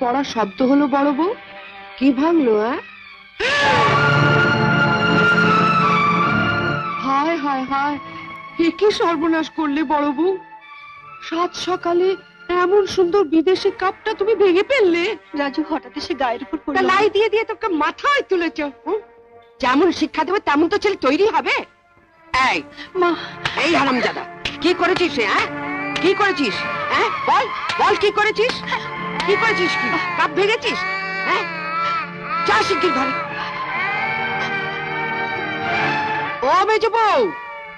পড়া শব্দ হলো বড় বউ? কি ভাঙলো? হায় হায় হায়, এ কি সর্বনাশ করলে বড় বউ? সাত সকালে এমন সুন্দর বিদেশি কাপটা তুমি ভেঙে ফেললে। রাজু হঠাৎ এসে গায়ের উপর পড়ল। লাই দিয়ে দিয়ে তোকে মাথায় তুলেছ। যেমন শিক্ষা দেবে তেমন তো ছেলে তৈরি হবে। এই মা, এই হারামজাদা, কি করেছিস? কি করেছিস? বল বল, কি করেছিস? কি করেছিস? কি কাপ ভেঙেছিস? যা শিগগির ঘরে। ও মেজ বউ,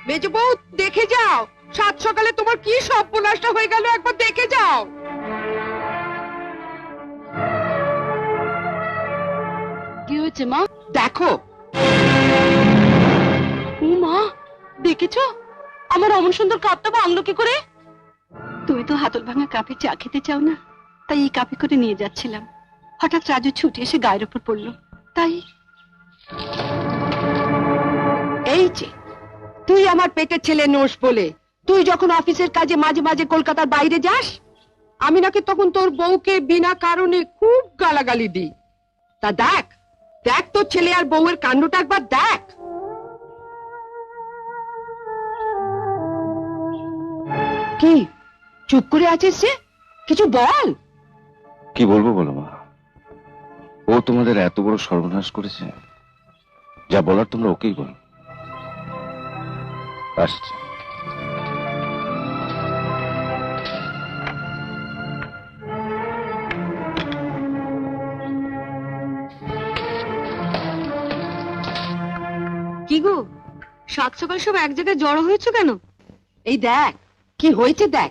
মেজ বউ, দেখে যাও সাত সকালে তোমার কি সর্বনাশটা হয়ে গেল, একবার দেখে যাও। কি হয়েছে মা? দেখো। ও মা, দেখেছো আমার অমন সুন্দর কাপটা ভাঙলো কি করে? তুমি তো হাতল ভাঙা কাপে চা খেতে চাও না, তাই এই কাপে করে নিয়ে যাচ্ছিলাম। হঠাৎ রাজু ছুটে এসে গায়ের উপর পড়লো, তাই। এই যে তুই আমার পেটের ছেলে নোস বলে তুই যখন অফিসের কাজে মাঝে মাঝে কলকাতার বাইরে যাস, আমি নাকি তখন তোর বউকে বিনা কারণে খুব গালাগালি দিই। তা দেখ দেখ তোর ছেলে আর বউয়ের কাণ্ডটা একবার দেখ। কি চুপ করে আছিস যে? কিছু বল। কি বলবো বলো মা, ও তোমাদের এত বড় সর্বনাশ করেছে, যা বলার তোমরা ওকেই বলো। আসছে। কি গো, সাত সকাল সব এক জায়গায় জড়ো হয়েছে কেন? এই দেখ কি হয়েছে দেখ।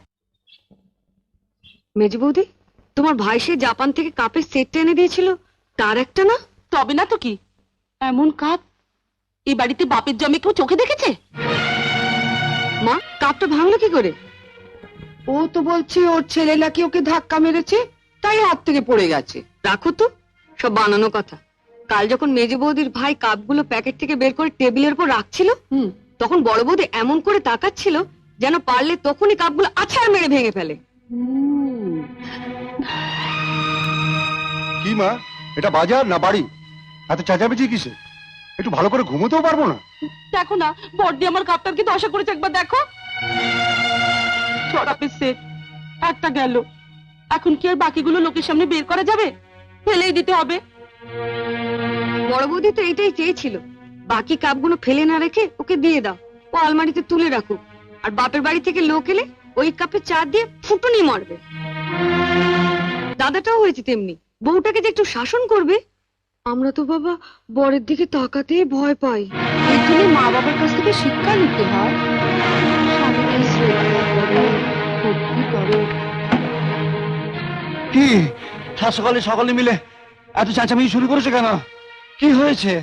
মেজ বৌদি, তোমার ভাই সে জাপান থেকে কাপের সেটটা এনে দিয়েছিল, তার একটা না? তবে না তো কি, এমন কাপ এই বাড়িতে বাপের জমে কেউ চোখে দেখেছে? মা, কাপটা ভাঙলো কি করে? ও তো বলছে ওর ছেলে নাকি ওকে ধাক্কা মেরেছে, তাই হাত থেকে পড়ে গেছে। রাখো তো, সব বানানো কথা। কাল যখন মেজ বৌদির ভাই কাপগুলো প্যাকেট থেকে বের করে টেবিলের উপর রাখছিল, তখন বড় বৌদি এমন করে তাকাচ্ছিল যেন পারলে তখনই কাপগুলো আছাড় মেরে ভেঙে ফেলে। কি মা, এটা বাজার না বাড়ি? এত চেঁচামেচি কিসে? একটু ভালো করে ঘুমোতেও পারবো না? দেখো না বড়দি আমার কাপটার কি দশা করেছে, একবার দেখো। ছড়াপের সেট একটা গেল, এখন কি আর বাকিগুলো লোকের সামনে বের করা যাবে? ফেলেই দিতে হবে। বড় বৌদি তো এটাই চেয়েছিল, বাকি কাপগুলো ফেলে না রেখে ওকে দিয়ে দাও, ও আলমারিতে তুলে রাখুক, আর বাপের বাড়ি থেকে লোক এলে ওই কাপে চা দিয়ে ফুটুনি মারবে। দাদাটাও হয়েছে তেমনি, বউটাকে যে একটু শাসন করবে। আমরা তো বাবা বরের দিকে তাকাতে ভয় পাই। এর জন্য মা বাবার কাছ থেকে শিক্ষা নিতে হয়। স্বামীকে শ্রদ্ধা করো, ভক্তি করো। কি সকালে সকালে মিলে এত চেঁচামেচি শুরু করেছে কেন? কি হয়েছে?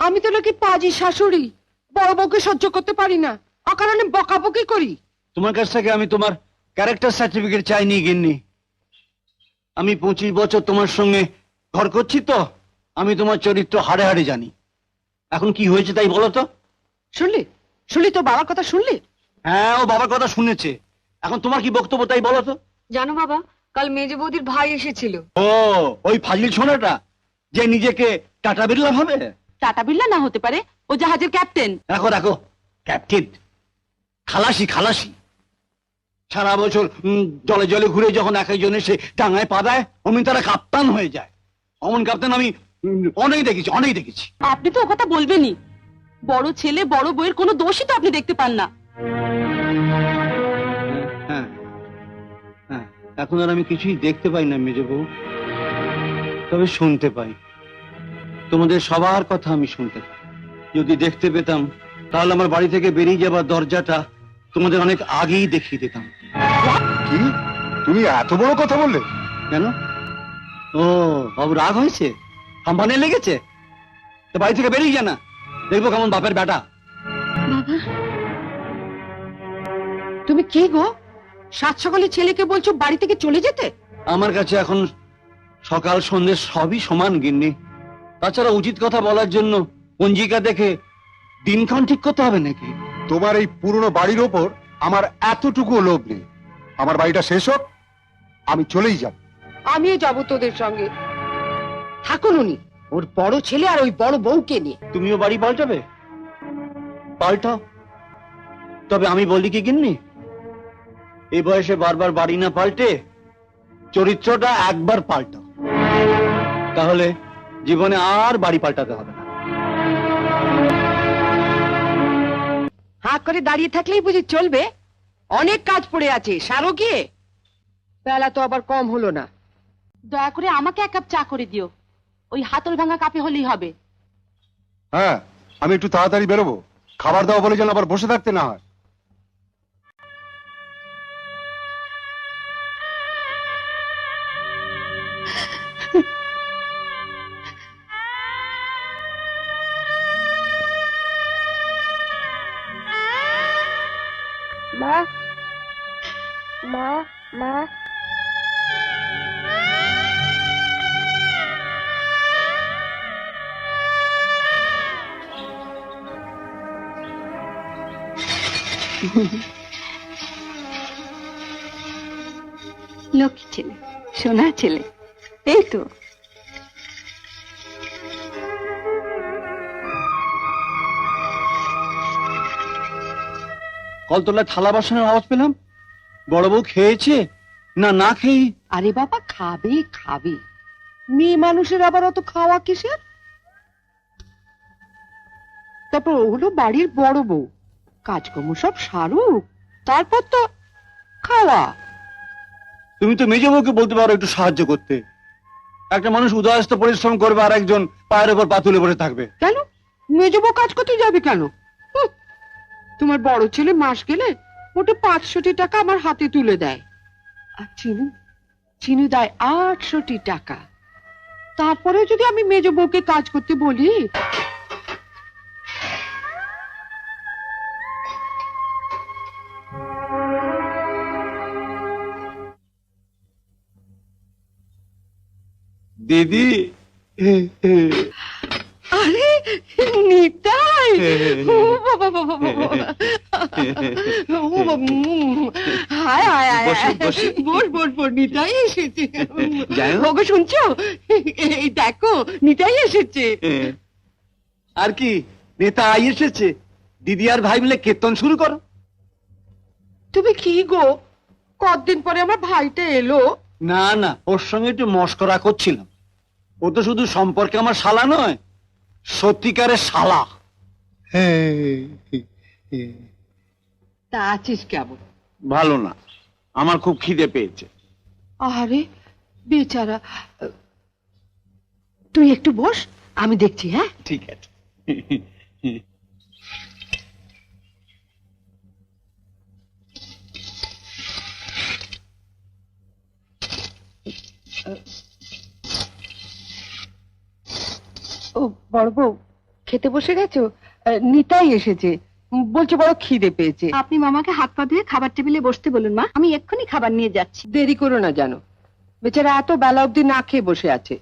আমি তো নাকি পাজি শাশুড়ি, বড় বউকে সহ্য করতে পারি না, অকারণে বকাবকি করি। তোমার কাছ থেকে আমি তোমার ক্যারেক্টার সার্টিফিকেট চাইনি গিন্নি। আমি 25 বছর তোমার সঙ্গে ঘর করছি, তো আমি তোমার চরিত্র হাড়ে হাড়ে জানি। এখন কি হয়েছে তাই বলো তো। শুনলি শুনলি তোর বাবার কথা শুনলি? হ্যাঁ, ও বাবার কথা শুনেছে, এখন তোমার কি বক্তব্য তাই বলো তো। জানো বাবা, কাল মেজ বৌদির ভাই এসেছিল। ও, ওই ফাজিল ছোনাটা যে নিজেকে টাটা বিড়লা ভাবে। টাটা বিড়লা না হতে পারে, ও জাহাজের ক্যাপ্টেন। রাখো রাখো, ক্যাপ্টেন খালাসি খালাসি। সারা বছর জলে জলে ঘুরে যখন এক একজন এসে ডাঙায় পা দেয়, অমনি তারা কাপ্তান হয়ে যায়। অমন কাপ্তান আমি অনেক দেখেছি, অনেক দেখেছি। আপনি তো ও কথা বলবেনই, বড় ছেলে বড় বউয়ের কোনো দোষই তো আপনি দেখতে পান না। হ্যাঁ হ্যাঁ, এখন আর আমি কিছুই দেখতে পাই না মেজো বউ, তবে শুনতে পাই। তোমাদের সবার কথা আমি শুনতে পাই। যদি দেখতে পেতাম তাহলে আমার বাড়ি থেকে বেরিয়ে যাবার দরজাটা তোমাদের অনেক আগেই দেখিয়ে দিতাম। কি তুমি এত বড় কথা বললে? কেন? ও বাবু রাগ হয়েছে, হাম্পানে লেগেছে? তো বাড়ি থেকে বেরিয়ে যা না, দেখবো কেমন বাপের বেটা। তুমি কি গো, সাত সকালে ছেলেকে বলছো বাড়ি থেকে চলে যেতে? আমার কাছে এখন সকাল সন্ধ্যে সবই সমান গিন্নি। তাছাড়া উচিত কথা বলার জন্য পঞ্জিকা দেখে দিনক্ষণ ঠিক করতে হবে নাকি? তোমার এই পুরনো বাড়ির ওপর আমার এতটুকু লোভ নেই। আমার বাড়িটা শেষ হোক, আমি চলেই যাব। আমিও যাব তোদের সঙ্গে। থাকুন উনি, ওর বড় ছেলে আর ওই বড় বউকে নিয়ে। তুমিও বাড়ি পাল্টাবে? পাল্টাও, তবে আমি বলি কি গিন্নি, এই বয়সে বারবার বাড়ি না পাল্টে চরিত্রটা একবার পাল্টাও, তাহলে জীবনে আর বাড়ি পাল্টাতে হবে না। হাঁ করে দাঁড়িয়ে থাকলেই বুঝি চলবে? অনেক কাজ পড়ে আছে, সারো গিয়ে। বেলা তো আবার কম হলো না। দয়া করে আমাকে এক কাপ চা করে দিও, ওই হাতল ভাঙা কাপে হলেই হবে। হ্যাঁ, আমি একটু তাড়াতাড়ি বেরোবো, খাবার দাওয়া বলে যেন আবার বসে থাকতে না হয়। মা মা মা লক্ষ্মী ছেলে, সোনা ছেলে, এই তো। কলতলায় থালা বাসনের আওয়াজ পেলাম, বড় বউ খেয়েছে না না খেয়ে? আরে বাবা, খাবে খাবে, মেয়ে মানুষের আবার অত খাওয়া কিসের? তারপর ও হলো বাড়ির বড় বউ, কাজকর্ম সব সারুক, তারপর তো খাওয়া। তুমি তো মেজে বউকে বলতে পারো একটু সাহায্য করতে। একটা মানুষ উদয়স্ত পরিশ্রম করবে আর একজন পায়ের উপর পা তুলে বসে থাকবে। কেন মেজ বউ কাজ করতে যাবে কেন? হুঁ, তোমার বড় ছেলে মাস গেলে ওটা 500 টাকা আমার হাতে তুলে দেয়, আর চিনু চিনু দেয় 800 টাকা। তারপরে যদি আমি মেজ বউকে কাজ করতে বলি, দিদি, আরে নিতাই, ও বাবা বাবা বাবা, ও বাবা, হায় হায় হায়, বসো, বসো। বস বস বস, নিতাই এসেছে। যাই হোক। ওগো শুনছো, এই দেখো নিতাই এসেছে। আর কি, নেতা আই এসেছে, দিদি আর ভাই মিলে কীর্তন শুরু করো। তুমি কি গো, কতদিন পরে আমার ভাইটা এলো। না না, ওর সঙ্গে একটু মস্করা করছিলাম। ও তো শুধু সম্পর্কে আমার শালা নয়, সত্যিকারের শালা। তা আছিস কেমন? ভালো না, আমার খুব খিদে পেয়েছে। আরে বেচারা, তুই একটু বস, আমি দেখছি। হ্যাঁ, ঠিক আছে। ও বড় বউ, খেতে বসে গেছো? নিতাই এসেছে, বলছে বড় খিদে পেয়েছে। আপনি মামাকে হাত পা ধুয়ে খাবার টেবিলে বসতে বলুন মা, আমি এক্ষুনি খাবার নিয়ে যাচ্ছি। দেরি করো না জানো, বেচারা এত বেলা অবধি না খেয়ে বসে আছে।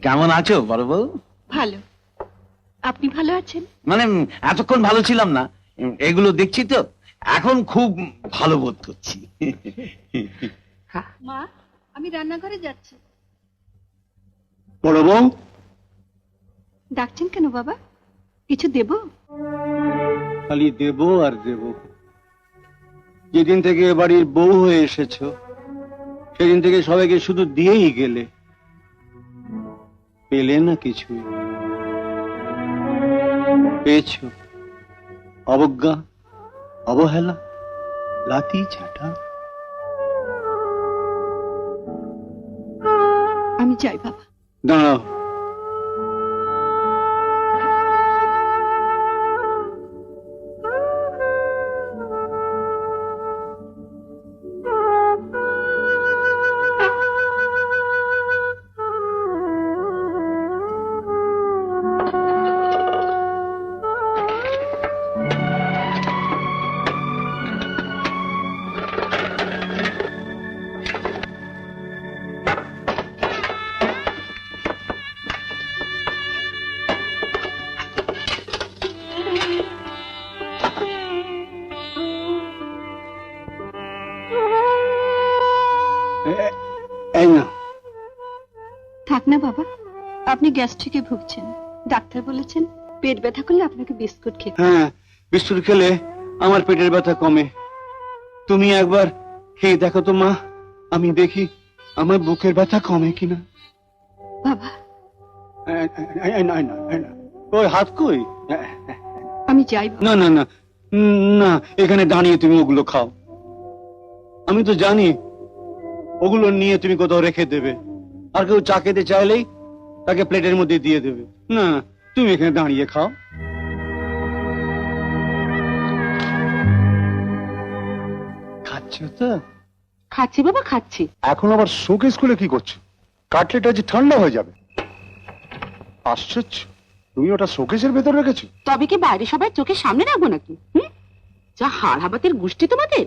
কেমন আছো বড় বউ? ভালো, আপনি ভালো আছেন? মানে এতক্ষণ ভালো ছিলাম না, এগুলো দেখছি তো এখন খুব ভালো বোধ করছি। মা, আমি রান্নাঘরে যাচ্ছি। বড় বউ, ডাকছেন কেন বাবা, কিছু দেব? খালি দেব আর দেব। যেদিন থেকে এ বাড়ির বউ হয়ে এসেছো, সেদিন থেকে সবাইকে শুধু দিয়েই গেলে, পেলে না কিছুই। পেয়েছো অবজ্ঞা, অবহেলা, লাথি ঝাঁটা। আমি যাই বাবা। দাঁড়াও, থাক না বাবা, আপনি গ্যাস্ট্রিকে ভুগছেন, ডাক্তার বলেছেন পেট ব্যথা করলে আপনাকে বিস্কুট খেতে। হ্যাঁ, বিস্কুট খেলে আমার পেটের ব্যথা কমে। তুমি একবার খেয়ে দেখো তো মা, আমি দেখি আমার বুকের ব্যথা কমে কিনা। বাবা ওই হাত কই? আমি যাই বাবা। না না না না, এখানে দাঁড়িয়ে তুমি ওগুলো খাও। আমি তো জানি ওগুলো নিয়ে তুমি কোথাও রেখে দেবে, আর কেউ চা খেতে চাইলেই তাকে প্লেটের মধ্যে দিয়ে দেবে। না, তুমি এখানে দাঁড়িয়ে খাও। খাচ্ছ তো? খাচ্ছি বাবা, খাচ্ছি। এখন আবার শোকেস খুলে কি করছো? কাটলেট আজ ঠান্ডা হয়ে যাবে। আশ্চর্য, তুমি ওটা শোকেসের ভেতর রেখেছো? তবে কি বাইরে সবাই চোখের সামনে রাখবো নাকি? যা হাড় হাবাতের গোষ্ঠী তোমাদের,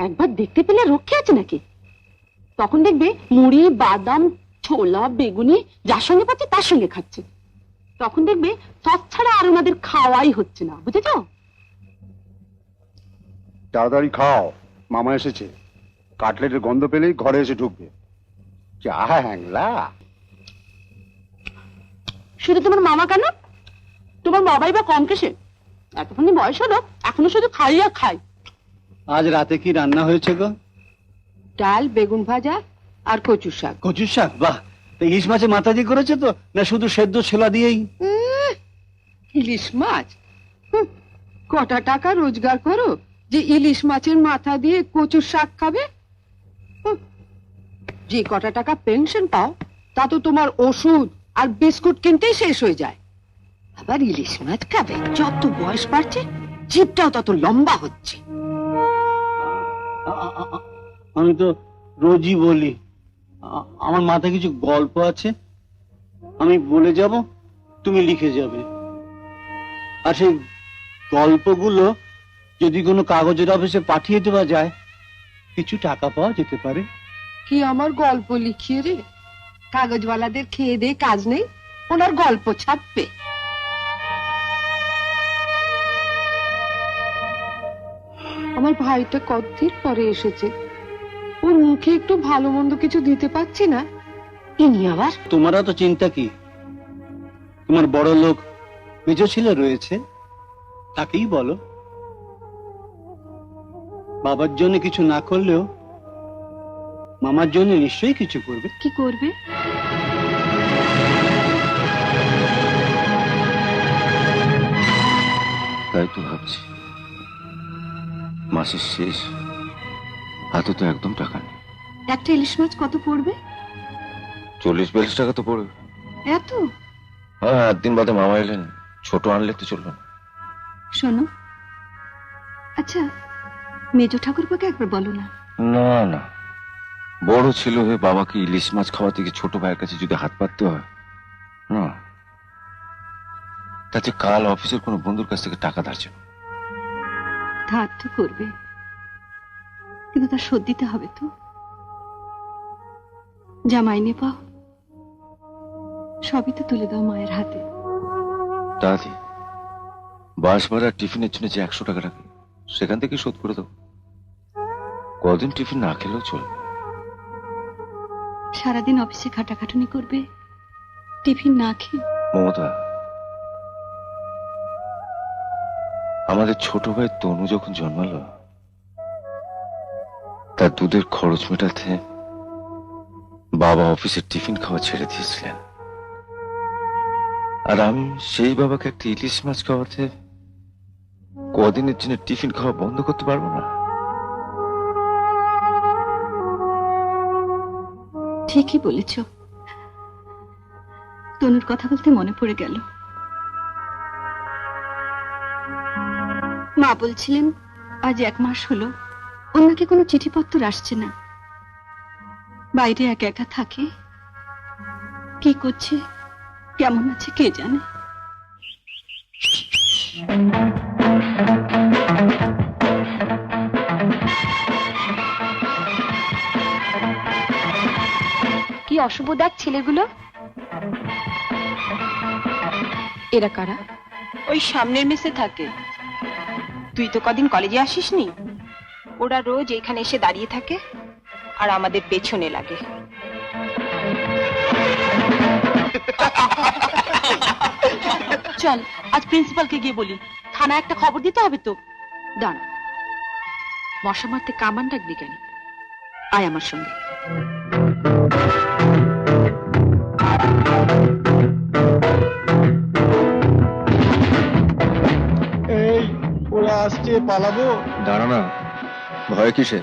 একবার দেখতে পেলে রক্ষে আছে নাকি? তখন দেখবে মুড়ি, বাদাম, ছোলা, বেগুনি যার সঙ্গে পাচ্ছে তার সঙ্গে খাচ্ছে। তখন দেখবে সস ছাড়া আর ওনাদের খাওয়াই হচ্ছে না, বুঝেছ? তাড়াতাড়ি খাও, মামা এসেছে। কাটলেটের গন্ধ পেলেই ঘরে এসে ঢুকবে। যা হ্যাংলা। শুধু তোমার মামা কেন, তোমার বাবাই বা কম কেসে? এতখানি বয়স হলো এখনো শুধু খাই আর খাই। আজ রাতে কি রান্না হয়েছে গো? ডাল, বেগুন ভাজা আর কচুর শাক। কচুর শাক? বাহ! তা ইলিশ মাছের মাথা দিয়ে করেছে তো, না শুধু সেদ্ধ ছোলা দিয়েই? ইলিশ মাছ? কটা টাকা রোজগার করো যে ইলিশ মাছের মাথা দিয়ে কচুর শাক খাবে? যে কটা টাকা পেনশন পাও তা তো তোমার ওষুধ আর বিস্কুট কিনতেই শেষ হয়ে যায়। আবার ইলিশ মাছ খাবে? যত বয়স বাড়ছে জিভটাও তত লম্বা হচ্ছে। আমি তো রোজই বলি আমার মাথায় কিছু গল্প আছে, আমি বলে যাব, তুমি লিখে যাবে। আর সেই গল্পগুলো যদি কোনো কাগজের অফিসে পাঠিয়ে দেওয়া যায়, কিছু টাকা পাওয়া যেতে পারে। কি আমার গল্প লিখিয়ে রে? কাগজওয়ালাদের খেয়ে দে কাজ নেই, ওনার গল্প ছাপবে। আমার ভাইটা কতদিন পরে এসেছে, ওর মুখে একটু ভালো মন্দ কিছু দিতে পারছি না। ইনি আবার তোমার তো চিন্তা কি? তোমার বড় লোক মেজ ছেলে রয়েছে, তাকেই বলো। বাবার জন্য কিছু না করলেও মামার জন্য নিশ্চয়ই কিছু করবে। কি করবে? তাই তো ভাবছি, মাসের শেষ, হাতে তো একদম টাকা নেই। একটা ইলিশ মাছ কত পড়বে? 40-42 টাকা তো পড়বে। এত? হ্যাঁ, 8 দিন বাদে মামা এলেন, ছোট আনলে তো চলবে না। শোনো, আচ্ছা মেজ ঠাকুরপাকে একবার বলো না। না না, বড় ছিল হয়ে বাবাকে ইলিশ মাছ খাওয়া থেকে ছোট ভাইয়ের কাছে যদি হাত পাততে হয় না, তাতে কাল অফিসের কোনো বন্ধুর কাছ থেকে টাকা ধার ছিল। ধার তো করবে, কিন্তু তার শোধ দিতে হবে তো। যা মাইনে পাও সবই তো তুলে দাও মায়ের হাতে। দাদি, বাস ভাড়া টিফিনের জন্য যে 100 টাকা রাখে, সেখান থেকে শোধ করে দেবো। কদিন টিফিন না খেলেও চলবে। সারাদিন অফিসে খাটাখাটুনি করবে, টিফিন না খেয়ে। মমতা, আমাদের ছোট ভাই তনু যখন জন্মালো, তার দুধের খরচ মেটাতে বাবা অফিসের টিফিন খাওয়া ছেড়ে দিয়েছিলেন, আর আমি সেই বাবাকে একটা ইলিশ মাছ খাওয়াতে কদিনের জন্য টিফিন খাওয়া বন্ধ করতে পারবো না। ঠিকই বলেছ। তনুর কথা বলতে মনে পড়ে গেল, মা বলছিলেন আজ 1 মাস হলো ওর নাকি কোনো চিঠিপত্র আসছে না। বাইরে একা একা থাকে, কি করছে কেমন আছে কে জানে। কি অশুভ দেখ ছেলেগুলো। এরা কারা? ওই সামনের মেসে থাকে। তুই তো কদিন কলেজে আসিসনি? ওরা রোজ এখানে এসে দাঁড়িয়ে থাকে আর আমাদের পেছনে লাগে। চল আজ প্রিন্সিপালকে গিয়ে বলি, থানায় একটা খবর দিতে হবে তো। দাঁড়া, মশা মারতে কামান ডাকবি কেন? আয় আমার সঙ্গে। এই ওরা আসছে, পালাবো? দাঁড়া না, ভয় কিসে?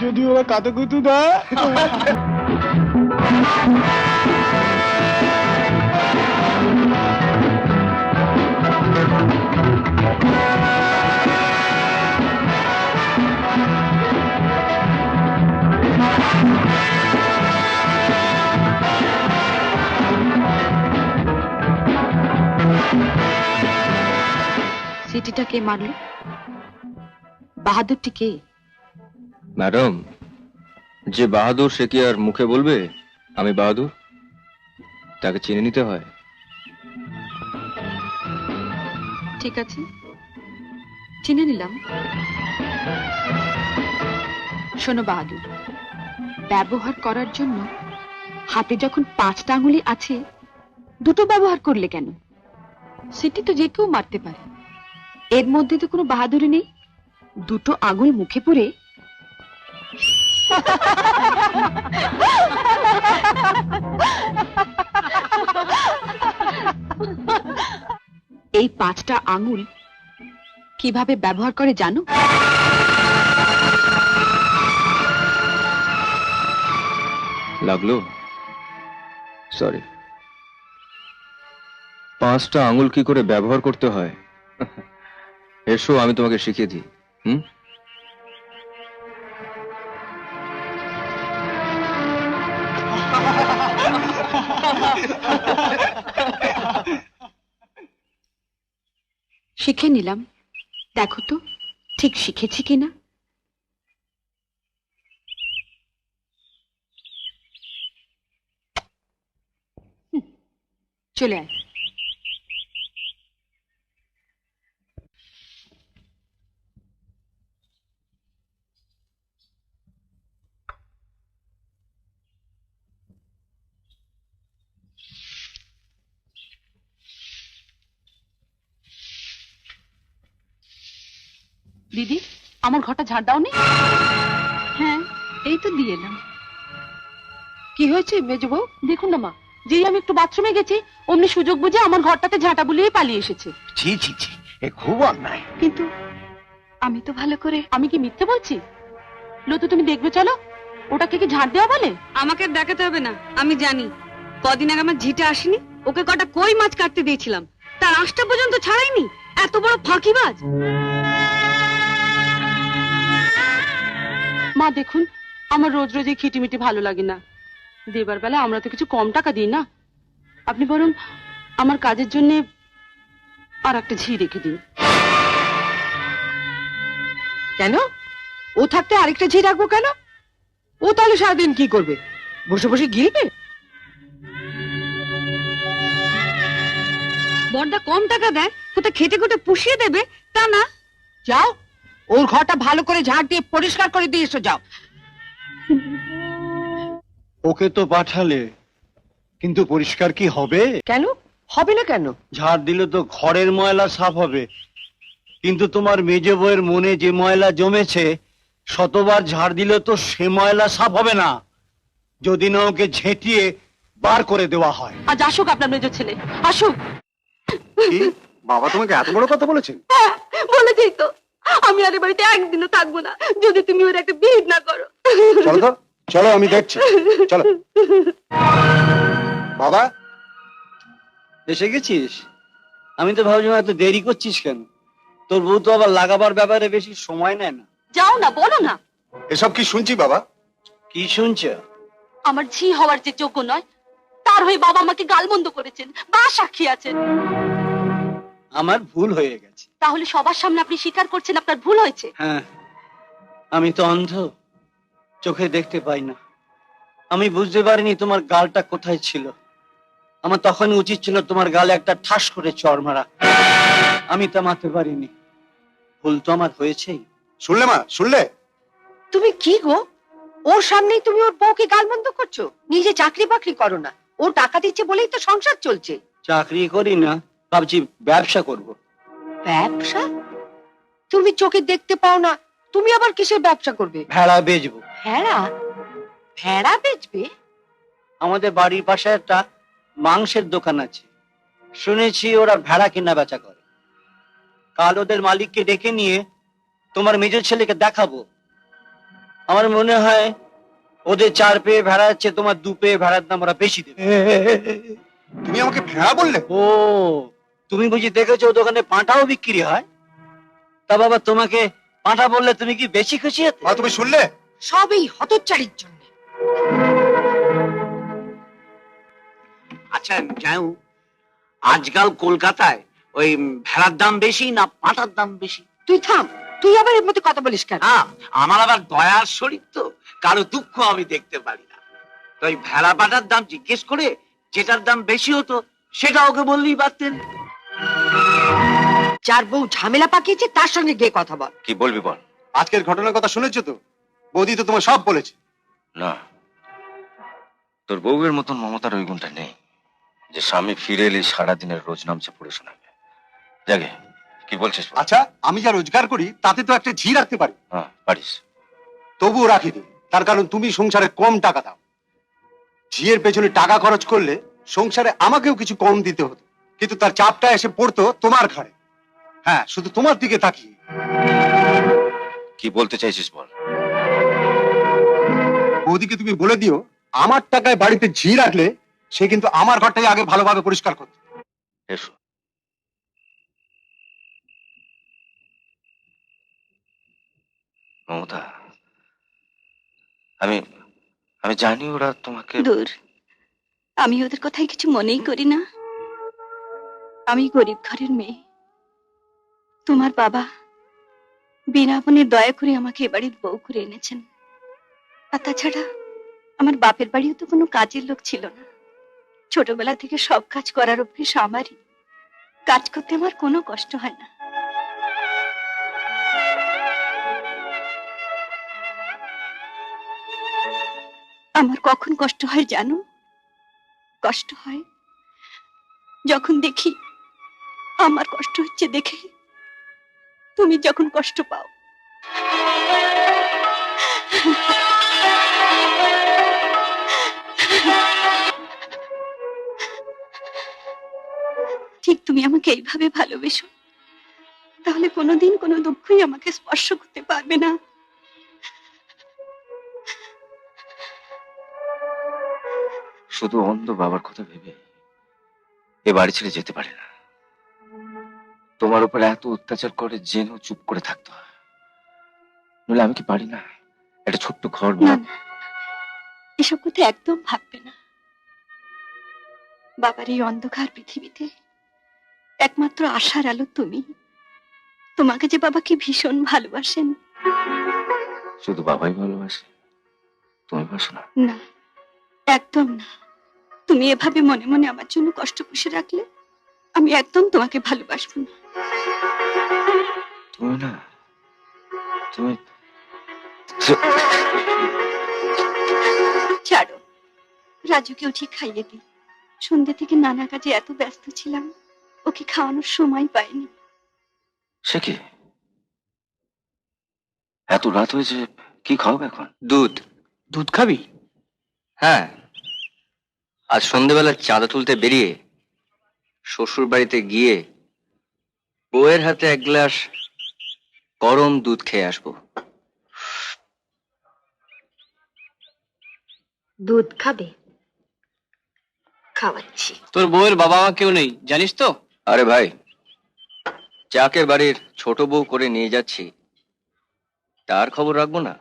যদি ওরা কাতুকুতু দেয়। সিটিটা কে মারলো? বাহাদুরটি কে? ম্যাডাম, যে বাহাদুর সে কি আর মুখে বলবে আমি বাহাদুর? তাকে চিনে নিতে হয়। ঠিক আছে, চিনে নিলাম। শোনো বাহাদুর, ব্যবহার করার জন্য হাতে যখন 5টা আঙুলি আছে, দুটো ব্যবহার করলে কেন? সিটি তো যে কেউ মারতে পারে, এর মধ্যে তো কোনো বাহাদুরি নেই। দুটো আঙুল মুখে পুরে এই 5টা আঙুল কিভাবে ব্যবহার করে জানো? লাগলো? সরি। 5টা আঙুল কি করে ব্যবহার করতে হয় এসো আমি তোমাকে শিখিয়ে দিই। শিখে নিলাম, দেখো তো ঠিক শিখেছি কিনা। চলে আয়। দিদি, আমার ঘরটা ঝাড় দাওনি? হ্যাঁ, এই তো দিয়ে এলাম। কি হয়েছে মেজো বউ? দেখুন না মা, যেই আমি একটু বাথরুমে গেছি অমনি সুযোগ বুঝে আমার ঘরটাতে ঝাঁটা বুলিয়ে পালিয়ে এসেছে। ছি ছি ছি, এ খুব অন্যায়। কিন্তু আমি তো ভালো করে, আমি কি মিথ্যে বলছি? লতু তুমি দেখবে, চলো। ওটাকে কি ঝাড় দেওয়া বলে? আমাকে দেখাতে হবে না, আমি জানি। কদিন আগে আমার ঝিটে আসেনি, ওকে কটা কই মাছ কাটতে দিয়েছিলাম, তার আঁশটা পর্যন্ত ছাড়াইনি। এত বড় ফাঁকিবাজ! মা দেখুন, আমার রোজ রোজ এই খিটিমিটি ভালো লাগে না। দেবার বেলা আমরা তো কিছু কম টাকা দিই না। আপনি বরং আমার কাজের জন্য আর একটা ঝি রেখে দিন। কেন? ও থাকতে আরেকটা ঝি রাখবো কেন? ও তাহলে সারাদিন কি করবে? বসে বসে গিলবে? বড়দা কম টাকা দেয়, কোথায় খেটে খুটে পুষিয়ে দেবে তা না। যাও, ওর ঘরটা ভালো করে ঝাড় দিয়ে পরিষ্কার করে দিয়ে এসো, যাও। ওকে তো পাঠালে, কিন্তু পরিষ্কার কি হবে? কেন হবে না? কেন? ঝাড় দিলে তো ঘরের ময়লা সাফ হবে, কিন্তু তোমার মেজে বউয়ের মনে যে ময়লা জমেছে, শতবার ঝাড় দিলে তো সে ময়লা সাফ হবে না, যদি না ওকে ঝেঁটিয়ে বার করে দেওয়া হয়। আজ আসুক আপনার মেজো ছেলে, আসুক। কি বাবা তোমাকে এত বড় কথা বলেছেন? বলেছেই তো, আমি আর এ বাড়িতে একদিনও থাকবো না যদি তুমি ওর একটা বিহিত না করো। চলো তো, চলো আমি দেখছি, চলো। বাবা, এসে গেছিস? আমি তো ভাবছিলাম এত দেরি করছিস কেন? তোর বউ তো আবার লাগাবার ব্যাপারে বেশি সময় নেয় না। যাও না, বলো না। এসব কি শুনছি বাবা? কি শুনছ? আমার ঝি হওয়ার যে যোগ্য নয়, তার হয়ে বাবা আমাকে গালমন্দ করেছেন, বা সাক্ষী আছেন। আমার ভুল হয়ে গেছে। তাহলে সবার সামনে আপনি স্বীকার করছেন আপনার ভুল হয়েছে? হ্যাঁ, আমি তো অন্ধ, চোখে দেখতে পাই না। আমি বুঝতে পারিনি তোমার গালটা কোথায় ছিল। আমার তখন উচিত ছিল তোমার গালে একটা ঠাস করে চড় মারা। আমি তা মারতে পারিনি। ভুল তো আমার হয়েছেই। শুনলে মা, শুনলে? তুমি কি গো, ওর সামনেই তুমি ওর বউকে গালমন্দ করছো? নিজে চাকরি বাকরি করো না, ও টাকা দিচ্ছে বলেই তো সংসার চলছে। চাকরি করি না, ভাবছি ব্যবসা করব। ব্যবসা? তুমি চোখে দেখতে পাও না, তুমি আবার কিসের ব্যবসা করবে? ভেড়া বেচবো। ভেড়া? ভেড়া বেচবে? আমাদের বাড়ির পাশে একটা মাংসের দোকান আছে, শুনেছি ওরা ভেড়া কেনা বেচা করে। কাল ওদের মালিককে ডেকে নিয়ে তোমার মেজর ছেলেকে দেখাবো। আমার মনে হয় ওদের 4 পেয়ে ভেড়া আছে, তোমার 2 পেয়ে ভেড়ার দাম ওরা বেশি দেবে। তুমি আমাকে ভেড়া বললে? ও, তুমি বুঝি দেখেছো ও দোকানে পাঁঠাও বিক্রি হয়? তা বাবা, তোমাকে পাঁঠা বললে তুমি কি বেশি খুশি হতে? মা, তুমি শুনলে? সবই হতচ্চারির জন্য। আচ্ছা যাও, আজকাল কলকাতায় ওই ভেড়ার দাম বেশি না পাঁঠার দাম বেশি? তুই থাম, তুই আবার এর মধ্যে কথা বলিস কেন? না, আমার আবার দয়ার শরীর তো, কারো দুঃখ আমি দেখতে পারি না। তো ওই ভেড়া পাঁঠার দাম জিজ্ঞেস করে যেটার দাম বেশি হতো সেটা ওকে বললেই পারতেন। যার বউ ঝামেলা পাকিয়েছে তার সঙ্গে গিয়ে কথা বল। কি বলবি বল। আজকের ঘটনার কথা শুনেছো তো? বৌদি তো তোমার সব বলেছে। না, তোর বউয়ের মতন মমতার ওই গুণটা নেই যে স্বামী ফিরে এলে সারাদিনের রোজ নামছে পড়ে শোনাবে। জাগে, কি বলছিস বল? আচ্ছা, আমি যা রোজগার করি তাতে তো একটা ঝি রাখতে পারি। হ্যাঁ, পারিস। তবুও রাখিনি, তার কারণ তুমি সংসারে কম টাকা দাও। ঝিয়ের পেছনে টাকা খরচ করলে সংসারে আমাকেও কিছু কম দিতে হতো, কিন্তু তার চাপটা এসে পড়তো তোমার ঘাড়ে। হ্যাঁ, শুধু তোমার দিকে তাকিয়ে। কি বলতে চাইছিস বল। বৌদিকে তুমি বলে দিও, আমার টাকায় বাড়িতে ঝি রাখলে সে কিন্তু আমার ঘরটাই আগে ভালোভাবে পরিষ্কার করতো। এসো। মমতা, আমি আমি জানি ওরা তোমাকে। দূর, আমি ওদের কথাই কিছু মনেই করি না। আমি গরিব ঘরের মেয়ে। তোমার বাবা বিনা মনে দয়া করে আমাকে এ বাড়ির বউ করে এনেছেন। আর তাছাড়া আমার বাপের বাড়িও তো কোনো কাজের লোক ছিল না। ছোটবেলা থেকে সব কাজ করার অভ্যেস আমারই। কাজ করতে আমার কোনো কষ্ট হয় না। আমার কখন কষ্ট হয় জানো? কষ্ট হয় যখন দেখি আমার কষ্ট হচ্ছে দেখে তুমি যখন কষ্ট পাও। ঠিক তুমি আমাকে এইভাবে ভালোবেসো, তাহলে কোনোদিন কোনো দুঃখই আমাকে স্পর্শ করতে পারবে না। শুধু অন্ধ বাবার কথা ভেবে এ বাড়ি ছেড়ে যেতে পারে না। তোমার উপর এত অত্যাচার করে জেনেও চুপ করে থাকতে হয়। নইলে আমি কি পারি না একটা ছোট্ট ঘর না না, এসব কথা একদম ভাববে না। বাবার এই অন্ধকার পৃথিবীতে একমাত্র আশার আলো তুমি। তোমাকে যে বাবা কি ভীষণ ভালোবাসেন। শুধু বাবাই ভালোবাসে, তুমি বাসো না? না, একদম না। তুমি এভাবে মনে মনে আমার জন্য কষ্ট পুষে রাখলে আমি একদম তোমাকে ভালোবাসবো না। তুমি না, তুমি ছাড়ো, রাজুকে উঠে খাইয়ে দিই। সন্ধ্যে থেকে নানা কাজে এত ব্যস্ত ছিলাম, ওকে খাওয়ানোর সময় পাইনি। সে কি, এত রাত হয়েছে, কি খাওয়াবে এখন? দুধ। দুধ খাবি? হ্যাঁ, আজ সন্ধ্যেবেলা চাঁদা তুলতে বেরিয়ে শ্বশুর বাড়িতে গিয়ে বউয়ের হাতে 1 গ্লাস গরম দুধ খেয়ে আসবো। দুধ খাবে? খাওয়াচ্ছি। তোর বউয়ের বাবা মা কেউ নেই জানিস তো? আরে ভাই, যাকে বাড়ির ছোট বউ করে নিয়ে যাচ্ছি তার খবর রাখবো না?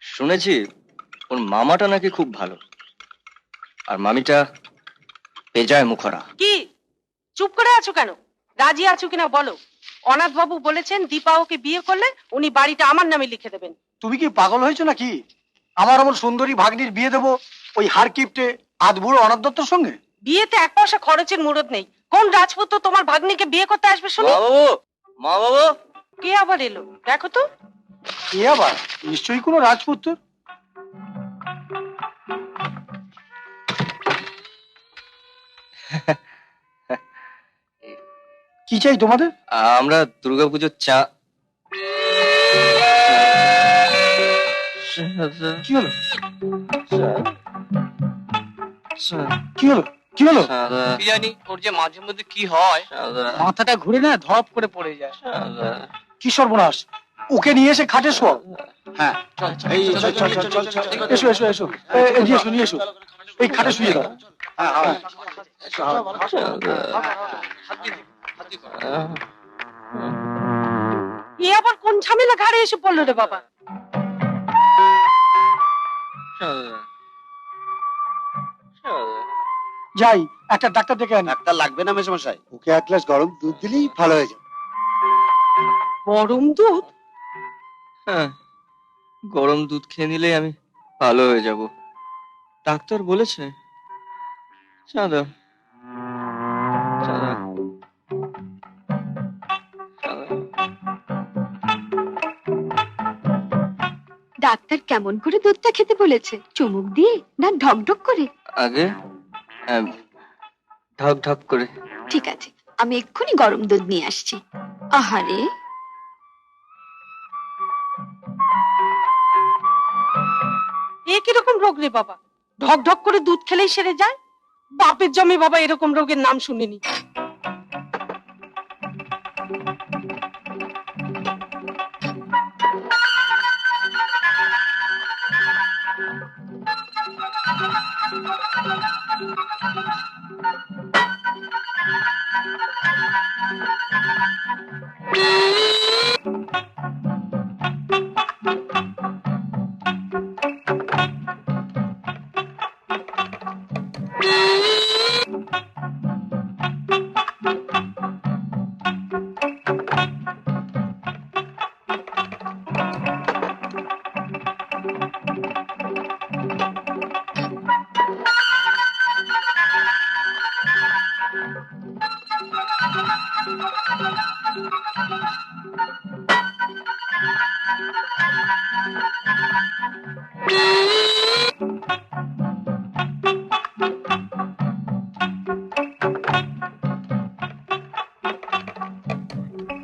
শুনেছি ওর মামাটা নাকি খুব ভালো, আর মামিটা বেজায় মুখরা। কি চুপ করে আছো কেন? রাজি আছো কিনা বলো। অনাথ বাবু বলেছেন দীপা ওকে বিয়ে করলে উনি বাড়িটা আমার নামে লিখে দেবেন। তুমি কি পাগল হয়েছো নাকি? আমার এমন সুন্দরী ভাগ্নির বিয়ে দেবো ওই হার কিপটে আধবুড়ো অনাথ দত্তর সঙ্গে? বিয়েতে 1 পয়সা খরচের মুরদ নেই। কোন রাজপুত্র তোমার ভাগ্নিকে বিয়ে করতে আসবে শুনি? মা বাবু, কে আবার এলো দেখো তো। এ আবার নিশ্চয়ই কোনো রাজপুত্র। কি চাই তোমাদের? আমরা দুর্গাপুজোর চা কি হলো? কি হলো? কি হলো? কি জানি ওর যে মাঝে মধ্যে কি হয়, মাথাটা ঘুরে না ধপ করে পড়ে যায়। কি সর্বনাশ! ওকে নিয়ে এসে খাটে শোয়াও। হ্যাঁ, এই চল চল চল চল চল, এসো এসো এসো, নিয়ে এসো নিয়ে এসো, এই খাটে শুয়ে দাও। এ আবার কোন ঝামেলা ঘাড়ে এসে পড়লো রে বাবা? যাই একটা ডাক্তার ডেকে আনি। ডাক্তার লাগবে না মেশামশাই, ওকে এক গ্লাস গরম দুধ দিলেই ভালো হয়ে যাবে। গরম দুধ? হ্যাঁ, গরম দুধ খেয়ে নিলেই আমি ভালো হয়ে যাব, ডাক্তার বলেছে। চাঁদা চাঁদা ডাক্তার কেমন করে দুধটা খেতে বলেছে? চুমুক দিয়ে না ঢক ঢক করে? আগে ঢক ঢক করে। ঠিক আছে, আমি এক্ষুনি গরম দুধ নিয়ে আসছি। আহারে, এ কিরকম রোগ রে বাবা? ঢক ঢক করে দুধ খেলেই সেরে যায়? বাপের জমি বাবা এরকম রোগের নাম শুনিনি।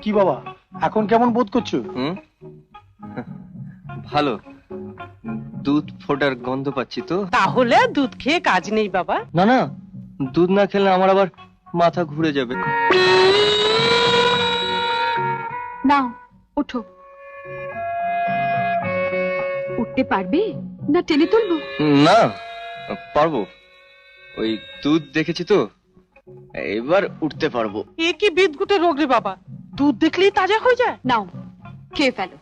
কি বাবা, এখন কেমন বোধ করছো? ভালো, দুধ ফোটার গন্ধ পাচ্ছি তো। তাহলে দুধ খেয়ে কাজ নেই বাবা। না না, দুধ না খেলে আমার আবার মাথা ঘুরে যাবে। নাও ওঠো। উঠতে পারবে না টেনে তুলবো? না, পারবো, ওই দুধ দেখেছি তো, এবার উঠতে পারবো। এ কি বিদঘুটে রোগ রে বাবা? দুধ দেখলেই তাজা হয়ে যায়? নাও খেয়ে ফেলো।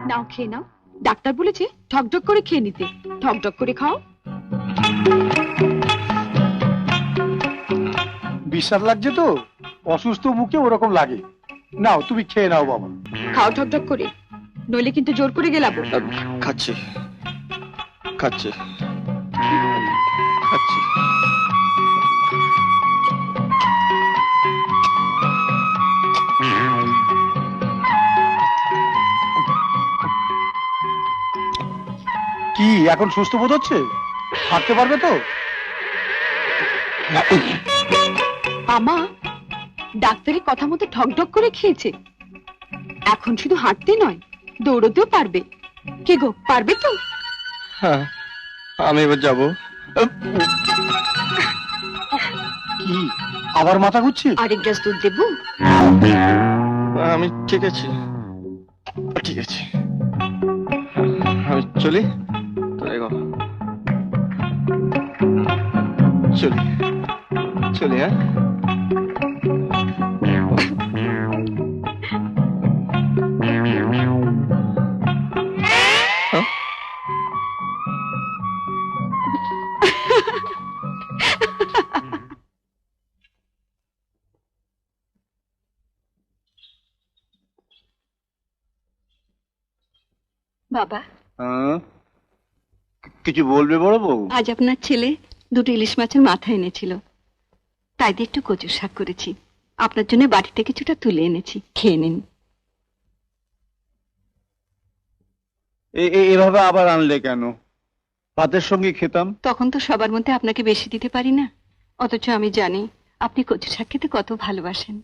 নাও খেয়ে নাও, ডাক্তার বলেছে ঢকঢক করে খেয়ে নিতে। ঢকঢক করে খাও। বিশ্বাস লাগছে তো? অসুস্থ মুখে ওরকম লাগে। নাও তুমি খেয়ে নাও বাবা। খাও ঢকঢক করে, নইলে কিন্তু জোর করে গেলাবো। খাচ্ছি খাচ্ছি খাচ্ছি। কি এখন সুস্থ বোধ হচ্ছে? হাঁটতে পারবে তো? আমা ডাক্তারের কথা মতো ঢকঢক করে খেয়েছে, এখন শুধু হাঁটতে নয় দৌড়তেও পারবে। কে গো, পারবে তো? হ্যাঁ, আমি এবার যাবো। কি আবার মাথা ঘুরছে? আরেক গ্লাস দুধ দেবো? আমি ঠিক আছে ঠিক আছে, আমি চলি। চলি চলি। হ্যাঁ, বাবা, কিছু বলবে বড় বউ? আজ আপনার ছেলে দুটো ইলিশ মাছের মাথা এনেছিল, তাই দিয়ে একটু কচুর শাক করেছি। আপনার জন্য বাড়িতে কিছুটা তুলে এনেছি, খেয়ে নিন। এভাবে আবার আনলে কেন? ভাতের সঙ্গে খেতাম। তখন তো সবার মধ্যে আপনাকে বেশি দিতে পারি না, অথচ আমি জানি আপনি কচু শাক খেতে কত ভালোবাসেন।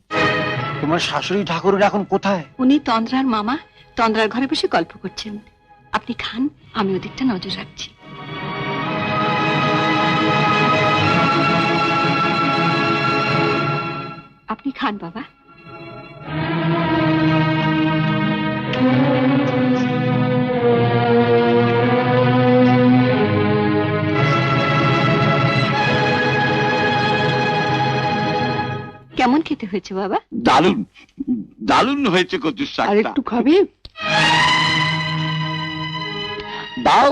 তোমার শাশুড়ি ঠাকুর এখন কোথায়? উনি তন্দ্রার মামা তন্দ্রার ঘরে বসে গল্প করছেন। আপনি খান, আমি ওদিকটা নজর রাখছি। আপনি খান বাবা। কেমন খেতে হয়েছে বাবা? দারুণ দারুণ হয়েছে কচুর শাক। আর একটু খাবি? দাও।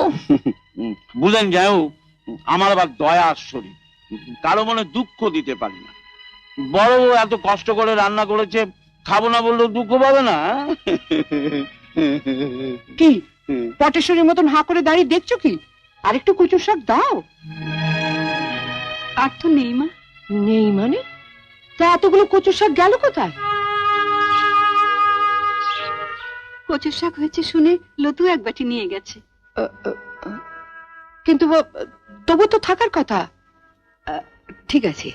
বুঝেন যাও, আমার আবার দয়ার শরীর, কারো মনে দুঃখ দিতে পারি না। বড় বউ এত কষ্ট করে রান্না করেছে, খাবো না বললেও দুঃখ পাবে না। কি পটেশ্বরীর মতন হাঁ করে দাঁড়িয়ে দেখছো কি? আর একটু কচুর শাক দাও। আর তো নেই মা। নেই মানে? তা এতগুলো কচুর শাক গেল কোথায়? কচুর শাক হয়েছে শুনে লতু এক বাটি নিয়ে গেছে। কিন্তু তবু তো থাকার কথা। ঠিক আছে,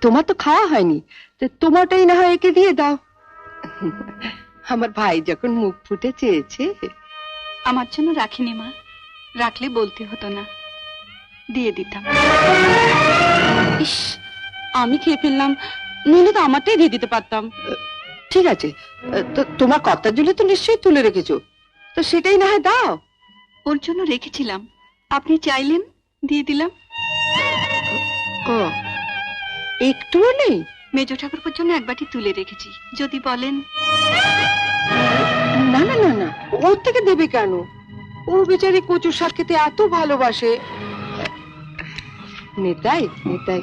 তোমার তো খাওয়া হয়নি, তো তোমারটাই না হয় একে দিয়ে দাও। আমার ভাই যখন মুখ ফুটে চেয়েছে। আমার জন্য রাখিনি মা, রাখলে বলতে হতো না, দিয়ে দিতাম। ইস, আমি খেয়ে ফেললাম, নইলে তো আমারটাই দিয়ে দিতে পারতাম। ঠিক আছে, তো তোমার কর্তার জন্য তো নিশ্চয়ই তুলে রেখেছো, তো সেটাই না হয় দাও। ওর জন্য রেখেছিলাম, আপনি চাইলেন দিয়ে দিলাম। ও, একটুও নেই? মেজ ঠাকুরপুর জন্য এক বাটি তুলে রেখেছি, যদি বলেন। না না না না, ওর থেকে দেবে কেন? ও বেচারি কচু শাক খেতে এত ভালোবাসে। নেতাই নেতাই,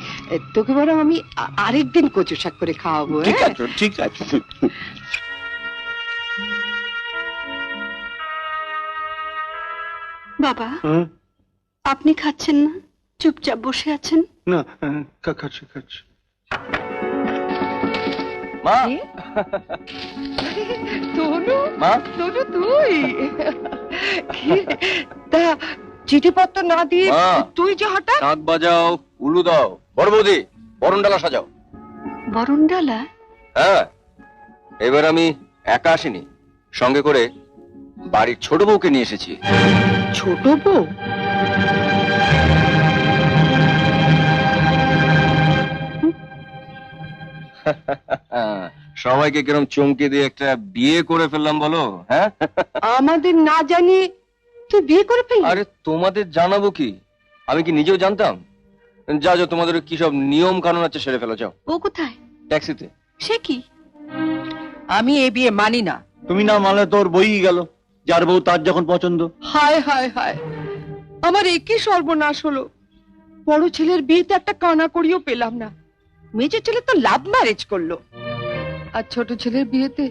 তোকে বরং আমি আরেকদিন কচু শাক করে খাওয়াবো। ঠিক আছে ঠিক আছে। বাবা, আপনি খাচ্ছেন না, চুপচাপ বসে আছেন? না, খাচ্ছি খাচ্ছি। মা, তনু, মা, তনু তুই? তা চিঠিপত্র না দিয়ে মা, তুই যে হঠাৎ? শাক বাজাও, উলু দাও, বড় বৌদি বরণ ডালা সাজাও। বরণডালা? হ্যাঁ, এবার আমি একা আসিনি, সঙ্গে করে বাড়ির ছোট বউকে নিয়ে এসেছি। ছোট বউ? সবাইকে কিরম চমকে দিয়ে একটা বিয়ে করে ফেললাম বলো? হ্যাঁ, আমাদের না জানিয়ে তুই বিয়ে করে ফেললি? আরে তোমাদের জানাবো কি, আমি কি নিজেও জানতাম? যা যাও, তোমাদের কি সব নিয়ম কানুন আছে সেরে ফেলো, যাও। ও কোথায়? ট্যাক্সিতে। সে কি? আমি এ বিয়ে মানি না। তুমি না মানলে তোর বই গেল, যার বউ তার যখন পছন্দ। হায় হায় হায়, আমার একই সর্বনাশ হলো। বড় ছেলের বিয়েতে একটা কানা করিও পেলাম না, মেজর ছেলে তো লাভ ম্যারেজ করলো। আর ছোট ছেলের বিয়েতে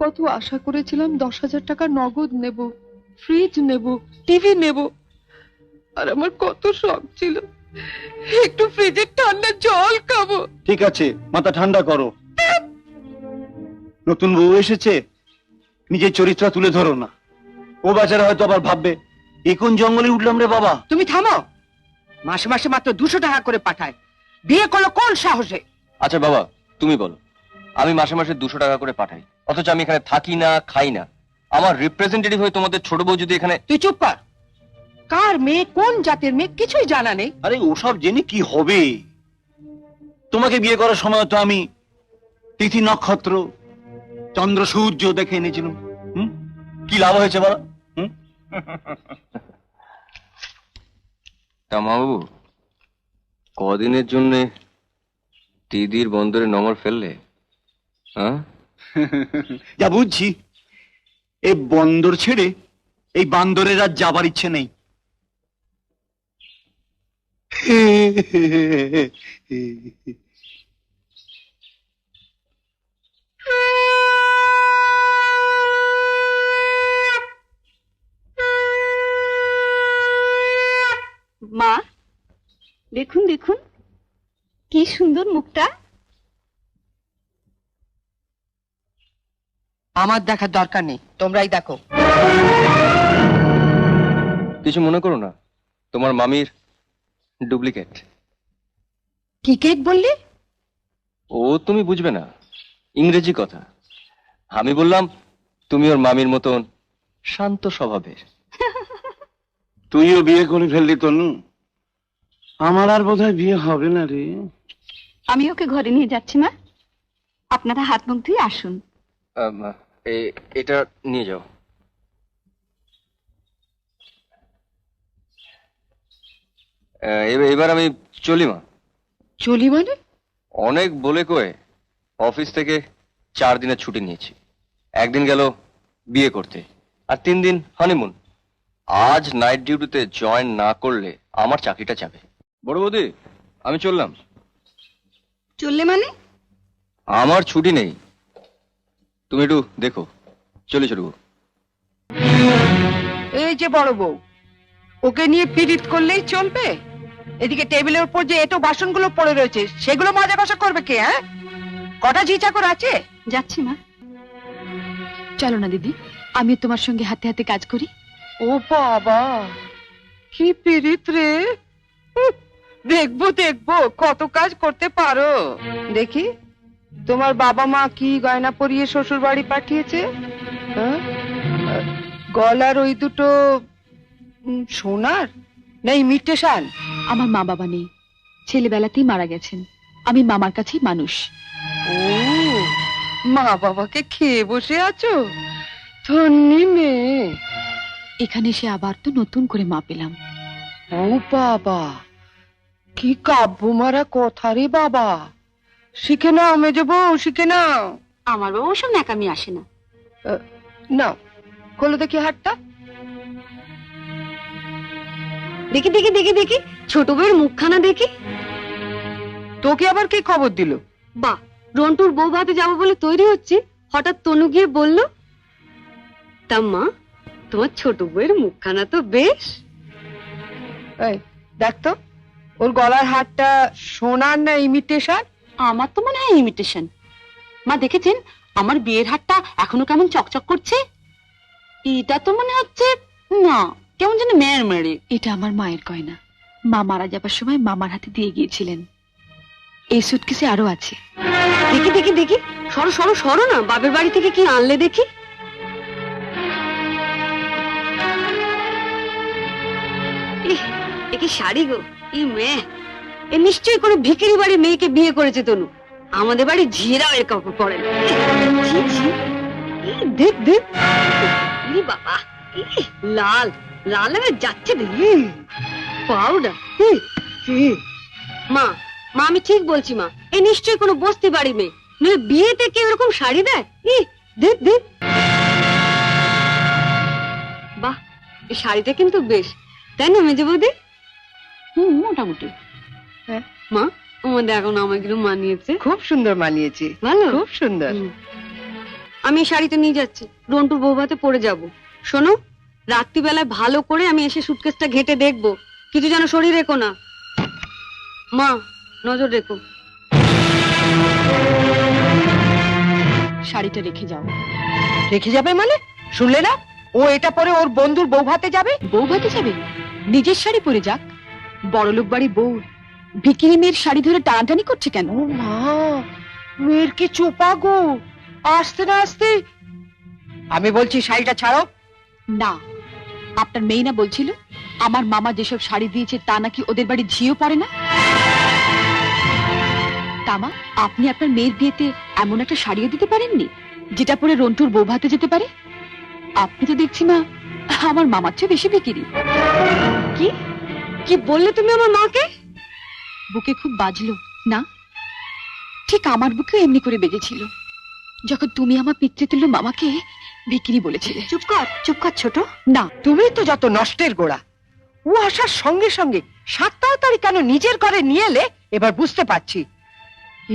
কত আশা করেছিলাম, 10,000 টাকা নগদ নেব, ফ্রিজ নেব, টিভি নেব। আর আমার কত শখ ছিল একটু ফ্রিজের ঠান্ডা জল খাবো। ঠিক আছে, মাথা ঠান্ডা করো। নতুন বউ এসেছে, নিজের চরিত্র তুলে ধরো না। ও বেচারা হয়তো আবার ভাববে এ কোন জঙ্গলে উঠলাম রে বাবা। তুমি থামো, মাসে মাসে মাত্র 200 টাকা করে পাঠায়, বিয়ে করলো কোন সাহসে? আচ্ছা বাবা, তুমি বলো, আমি মাসে মাসে 200 টাকা করে পাঠাই, অথচ আমি এখানে থাকি না, খাই না। আমার রিপ্রেজেন্টেটিভ হয়ে তোমাদের ছোট বউ যদি এখানে... তুই চুপ কর। কার মেয়ে, কোন জাতের মেয়ে, কিছুই জানা নেই। আরে ওসব জেনে কি হবে? তোমাকে বিয়ে করার সময় তো আমি তিথি নক্ষত্র চন্দ্র সূর্য দেখে এনেছিলাম। কি লাভ হয়েছে বলো? তা মাবাবু, কদিনের জন্য দিদির বন্দরে নমর ফেললে? হ্যাঁ, যা বুঝছি এই বন্দর ছেড়ে এই বান্দরের আর যাবার ইচ্ছে নেই। মা, দেখুন দেখুন কি সুন্দর মুখটা। আমার দেখার দরকার নেই, তোমরাই দেখো। কিছু মনে করো না, তোমার মামির ডুপ্লিকেট। কি কেক বললি? ও তুমি বুঝবে না, ইংরেজি কথা। আমি বললাম তুমি ওর মামির মতন শান্ত স্বভাবের। তুইও বিয়ে করে ফেললি তনু, আমার আর বোধহয় বিয়ে হবে না রে। আমি ওকে ঘরে নিয়ে যাচ্ছি মা, আপনারা হাত মুখ ধুয়ে আসুন। এটা নিয়ে যাও। এবার আমি চলি মা। চলি মানে? অনেক বলে কয়ে অফিস থেকে 4 দিনের ছুটি নিয়েছি। একদিন গেল বিয়ে করতে, আর 3 দিন হানিমুন। আজ নাইট ডিউটিতে জয়েন না করলে আমার চাকরিটা যাবে। বড় বৌদি, আমি চললাম। চললে মানে? আমার ছুটি নেই, তুমি একটু দেখো। চলি ছোট বউ। এই যে বড় বউ, ওকে নিয়ে পীড়িত করলেই চলবে? এদিকে টেবিলের উপর যে এটো বাসনগুলো পড়ে রয়েছে, সেগুলো মাজা কষা করবে কে? হ্যাঁ, কটা ঝি চাকর আছে? যাচ্ছি মা। চলো না দিদি, আমি তোমার সঙ্গে হাতে হাতে কাজ করি। ও বাবা, কি পীড়িত রে! দেখবো দেখবো কত কাজ করতে পারো। দেখি তোমার বাবা মা কি গয়না পরিয়ে শ্বশুর বাড়ি পাঠিয়েছে। হ্যাঁ? গলার ওই দুটো সোনার না ইমিটেশন? আমার মা বাবা নেই, ছেলেবেলাতেই মারা গেছেন। আমি মামার কাছেই মানুষ। ও, মা বাবাকে খেয়ে বসে আছো? ধন্যি মেয়ে। এখানে এসে আবার তো নতুন করে মা পেলাম। ও বাবা, কি কাব্য মারা কথা রে বাবা! শিখে নাও মেজো বউ, শিখে নাও। আমার বাবা ওসব ন্যাকামি আসে না। নাও, খোলো দেখি হাতটা। দেখি দেখি দেখি দেখি ছোট বউয়ের মুখখানা দেখি। তোকে আবার কে খবর দিল? বাহ, রন্টুর বউ ভাতে যাবো বলে তৈরি হচ্ছে, হঠাৎ তনু গিয়ে বলল, তা মা তোমার ছোট বউয়ের মুখখানা তো বেশ। এই দেখ তো, ওর গলার হারটা সোনার না ইমিটেশন? আমার তো মনে হয় ইমিটেশন। মা দেখেছেন আমার বিয়ের হারটা এখনো কেমন চকচক করছে? এটা তো মনে হচ্ছে না, কেমন যেন মেয়ের মেরে। এটা আমার মায়ের গয়না, মা মারা যাবার সময় মামার হাতে দিয়ে গিয়েছিলেন। এই সুটকেসে আরো আছে। দেখি দেখি দেখি, সরো সরো সরো না, বাপের বাড়ি থেকে কি আনলে দেখি। এ কি শাড়ি গো! ই মেয়ে, এ নিশ্চয়ই করে ভিখারি বাড়ির মেয়েকে বিয়ে করেছে তনু। আমাদের বাড়ি ঝিয়েরাও এর কাপড় পরে না। ছি, ছি। দেখ দেখ, ই বাবা, লাল লাল হয়ে যাচ্ছে দেখি। পাউডার। মা মা আমি ঠিক বলছি মা, এ নিশ্চয়ই কোনো বস্তি বাড়ি মেয়ে, নইলে বিয়েতে কেউ এরকম শাড়ি দেয়? দেখ দেখ, বাহ, এই শাড়িটা কিন্তু বেশ, তাই না মেজে বৌদি? মোটামুটি। হ্যাঁ মা, আমাদের এখন আমাকে মানিয়েছে। খুব সুন্দর মানিয়েছে, ভালো, খুব সুন্দর। আমি এই শাড়িটা নিয়ে যাচ্ছি, রন্টুর বউ ভাতে পরে যাব। শোনো, রাত্রিবেলায় ভালো করে আমি এসে সুটকেসটা ঘেটে দেখবো, কিছু যেন শরীর রেখো না। মা নজর রেখো। শাড়িটা রেখে যাও। রেখে যাবে মানে? শুনলে না, ও এটা পরে ওর বন্ধুর বউ ভাতে যাবে। বউ ভাতে যাবে? নিজের শাড়ি পরে যাক। বড়লোক বাড়ি বউ ভিকিরি মেয়ের শাড়ি ধরে টানাটানি করছে কেন? ও মা, মেয়ের কি চোপা গো! আসতে না আসতে। আমি বলছি শাড়িটা ছাড়ো। না, আপনার মেয়ে না বলছিল আমার মামা যেসব শাড়ি দিয়েছে তা নাকি ওদের বাড়ি ঝিও পড়ে না? তামা, আপনি আপনার মেয়ের বিয়েতে এমন একটা শাড়িও দিতে পারেননি যেটা পরে রন্টুর বউ ভাতে যেতে পারে? আপনি তো দেখছি মা আমার মামার চেয়ে বেশি বিক্রি। কি কি বললে তুমি আমার মাকে? বুকে খুব বাজলো না? ঠিক আমার বুকেও এমনি করে বেজেছিল যখন তুমি আমার পিতৃতুল্য মামাকে বিক্রি বলেছিলে। চুপ কর ছোট। না, তুমি তো যত নষ্টের গোড়া। ও আসার সঙ্গে সঙ্গে 7 তাড়াতাড়ি কেন নিজের ঘরে নিয়ে এলে এবার বুঝতে পারছি।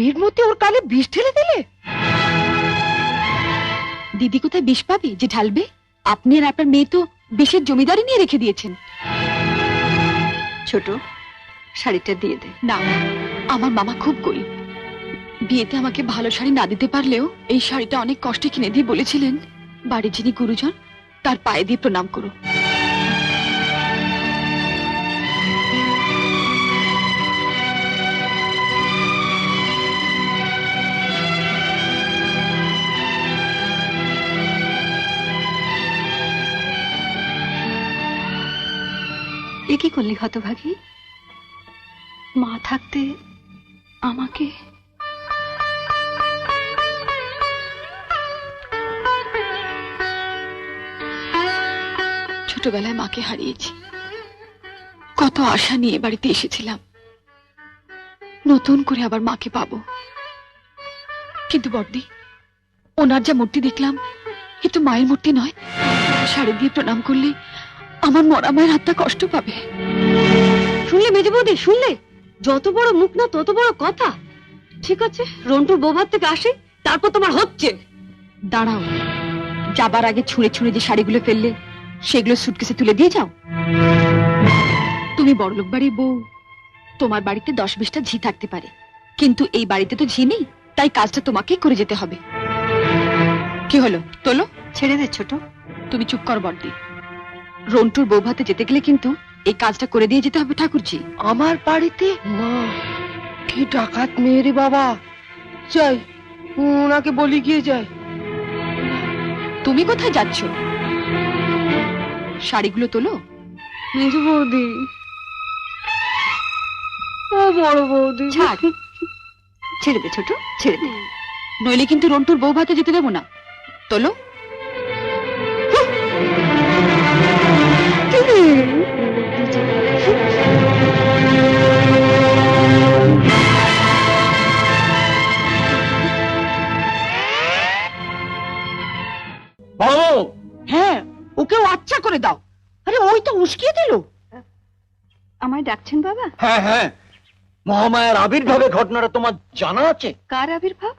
এর মধ্যে ওর কানে বিষ ঢেলে দিলে। দিদি কোথায় বিষ পাবে যে ঢালবে? আপনি আর আপনার মেয়ে তো বিষের জমিদারি নিয়ে রেখে দিয়েছেন। ছোট, শাড়িটা দিয়ে দে। না, আমার মামা খুব গরিব। বিয়েতে আমাকে ভালো শাড়ি না দিতে পারলেও এই শাড়িটা অনেক কষ্টে কিনে দিয়ে বলেছিলেন, বাড়ির যিনি গুরুজন তার পায়ে দিয়ে প্রণাম করো। এ কি করলি হতভাগী? মা থাকতে আমাকে ছোটবেলায় মাকে হারিয়েছি। কত আশা নিয়ে বাড়িতে এসেছিলাম, নতুন করে আবার মাকে পাবো। কিন্তু বড়দি, ওনার যা মূর্তি দেখলাম, এ তো মায়ের মূর্তি নয়। শাড়ি দিয়ে প্রণাম করলে আমার মরা মায়ের হাতটা কষ্ট পাবে। শুনলে মেজে বৌদি, শুনলে? যত বড় মুখ না তত বড় কথা। ঠিক আছে, রন্টুর বৌভাত থেকে আসে, তারপর তোমার হচ্ছে। দাঁড়াও, যাবার আগে ছুঁড়ে ছুঁড়ে যে শাড়িগুলো ফেললে সেগুলো সুটকেসে তুলে দিয়ে যাও। তুমি বড়লোক বাড়ির বউ, তোমার বাড়িতে 10-20টা ঝি থাকতে পারে, কিন্তু এই বাড়িতে তো ঝি নেই, তাই কাজটা তোমাকেই করে যেতে হবে। কি হলো, তোলো। ছেড়ে দে ছোট। তুমি চুপ কর বড়দি। রন্টুর বৌভাতে যেতে গেলে কিন্তু এই কাজটা করে দিয়ে যেতে হবে ঠাকুরজি। আমার বাড়িতে? মা, কি ডাকাত মেয়ে রে বাবা। যাই, ওনাকে বলি গিয়ে যাই। তুমি কোথায় যাচ্ছ? শাড়িগুলো তোলো। মেজে বৌদি, ও বড় বৌদি, ছাড়, ছেড়ে দে ছোট, ছেড়ে দে, নইলে কিন্তু রন্টুর বৌভাতে যেতে দেবো না। তোলো। হ্যাঁ, ওকেও আচ্ছা করে দাও। আরে ওই তো উস্কিয়ে দিল। আমায় ডাকছেন বাবা? হ্যাঁ হ্যাঁ, মহামায়ার আবির্ভাবে ঘটনাটা তোমার জানা আছে? কার আবির্ভাব?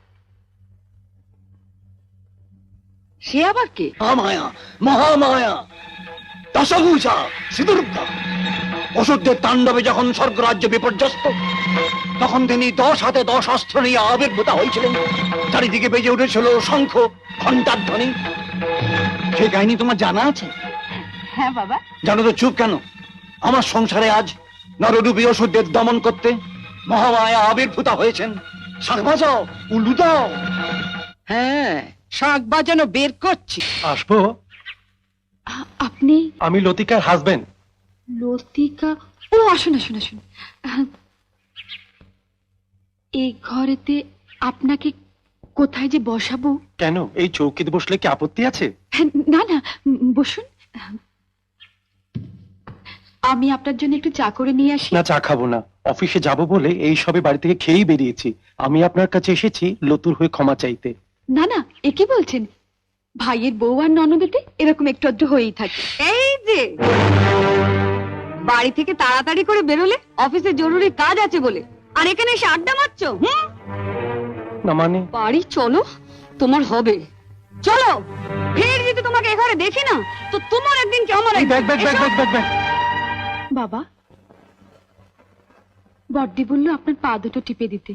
সে আবার কে? মহামায়া, মহামায়া, দশভূষা, শ্রীদুর্গা। অসুরদের তাণ্ডবে যখন স্বর্গরাজ্য বিপর্যস্ত, তখন তিনি 10 হাতে 10 অস্ত্র নিয়ে আবির্ভূত হয়েছিলেন। চারিদিকে বেজে উঠেছিল শঙ্খ, ঘণ্টার ধ্বনি। সেই কাহিনী তোমার জানা আছে? হ্যাঁ বাবা। জানো তো, চুপ কেন? আমার সংসারে আজ নররূপী অসুরদের দমন করতে মহামায়া আবির্ভূত হয়েছেন। শাঁখ বাজাও, উলু দাও। হ্যাঁ, শাঁখ বাজানো বের করছি। আসবো? আপনি? আমি লতিকার হাজবেন্ড। লতিকা? ও, আসুন আসুন আসুন। এই ঘরেতে আপনাকে কোথায় যে বসাবো? কেন, এই চৌকিতে বসলে কি আপত্তি আছে? না না, বসুন। আমি আপনার জন্য একটু চা করে নিয়ে আসি। না, চা খাবো না। অফিসে যাব বলে এই সবে বাড়ি থেকে খেয়েই বেরিয়েছি। আমি আপনার কাছে এসেছি লতুর হয়ে ক্ষমা চাইতে। না না, এ কি বলছেন? ভাইয়ের বউ আর ননদেতে এরকম একটু আধটু হয়েই থাকে। এই যে বাড়ি থেকে তাড়াতাড়ি করে বেরোলে অফিসে জরুরি কাজ আছে বলে, আর এখানে এসে আড্ডা মারছো। না মানে? বাড়ি চলো, তোমার হবে। চলো, ফের যদি তোমাকে এখানে দেখি না, তো তোমার একদিন কি আমার bag bag bag bag bag bag. বাবা, বড়দি বলল আপনার পা দুটো টিপে দিতে।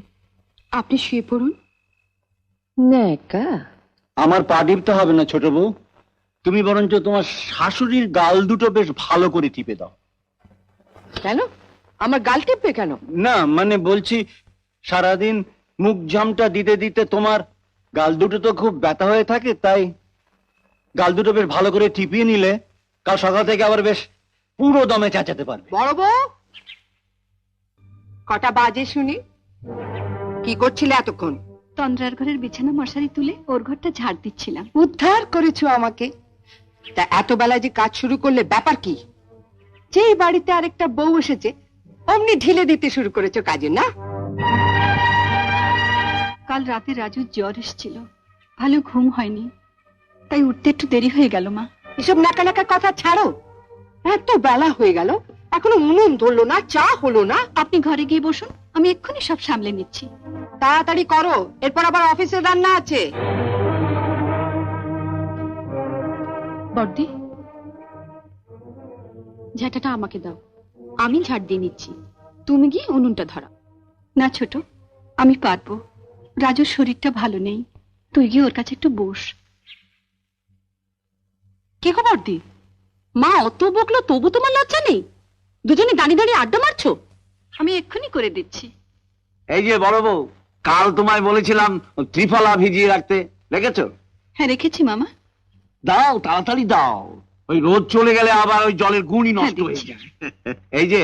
আপনি শুয়ে পড়ুন। নেকা, আমার পা টিপতে হবে না ছোট বউ, তুমি বরঞ্চ তোমার শাশুড়ির গাল দুটো বেশ ভালো করে টিপে দাও। কেন? আমার গাল টিপবে কেন? না মানে বলছি, সারাদিন মুখ জামটা দিতে দিতে তোমার গাল দুটো তো খুব ব্যথা হয়ে থাকে, তাই গাল দুটো বেশ ভালো করে টিপিয়ে নিলে কাল সকাল থেকে আবার বেশ পুরো দমে চেঁচাতে পারবে। বড় বউ, কটা বাজে শুনি? কি করছিলে এতক্ষণ? তন্দ্রার ঘরের বিছানা মশারি তুলে ওর ঘরটা ঝাড় দিচ্ছিলাম। উদ্ধার করেছো আমাকে। তা এত বেলায় যে কাজ শুরু করলে, ব্যাপার কি? যেই বাড়িতে আরেকটা বউ এসেছে অমনি ঢিলে দিতে শুরু করেছো কাজে, না? কাল রাতে রাজুর জ্বর এসেছিল, ভালো ঘুম হয়নি, তাই উঠতে একটু দেরি হয়ে গেল মা। এসব নাকা নাকা কথা ছাড়ো। এত বেলা হয়ে গেল, এখনো উনুন ধরলো না, চা হলো না। আপনি ঘরে গিয়ে বসুন, আমি এক্ষুনি সব সামলে নিচ্ছি। তাড়াতাড়ি করো, এরপর আবার অফিসে রান্না আছে। বড়দি, ঝাঁটাটা আমাকে দাও, আমি ঝাড় দিয়ে নিচ্ছি। তুমি গিয়ে উনুনটা ধরাও। না ছোট, আমি পারবো। রাজুর শরীরটা ভালো নেই, তুই গিয়ে ওর কাছে একটু বস। কে গো বড়দি, মা অত বকলো তবু তোমার লজ্জা নেই? দুজনে দাঁড়িয়ে দাঁড়িয়ে আড্ডা মারছো। আমি এক্ষুনি করে দিচ্ছি। এই যে বড় বউ, কাল তোমায় বলেছিলাম ত্রিফলা ভিজিয়ে রাখতে, রেখেছো? হ্যাঁ রেখেছি মামা। দাও, তাড়াতাড়ি দাও। ওই রোদ চলে গেলে আবার ওই জলের গুণই নষ্ট হয়ে যায়। এই যে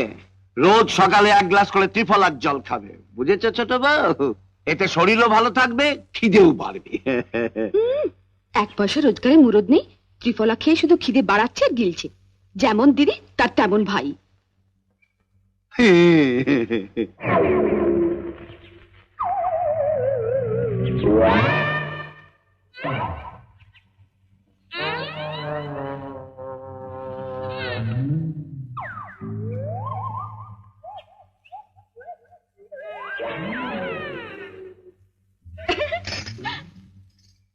রোজ সকালে 1 গ্লাস করে ত্রিফলার জল খাবে, বুঝেছো ছোট বউ? এতে শরীরও ভালো থাকবে, খিদেও বাড়বে। 1 পয়সা রোজগারে মুরদ নেই, ত্রিফলা খেয়ে শুধু খিদে বাড়াচ্ছে আর গিলছে। যেমন দিদি তার তেমন ভাই।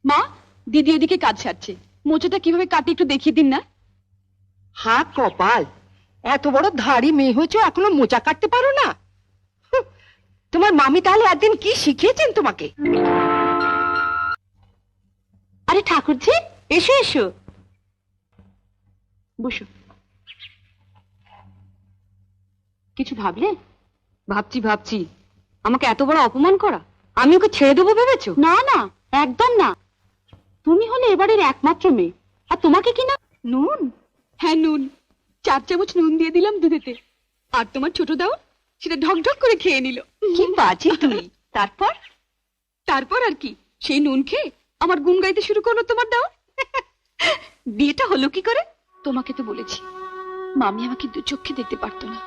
মা, দিদি এদিকে কাজ সারছে, মোচাটা কিভাবে কাটি একটু দেখিয়ে দিন না। হা কপাল, এত বড় ধাড়ি মেয়ে হয়েছে এখনো মোচা কাটতে পারো না? হুঁ, তোমার মামি তাহলে একদিন কি শিখিয়েছেন তোমাকে? আরে ঠাকুরজি, এসো এসো, বসো। কিছু ভাবলে? ভাবছি ভাবছি, আমাকে এত বড় অপমান করা, আমি ওকে ছেড়ে দেবো ভেবেছো? না না, একদম না। তুমি হলে এবারের একমাত্র মেয়ে, আর তোমাকে কি না নুন? হ্যাঁ নুন, 4 চামচ নুন দিয়ে দিলাম দুধেতে, আর তোমার ছোট দাও সেটা ঢকঢক করে খেয়ে নিল। কি বাজে তুই! তারপর তারপর আর কি, সেই নুন খেয়ে আমার গুণ গাইতে শুরু করলো তোমার দাও। বিয়েটা হলো কি করে? তোমাকে তো বলেছি, মামি আমাকে 2 চোখে দেখতে পারতো না।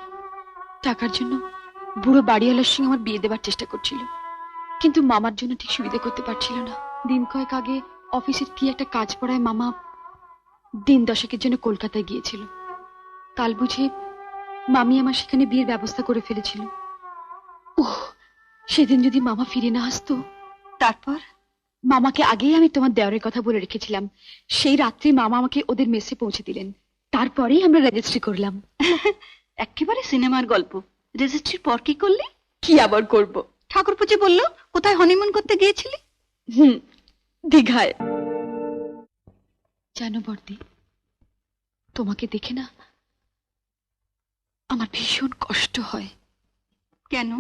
টাকার জন্য বুড়ো বাড়িওয়ালার সঙ্গে আমার বিয়ে দেবার চেষ্টা করছিল, কিন্তু মামার জন্য ঠিক সুবিধা করতে পারছিল না। দিন কয়েক আগে অফিসের কি একটা কাজ পড়ায় মামা দিন 10 জন্য কলকাতায় গিয়েছিল। কাল বুঝে মামি আমার সেখানে বিয়ের ব্যবস্থা করে ফেলেছিল। ওহ, সেদিন যদি মামা ফিরে না আসতো! তারপর মামাকে আগেই আমি তোমার দেওয়ারের কথা বলে রেখেছিলাম, সেই রাত্রি মামা আমাকে ওদের মেসে পৌঁছে দিলেন। তারপরেই আমরা রেজিস্ট্রি করলাম। একেবারে সিনেমার গল্প। রেজিস্ট্রির পর কি করলে? কি আবার করব, ঠাকুরপুজি বললো কোথায় হনিমুন করতে গিয়েছিলি? দীঘায়। জানো বর্দি, তোমাকে দেখে না আমার ভীষণ কষ্ট হয়। কেন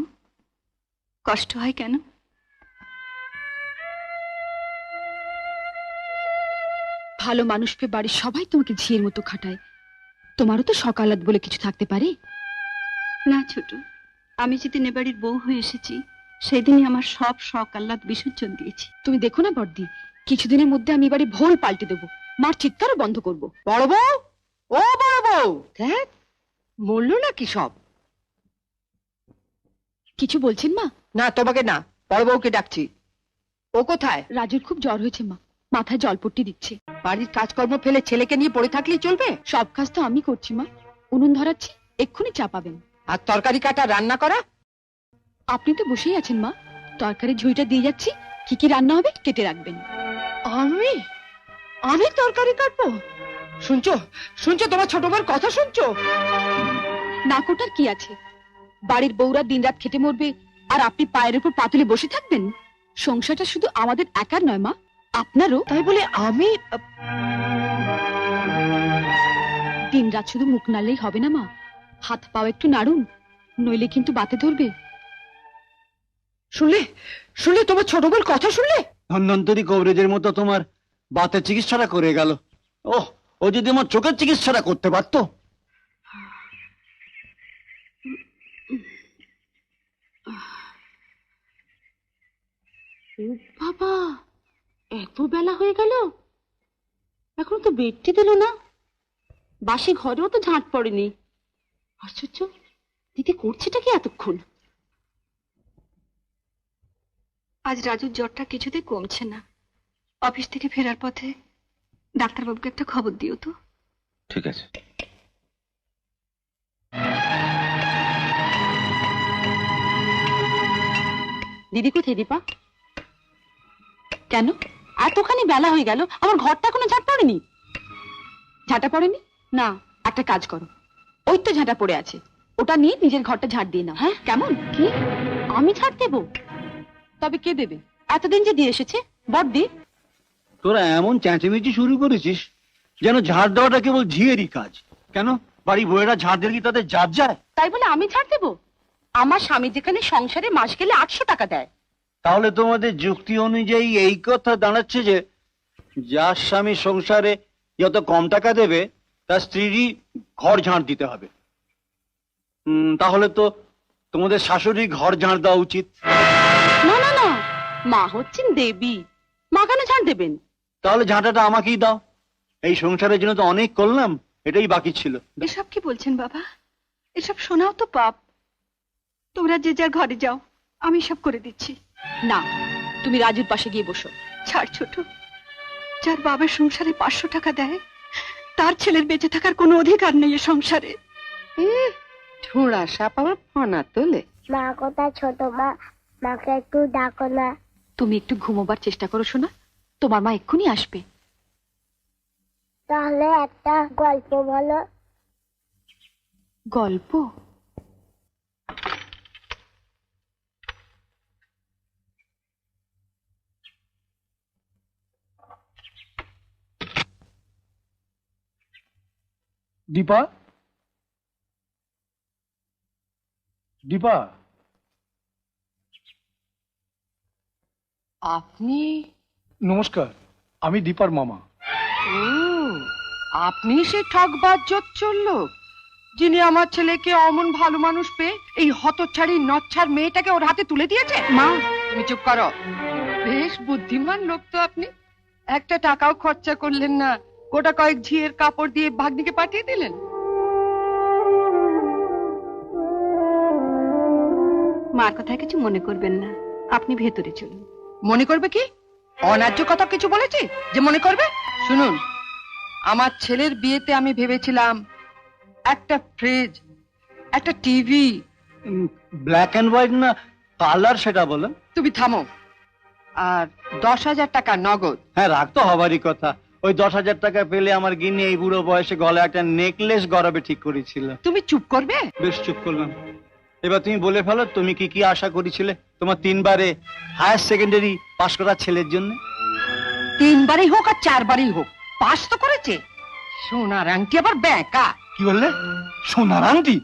কষ্ট হয় কেন? ভালো মানুষ পেয়ে বাড়ির সবাই তোমাকে ঝিয়ের মতো খাটায়, তোমারও তো সকালাত বলে কিছু থাকতে পারে না? ছোট, আমি যেদিন এ বাড়ির বউ হয়ে এসেছি সেদিনই আমার সব শখ আহ্লাদ বিসর্জন দিয়েছি। তুমি দেখো না বর্দি, কিছুদিনের মধ্যে আমি এবারে ভোল পাল্টে দেবো, মার চিৎকারও বন্ধ করবো। বড় বউ, ও বড় বউ, দেখ বললো নাকি সব? কিছু বলছেন মা? না তোমাকে না, বড় বউকে ডাকছি। ও কোথায়? রাজুর খুব জ্বর হয়েছে মা, মাথায় জলপট্টি দিচ্ছে। বাড়ির কাজকর্ম ফেলে ছেলেকে নিয়ে পড়ে থাকলেই চলবে? সব কাজ তো আমি করছি মা, উনুন ধরাচ্ছি, এক্ষুনি চা পাবেন। আর তরকারি কাটা রান্না করা? আপনি তো বসেই আছেন মা, তরকারি ঝুড়িটা দিয়ে যাচ্ছি, কি কি রান্না হবে কেটে রাখবেন। আমি আমি তরকারি কাটবো? শুনছো শুনছো, তোমার ছোট বউর কথা শুনছো? না কোটার কি আছে, বাড়ির বউরা দিনরাত খেটে মরবে আর আপনি পায়ের উপর পা তুলে বসে থাকবেন? সংসারটা শুধু আমাদের একার নয় মা, আপনারও। তাই বলে আমি দিনরাত শুধু মুখ নাড়লেই হবে না মা, হাত পাও একটু নাড়ুন, নইলে কিন্তু বাতে ধরবে। শুনলে শুনলে, তোমার ছোট বউর কথা শুনলে? ধন্বন্তরী কবরেজের মতো তোমার বাতের চিকিৎসাটা করে গেল। ওহ, ও যদি আমার চোখের চিকিৎসাটা করতে পারতো। বাবা, এত বেলা হয়ে গেল, এখন তো বেডটি দিল না, বাসি ঘরেও তো ঝাঁট পড়েনি। আশ্চর্য, দিদি করছেটা কি এতক্ষণ? আজ রাজুর জ্বরটা কিছুতেই কমছে না, অফিস থেকে ফেরার পথে ডাক্তারবাবুকে একটা খবর দিও তো। ঠিক আছে। দিদি কোথায় দীপা? কেন? এতখানি বেলা হয়ে গেল, আমার ঘরটা এখনো ঝাঁট পড়েনি। ঝাঁটা পড়েনি? না। একটা কাজ করো, ওই তো ঝাঁটা পড়ে আছে, ওটা নিয়ে নিজের ঘরটা ঝাড় দিয়ে নাও। হ্যাঁ? কেমন? কি আমি ঝাঁট দেবো? তবে কে দেবে? এতদিন যে দিয়ে এসেছে বড়দি। তোরা এমন চেঁচেমেচি শুরু করেছিস যেন ঝাড় দেওয়াটা কেবল ঝিয়েরই কাজ। কেন, বাড়ি বউয়েরা ঝাড় দিলে কি তাদের জাত যায়? তাই বলে আমি ঝাড় দেবো? আমার স্বামী যেখানে সংসারে মাস গেলে 800 টাকা দেয়। তাহলে তোমাদের যুক্তি অনুযায়ী এই কথা দাঁড়াচ্ছে যে যার স্বামী সংসারে যত কম টাকা দেবে তার স্ত্রীরই ঘর ঝাঁট দিতে হবে। তাহলে তো তোমাদের শাশুড়ি ঘর ঝাঁট দেওয়া উচিত। না না না, মা হচ্ছেন দেবী, মা কেন ঝাড় দেবেন? তাহলে ঝাঁটাটা আমাকেই দাও। এই সংসারের জন্য তো অনেক করলাম, এটাই বাকি ছিল। এসব কি বলছেন বাবা? এসব শোনাও তো পাপ। তোমরা যে যার ঘরে যাও, আমি সব করে দিচ্ছি। না, তুমি রাজুর পাশে গিয়ে বসো। ছাড় ছোট, যার বাবার সংসারে 500 টাকা দেয়, তার ছেলের বেঁচে থাকার কোনো অধিকার নেই এ সংসারে। ঠোঁড়া সাপ আমার ফনা তোলে। মা কোথায় ছোট মা? মাকে একটু ডাকো না। তুমি একটু ঘুমোবার চেষ্টা করো শোনা, তোমার মা এক্ষুনি আসবে। তাহলে একটা গল্প বলো। গল্প? দীপা, দীপা, আপনি? নমস্কার, আমি দীপার মামা। ও, আপনি সে ঠকবাজ চললো যিনি আমার ছেলেকে অমন ভালো মানুষ পেয়ে এই হতচ্ছাড়ি নচ্ছার মেয়েটাকে ওর হাতে তুলে দিয়েছে। মা, তুমি চুপ করো। বেশ বুদ্ধিমান লোক তো আপনি। একটা টাকাও খরচা করলেন না, গোটা কয়েক ঝিয়ের কাপড় দিয়ে ভাগ্নিকে পাঠিয়ে দিলেন। মার কথা কিছু মনে করবেন না, আপনি ভেতরে চলুন। মনে করবে কি? অন্যায্য কথা কিছু বলেছি যে মনে করবে? শুনুন, আমার ছেলের বিয়েতে আমি ভেবেছিলাম একটা ফ্রিজ, একটা টিভি। ব্ল্যাক অ্যান্ড হোয়াইট না কালার সেটা বলো। তুমি থামো। আর 10,000 টাকা নগদ। হ্যাঁ, রাগ তো হবারই কথা। ওই 10,000 টাকা পেলে আমার গিন্নি এই বুড়ো বয়সে গলায় একটা নেকলেস গড়াবে ঠিক করেছিল। তুমি চুপ করবে? বেশ, চুপ করলাম। এবার তুমি বলে ফেলো, তুমি কি কি আশা করেছিলে তোমার 3 বারে হায়ার সেকেন্ডারি পাশ করা ছেলের জন্য? 3 বারই হোক আর 4 বারই হোক, পাস তো করেছে। সোনার আংটি আবার ব্যাঁকা। কি বললে? সোনার আংটি?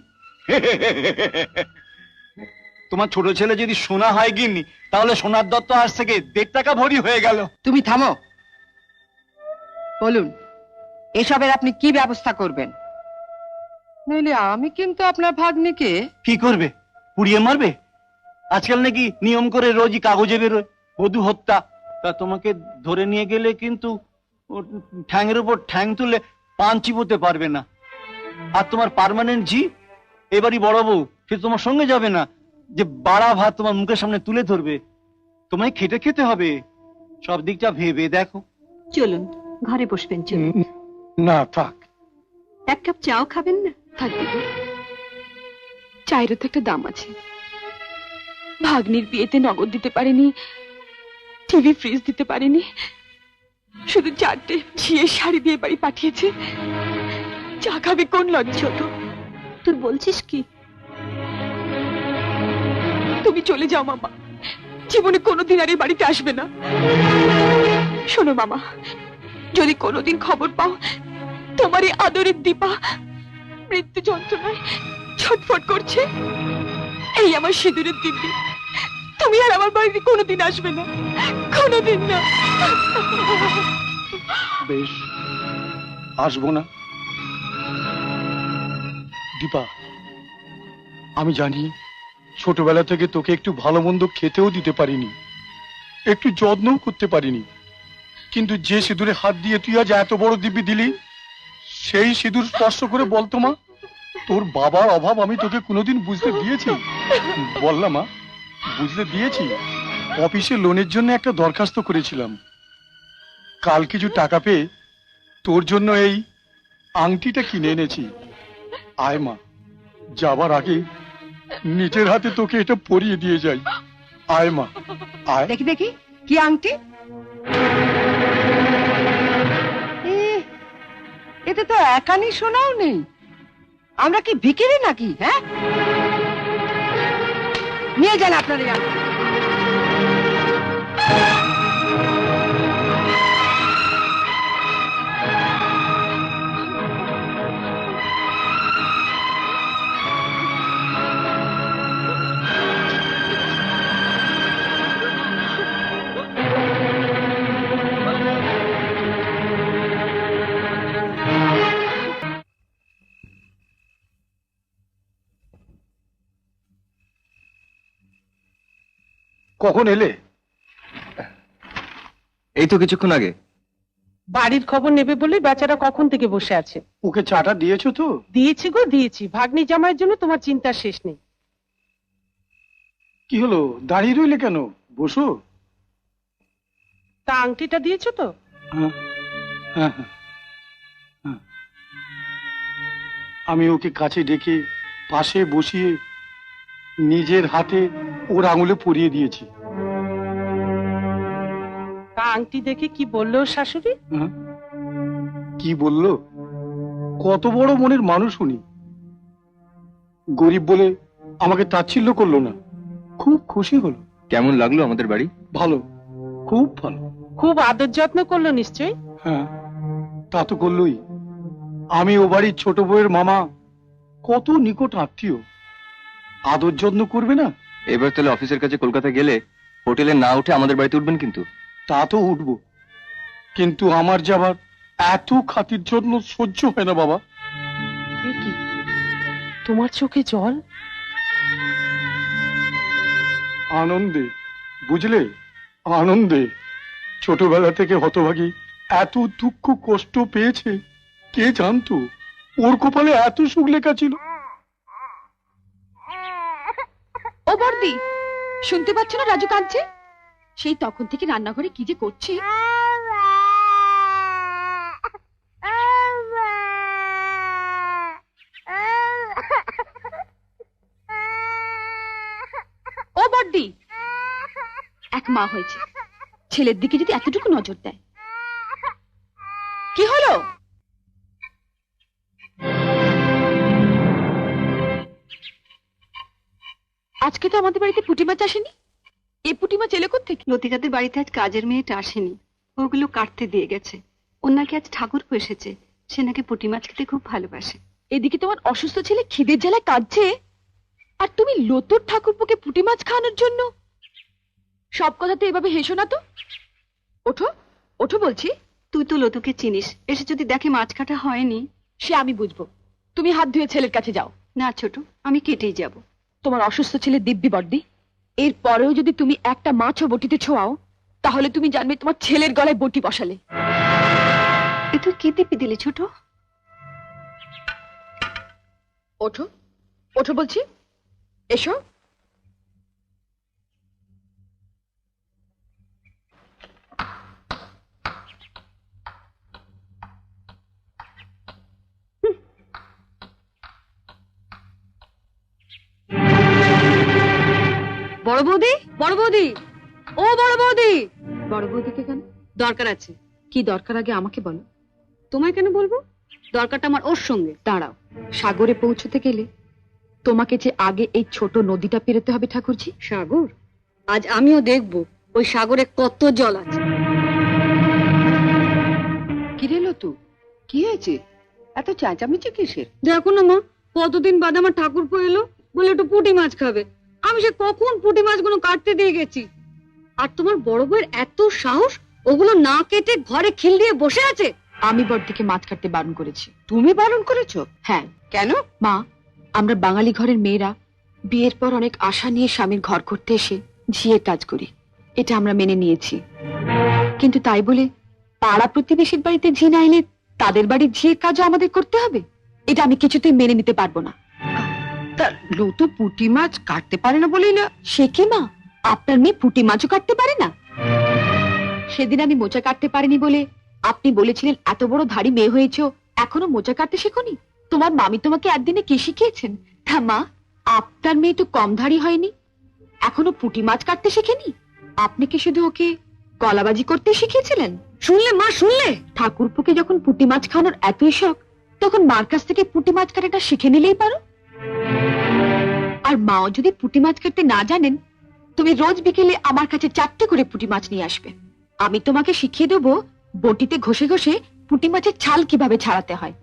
তোমার ছোট ছেলে যদি সোনা হয় গিন্নি, তাহলে সোনার দত্ত আজ থেকে 1.5 টাকা ভরি হয়ে গেল। তুমি থামো। বলুন, এসবের আপনি কি ব্যবস্থা করবেন? নইলে আমি কিন্তু আপনার ভাগ্নিকে। কি করবে? পুড়িয়ে মারবে? আজকাল নাকি নিয়ম করে রোজই কাগজে বেরোয় বধূ হত্যা। তা তোমাকে ধরে নিয়ে গেলে কিন্তু ঠ্যাংয়ের উপর ঠ্যাং তুলে পান চিবোতে পারবে না। আর তোমার পার্মানেন্ট জি এবারই বড় বউ, সে তোমার সঙ্গে যাবে না যে বাড়া ভাত তোমার মুখের সামনে তুলে ধরবে। তোমায় খেটে খেতে হবে। সব দিকটা ভেবে দেখো। চলুন, ঘরে বসবেন। চলুন। না থাক। 1 কাপ চাও খাবেন না? থাক দিদি, চায়েরও তো একটা দাম আছে। ভাগ্নির বিয়েতে নগদ দিতে পারেনি, টিভি ফ্রিজ দিতে পারেনি, শুধু 4টে ঝিয়ের শাড়ি দিয়ে বাড়ি পাঠিয়েছে। চা খাবে কোন লজ্জা? তো তুই বলছিস কি? তুমি চলে যাও মামা, জীবনে কোনোদিন আর এই বাড়িতে আসবে না। শোনো মামা, যদি কোনোদিন খবর পাও তোমার এই আদরের দীপা মৃত্যু যন্ত্রণায় ছটফট করছে, এই আমার সিঁদুরের দিব্যি, তুমি আর আমার বাড়িতে কোনোদিন আসবে না, কোনোদিন না। বেশ, আসবো না। দীপা, আমি জানি ছোটবেলা থেকে তোকে একটু ভালো মন্দ খেতেও দিতে পারিনি, একটু যত্নও করতে পারিনি, কিন্তু যে সিঁদুরে হাত দিয়ে তুই আজ এত বড় দিব্যি দিলি, সেই সিঁদুর স্পর্শ করে বলতো মা, তোর বাবার অভাব আমি তোকে কোনোদিন বুঝতে দিয়েছি? বল না মা, বুঝতে দিয়েছি? অফিসে লোনের জন্য একটা দরখাস্ত করেছিলাম, কাল কিছু টাকা পেয়ে তোর জন্য এই আংটিটা কিনে এনেছি। আয় মা, যাবার আগে নিজের হাতে তোকে এটা পরিয়ে দিয়ে যাই। আয় মা, আয়। দেখি দেখি কি আংটি? এতে তো একানি সোনাও নেই। আমরা কি ভিখিরি নাকি? হ্যাঁ, নিয়ে যান আপনার এই আংটি। কখন এলে? এই তো কিছুক্ষণ আগে। বাড়ির খবর নেবে বলে বেচারা কখন থেকে বসে আছে। ওকে চাটা দিয়েছো তো? দিয়েছি গো, দিয়েছি। ভাগ্নি জামাইয়ের জন্য তোমার চিন্তার শেষ নেই। কি হলো, দাঁড়িয়ে রইলে কেন? বসো। তা আংটিটা দিয়েছো তো? হ্যাঁ হ্যাঁ হ্যাঁ হ্যাঁ। আমি ওকে কাছে ডেকে পাশে বসিয়ে নিজের হাতে ওর আঙুলে পরিয়ে দিয়েছি। তা আংটি দেখে কি বললো শাশুড়ি? হ্যাঁ? কি বললো? কত বড় মনের মানুষ উনি। গরিব বলে আমাকে তাচ্ছিল্য করলো না, খুব খুশি হলো। কেমন লাগলো আমাদের বাড়ি? ভালো, খুব ভালো। খুব আদর যত্ন করলো নিশ্চয়ই? হ্যাঁ, তা তো করলোই। আমি ও বাড়ির ছোট বউয়ের মামা, কত নিকট আত্মীয়, আদর যত্ন করবে না? এবার তাহলে অফিসের কাছে কলকাতা গেলে হোটেলে না উঠে আমাদের বাড়িতে উঠবেন কিন্তু। তা তো উঠবো, কিন্তু আমার যাবার এত খাতির জন্য সহ্য হয় না বাবা। এ কি, তোমার চোখে জল? আনন্দে, বুঝলে, আনন্দে। ছোটবেলা থেকে হতভাগী এত দুঃখ কষ্ট পেয়েছে, কে জানতো ওর কপালে এত সুখ লেখা ছিল। ও বর্দি, শুনতে পাচ্ছ না রাজু কাঁদছে? সেই তখন থেকে রান্নাঘরে কি যে করছে। ও বর্দি, এক মা হয়েছে, ছেলের দিকে যদি এতটুকু নজর দেয়। কি হলো? আজকে তো আমাদের বাড়িতে পুঁটি মাছ আসেনি। এই পুঁটি মাছ এলো কোত্থেকে? লতিকাদের বাড়িতে আজ কাজের মেয়েটা আসেনি, ওগুলো কাটতে দিয়ে গেছে। ওর নাকি আজ ঠাকুরপো এসেছে, সে নাকি পুঁটি মাছ খেতে খুব ভালোবাসে। এদিকে তোমার অসুস্থ ছেলে খিদের জ্বালায় কাঁদছে, আর তুমি লতুর ঠাকুরপোকে পুঁটি মাছ খাওয়ানোর জন্য। সব কথাতে এভাবে হেসো না তো। ওঠো, ওঠো বলছি। তুই তো লতুকে চিনিস, এসে যদি দেখে মাছ কাটা হয়নি। সে আমি বুঝবো, তুমি হাত ধুয়ে ছেলের কাছে যাও। না ছোট, আমি কেটেই যাব। তোমার অসুস্থ ছেলে দিব্যি বর্দি, এর পরেও যদি তুমি একটা মাছও বটিতে ছোঁয়াও, তাহলে তুমি জানবে তোমার ছেলের গলায় বটি বসালে। এ তুই কি দিবি দিলি ছোট? ওঠো, ওঠো বলছি, এসো। বড় বৌদি, বড় বৌদি, ও বড় বৌদি। বড় বৌদিকে কেন? দরকার আছে। কি দরকার আগে আমাকে বলো। তোমায় কেন বলবো? দরকারটা আমার ওর সঙ্গে। দাঁড়াও, সাগরে পৌঁছতে গেলে তোমাকে যে আগে এই ছোট নদীটা পেরোতে হবে ঠাকুরজি। সাগর? আজ আমিও দেখবো ওই সাগরে কত জল আছে। কি রে লতু, কি হয়েছে? এত চেঁচামেচি কিসের? দেখো না মা, কতদিন বাদে আমার ঠাকুরপো এলো, বলে একটু পুঁটি মাছ খাবে। আমি সে কখন পুঁটি মাছগুলো কাটতে দিয়ে গেছি, আর তোমার বড় বউয়ের এত সাহস, ওগুলো না কেটে ঘরে খিল দিয়ে বসে আছে। আমি বড়দিকে মাছ কাটতে বারণ করেছি। তুমি বারণ করেছো? হ্যাঁ। কেন? মা, আমরা বাঙালি ঘরের মেয়েরা বিয়ের পর অনেক আশা নিয়ে স্বামীর ঘর করতে এসে ঝিয়ের কাজ করি, এটা আমরা মেনে নিয়েছি। কিন্তু তাই বলে পাড়া প্রতিবেশীর বাড়িতে ঝি না এলে তাদের বাড়ির ঝিয়ের কাজও আমাদের করতে হবে? এটা আমি কিছুতেই মেনে নিতে পারবো না। তা লতু পুঁটি মাছ কাটতে পারে না বলেই না? সে কি মা, আপনার মেয়ে পুঁটি মাছও কাটতে পারে না? সেদিন আমি মোচা কাটতে পারিনি বলে আপনি বলেছিলেন এত বড় ধাড়ি মেয়ে হয়েছো, এখনো মোচা কাটতে শেখোনি? তোমার মামি তোমাকে একদিনে কি শিখিয়েছেন? তা মা, আপনার মেয়ে তো কম ধাড়ি হয়নি, এখনো পুঁটি মাছ কাটতে শেখেনি। আপনি কি শুধু ওকে কলাবাজি করতে শিখিয়েছিলেন? শুনলে মা, শুনলে? ঠাকুরপুকে যখন পুঁটি মাছ খাওয়ানোর এতই শখ, তখন মার কাছ থেকে পুঁটি মাছ কাটাটা শিখে নিলেই পারো। আর মাও যদি পুঁটি মাছ কাটতে না জানেন, তুমি রোজ বিকেলে আমার কাছে 4টে করে পুঁটি মাছ নিয়ে আসবে। আমি তোমাকে শিখিয়ে দেবো বটিতে ঘষে ঘষে পুঁটি মাছের ছাল কিভাবে ছাড়াতে হয়।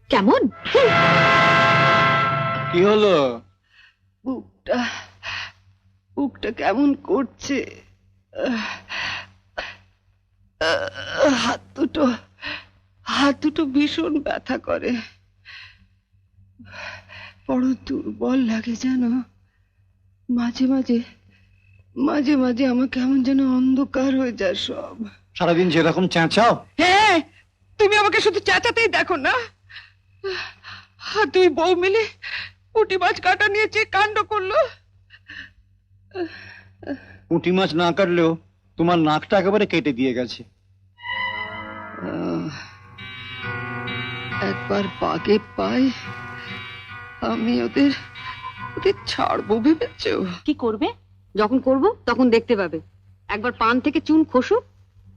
কেমন? কি হলো? বুকটা বুকটা কেমন করছে, হাত দুটো ভীষণ ব্যথা করে, বড় দুর্বল লাগে যেন। মাঝে মাঝে মাঝে মাঝে আমার কেমন যেন অন্ধকার হয়ে যায় সব। সারাদিন যেরকম চেঁচাও। হ্যাঁ, তুমি আমাকে শুধু চেঁচাতেই দেখো না। আর তুই বউ মিলে পুঁটি মাছ কাটা নিয়ে যে কাণ্ড করলো। পুঁটি মাছ না কাটলেও তোমার নাকটা একেবারে কেটে দিয়ে গেছে। একবার পাগে পাই আমি ওদের ওদের ছাড়বো ভেবেছো? কি করবে? যখন করব তখন দেখতে পাবে। একবার পান থেকে চুন খসুক,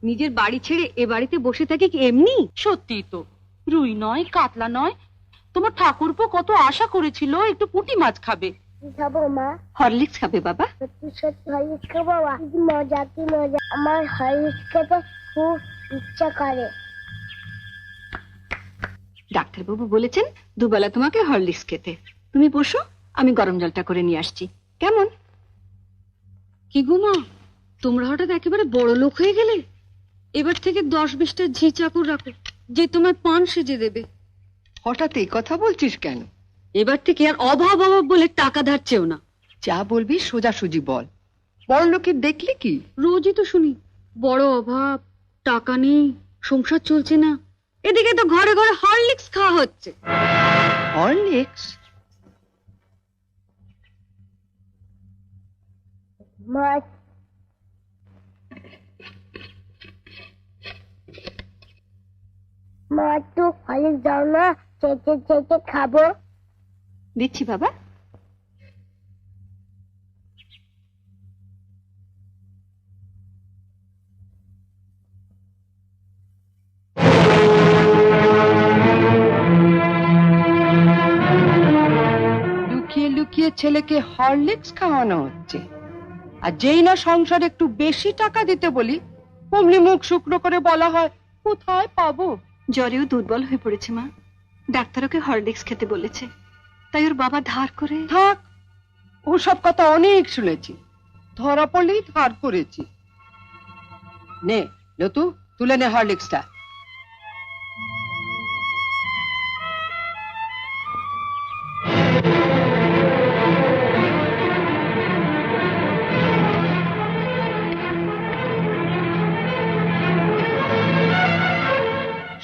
নিজের বাড়ি ছেড়ে এ বাড়িতে বসে থাকে কি এমনি? সত্যি তো, রুই নয় কাতলা নয়, তোমার ঠাকুরপো কত আশা করেছিল একটু পুঁটি মাছ খাবে। কি খাবো মা? হরলিক্স খাবে বাবা। সত্যি সত্যি হরলিক্স খাবো মা? কি মজা কি মজা, আমার হরলিক্স খেতে খুব ইচ্ছা করে। ডাক্তারবাবু বলেছেন দুবেলা তোমাকে হরলিক্স খেতে। তুমি বসো, আমি গরম জলটা করে নিয়ে আসছি। কেমন? কি গো মা, তোমরা হঠাৎ একেবারে বড় লোক হয়ে গেলে। এবার থেকে 10-20টা ঝি চাকর রাখো, যে তোমার পান সেজে দেবে। হঠাৎ এই কথা বলছিস কেন? এবার থেকে আর অভাব অভাব বলে টাকা ধার চেও না। যা বলবি সোজাসুজি বল। বড় লোকের দেখলি কি? রোজই তো শুনি বড় অভাব, টাকা নেই, সংসার চলছে না। এদিকে তো ঘরে ঘরে হরলিক্স খাওয়া হচ্ছে। হরলিক্স? মা মা একটু হরলিক্স দাও না, চেটে চেটে খাবো। দিচ্ছি বাবা। লুকিয়ে লুকিয়ে ছেলেকে হরলিক্স খাওয়ানো হচ্ছে। আর যেই না সংসারে একটু বেশি টাকা দিতে বলি, অমনি মুখ শুকনো করে বলা হয় কোথায় পাবো। জ্বরেও দুর্বল হয়ে পড়েছে মা, ডাক্তার ওকে হরলিক্স খেতে বলেছে, তাই ওর বাবা ধার করে। থাক, ওসব কথা অনেক শুনেছি, ধরা পড়লেই ধার করেছি। নে লতু, তুলে নে হরলিক্সটা।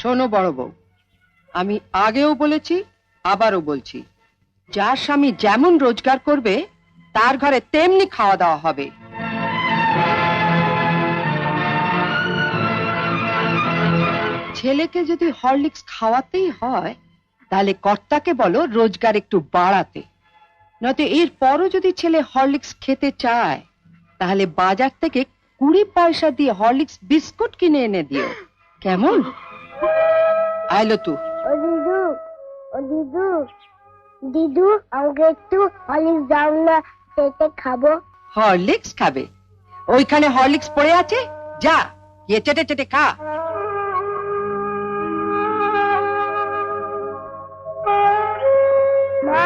শোনো বড় বউ, আমি আগেও বলেছি আবারও বলছি, যার স্বামী যেমন রোজগার করবে তার ঘরে তেমনি খাওয়া দাওয়া হবে। ছেলেকে যদি হরলিক্স খাওয়াতেই হয় তাহলে কর্তাকে বলো রোজগার একটু বাড়াতে। নয়তো এর পরও যদি ছেলে হরলিক্স খেতে চায় তাহলে বাজার থেকে 20 পয়সা দিয়ে হরলিক্স বিস্কুট কিনে এনে দিও, কেমন? আইলো তু। ও দিদু, ও দিদু, দিদু আমাকে একটু হরলিক্স দাও না, চেটে খাবো। হরলিক্স খাবে? ওইখানে হরলিক্স পড়ে আছে, যা গিয়ে চেটে চেটে খা। মা,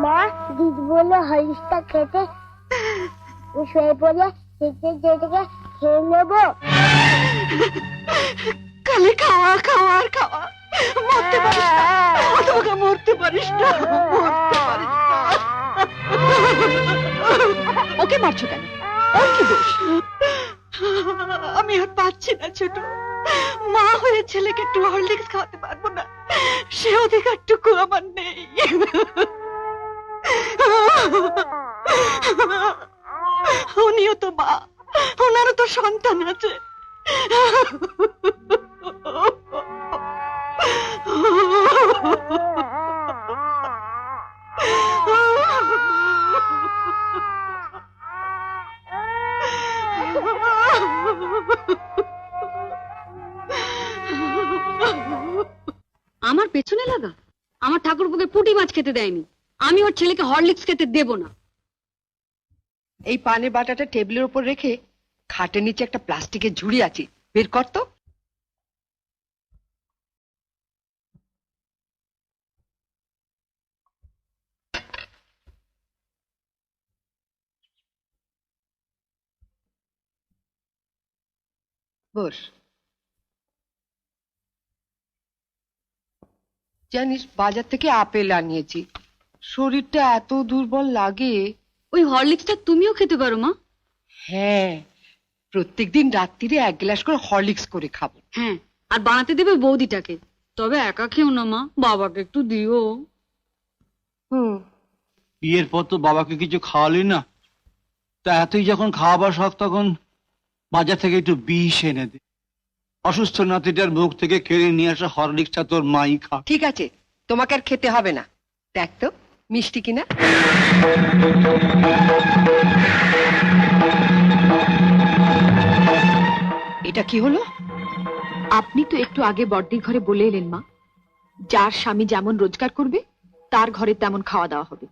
মা দিদি বললো হরলিক্সটা খেতে, আমি শুয়ে পড়ে চেটে চেটে খেয়ে নেবো। কালে খাওয়া খাওয়া আর খাওয়া, মরতে পারিস না, তোমাকে মরতে পারিস না, মরতে পারিস না। ওকে মারছো কেন? ওর কি দোষ? আমি আর পাচ্ছি না ছোট, মা হয়ে ছেলেকে একটু হরলিক্স খাওয়াতে পারবো না, সে অধিকারটুকু আমার নেই। উনিও তো মা, ওনারও তো সন্তান আছে। আমার পেছনে লাগা? আমার ঠাকুরপোকে পুঁটি মাছ খেতে দেয়নি, আমি ওর ছেলেকে হরলিক্স খেতে দেব না। এই পানের বাটাটা টেবিলের উপর রেখে খাটের নিচে একটা প্লাস্টিকের ঝুড়ি আছে, বের কর তো। বস। জানিস বাজার থেকে আপেল আনিয়েছি, শরীরটা এত দুর্বল লাগে ওই হরলিক্সটা তুমিও খেতে পারো মা। হ্যাঁ, প্রত্যেকদিন রাত্রিরে 1 গ্লাস করে হরলিক্স করে খাবো। হ্যাঁ, আর বানাতে দেবে বৌদিটাকে। তবে একা খেও না মা, বাবাকে একটু দিও। বিয়ের পর তো বাবাকে কিছু খাওয়ালি না, তা এতই যখন খাওয়াবার শখ তখন বাজার থেকে একটু বিষ এনে দে। অসুস্থ নাতিটার মুখ থেকে কেড়ে নিয়ে আসা হরলিক্সটা তোর মাই খা। ঠিক আছে, তোমাকে আর খেতে হবে না। দেখ তো মিষ্টি কিনা। এটা কি হলো? আপনি তো একটু আগে বড়দির ঘরে বলে এলেন মা, যার স্বামী যেমন রোজগার করবে তার ঘরে তেমন খাওয়া দাওয়া হবে।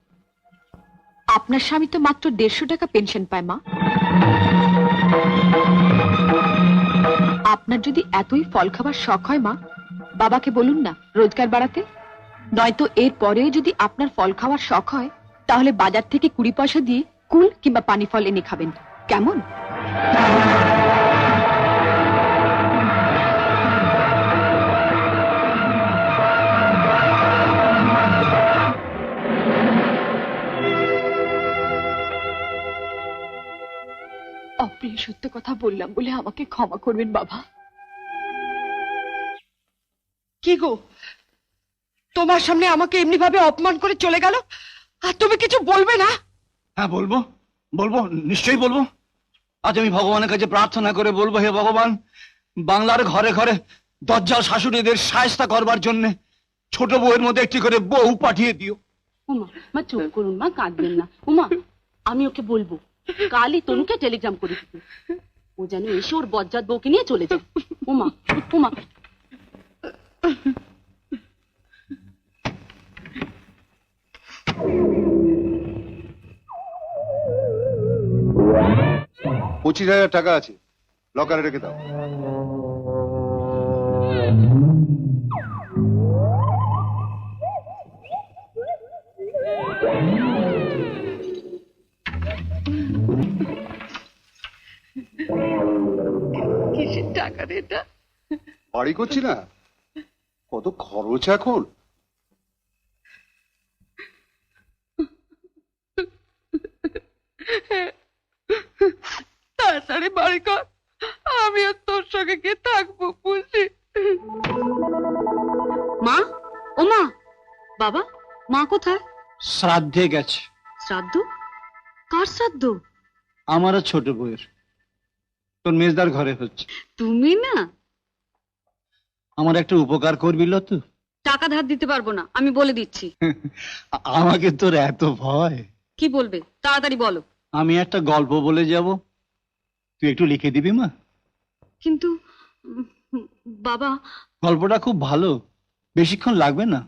আপনার স্বামী তো মাত্র 150 টাকা পেনশন পায় মা। আপনার যদি এতই ফল খাবার শখ হয় মা, বাবাকে বলুন না রোজগার বাড়াতে। নয়তো এর পরেও যদি আপনার ফল খাওয়ার শখ হয়, তাহলে বাজার থেকে 20 পয়সা দিয়ে কুল কিংবা পানি ফল এনে খাবেন, কেমন? অপ্রিয় সত্য কথা বললাম বলে আমাকে ক্ষমা করবেন বাবা। কি গো, তোমার সামনে আমাকে এমনি ভাবে অপমান করে চলে গেল, আর তুমি কিছু বলবে না? হ্যাঁ বলবো, বলবো, নিশ্চয়ই বলবো। আজ আমি ভগবানের কাছে প্রার্থনা করে বলবো, হে ভগবান, বাংলার ঘরে ঘরে দজ্জাল শাশুড়িদের শায়েস্তা করবার জন্য ছোট বউয়ের মধ্যে একটি করে বউ পাঠিয়ে দিও। উমা, মা চুপ করুন মা, কাঁদবেন না। উমা, আমি ওকে বলবো কালই তনুকে টেলিগ্রাম করে দিতে, ও যেন এসে ওর বজ্জাত বউকে নিয়ে চলে যায়। উমা, উমা। $25,000 টাকা আছে, লকারে রেখে দাও। কিসের টাকা রে এটা? বাড়ি করছি না, কত খরচ এখন। তাড়াতাড়ি বাড়ি কর, আমি আর তোর সঙ্গে গিয়ে থাকবো বুঝলি? মা, ও মা, বাবা, মা কোথায়? শ্রাদ্ধে গেছে। শ্রাদ্ধ? কার শ্রাদ্ধ? আমার আর ছোট বউয়ের, তোর মেজদার ঘরে হচ্ছে। তুমি না? আমার একটা উপকার করবি তো? টাকা ধার দিতে পারবো না, আমি বলে দিচ্ছি। আমাকে তোর এত ভয়? কি বলবে তাড়াতাড়ি বলো। আমি একটা গল্প বলে যাব, তুই একটু লিখে দিবি মা? কিন্তু বাবা, গল্পটা খুব ভালো, বেশিক্ষণ লাগবে না।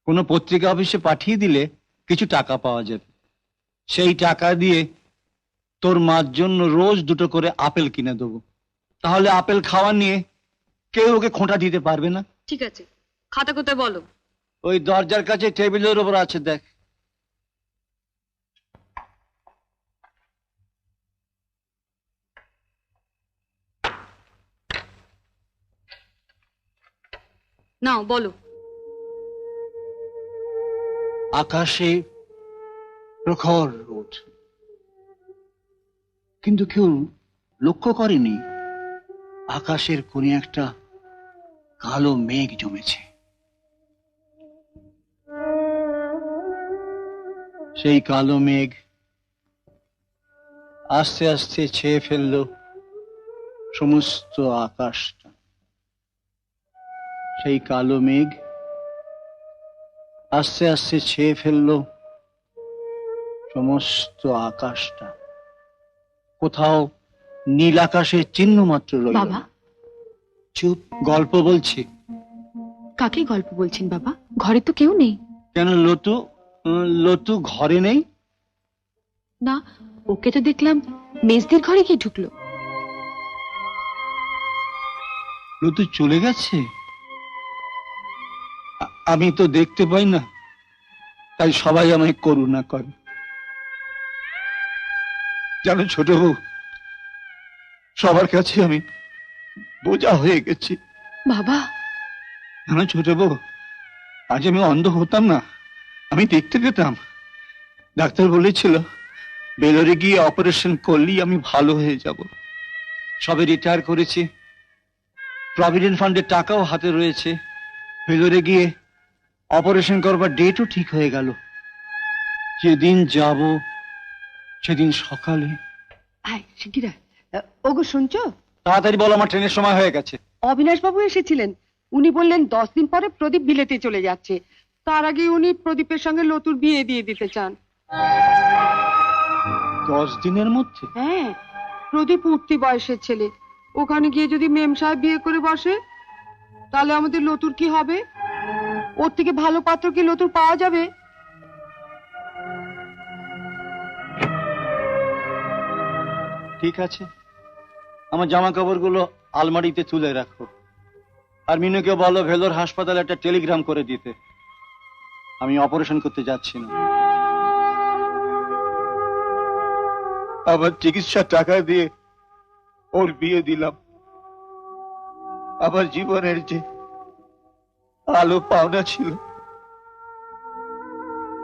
কোনো পত্রিকা অফিসে পাঠিয়ে দিলে কিছু টাকা পাওয়া যাবে। সেই টাকা দিয়ে তোর মার জন্য রোজ 2টো করে আপেল কিনে দেবো। তাহলে আপেল খাওয়া নিয়ে কেউ ওকে খোঁটা দিতে পারবে না। ঠিক আছে, খাতা কোথায় বলো? ওই দরজার কাছে টেবিলের উপর আছে, দেখ। নাও বলো। আকাশে প্রখর রোদ, কিন্তু কেউ লক্ষ্য করেনি আকাশের কোণে একটা কালো মেঘ জমেছে। সেই কালো মেঘ আস্তে আস্তে ছেয়ে ফেললো সমস্ত আকাশটা। সেই কালো মেঘ আস্তে আস্তে ছেয়ে ফেললো সমস্ত আকাশটা। কোথাও নীল আকাশের চিহ্ন মাত্র রইল। বাবা, চুপ, গল্প বলছি। কাকে গল্প বলছেন বাবা? ঘরে তো কেউ নেই। কেন, লতু ঘরে নেই? না, ওকে তো দেখলাম মেজদির ঘরে গিয়ে ঢুকলো। লতু চলে গেছে? আমি তো দেখতে পাই না, তাই সবাই আমায় করুণা করে। জানো ছোট বউ, সবার কাছে আমি বোঝা হয়ে গেছি। বাবা, জানো ছোট বউ, আজ আমি অন্ধ হতাম না, আমি দেখতে পেতাম। ডাক্তার বলেছিল বেলোরে গিয়ে অপারেশন করলেই আমি ভালো হয়ে যাব। সবে রিটায়ার করেছি, প্রভিডেন্ট ফান্ডের টাকাও হাতে রয়েছে। বেলোরে গিয়ে অপারেশন করবার ডেটও ঠিক হয়ে গেল। যেদিন যাব সেদিন সকালে। আয় শিগগিরা। ওগো শুনছো? তাড়াতাড়ি বলো, আমার ট্রেনের সময় হয়ে গেছে। অবিনাশ বাবু এসেছিলেন, উনি বললেন 10 দিন পরে প্রদীপ বিলেতে চলে যাচ্ছে, তার আগে উনি প্রদীপের সঙ্গে লতুর বিয়ে দিয়ে দিতে চান। 10 দিনের মধ্যে? হ্যাঁ, প্রদীপ উঠতি বয়সের ছেলে, ওখানে গিয়ে যদি মেম সাহেব বিয়ে করে বসে তাহলে আমাদের লতুর কি হবে? ওর থেকে ভালো পাত্র কি লতুর পাওয়া যাবে? ঠিক আছে, আমার জামা কাপড়গুলো আলমারিতে তুলে রাখো। আর মিনুকে বলো ভেলোর হাসপাতালে একটা টেলিগ্রাম করে দিতে, আমি অপারেশন করতে যাচ্ছি না। আমার চিকিৎসার টাকা দিয়ে ওর বিয়ে দিলাম। আমার জীবনের যে আলো পাওনা ছিল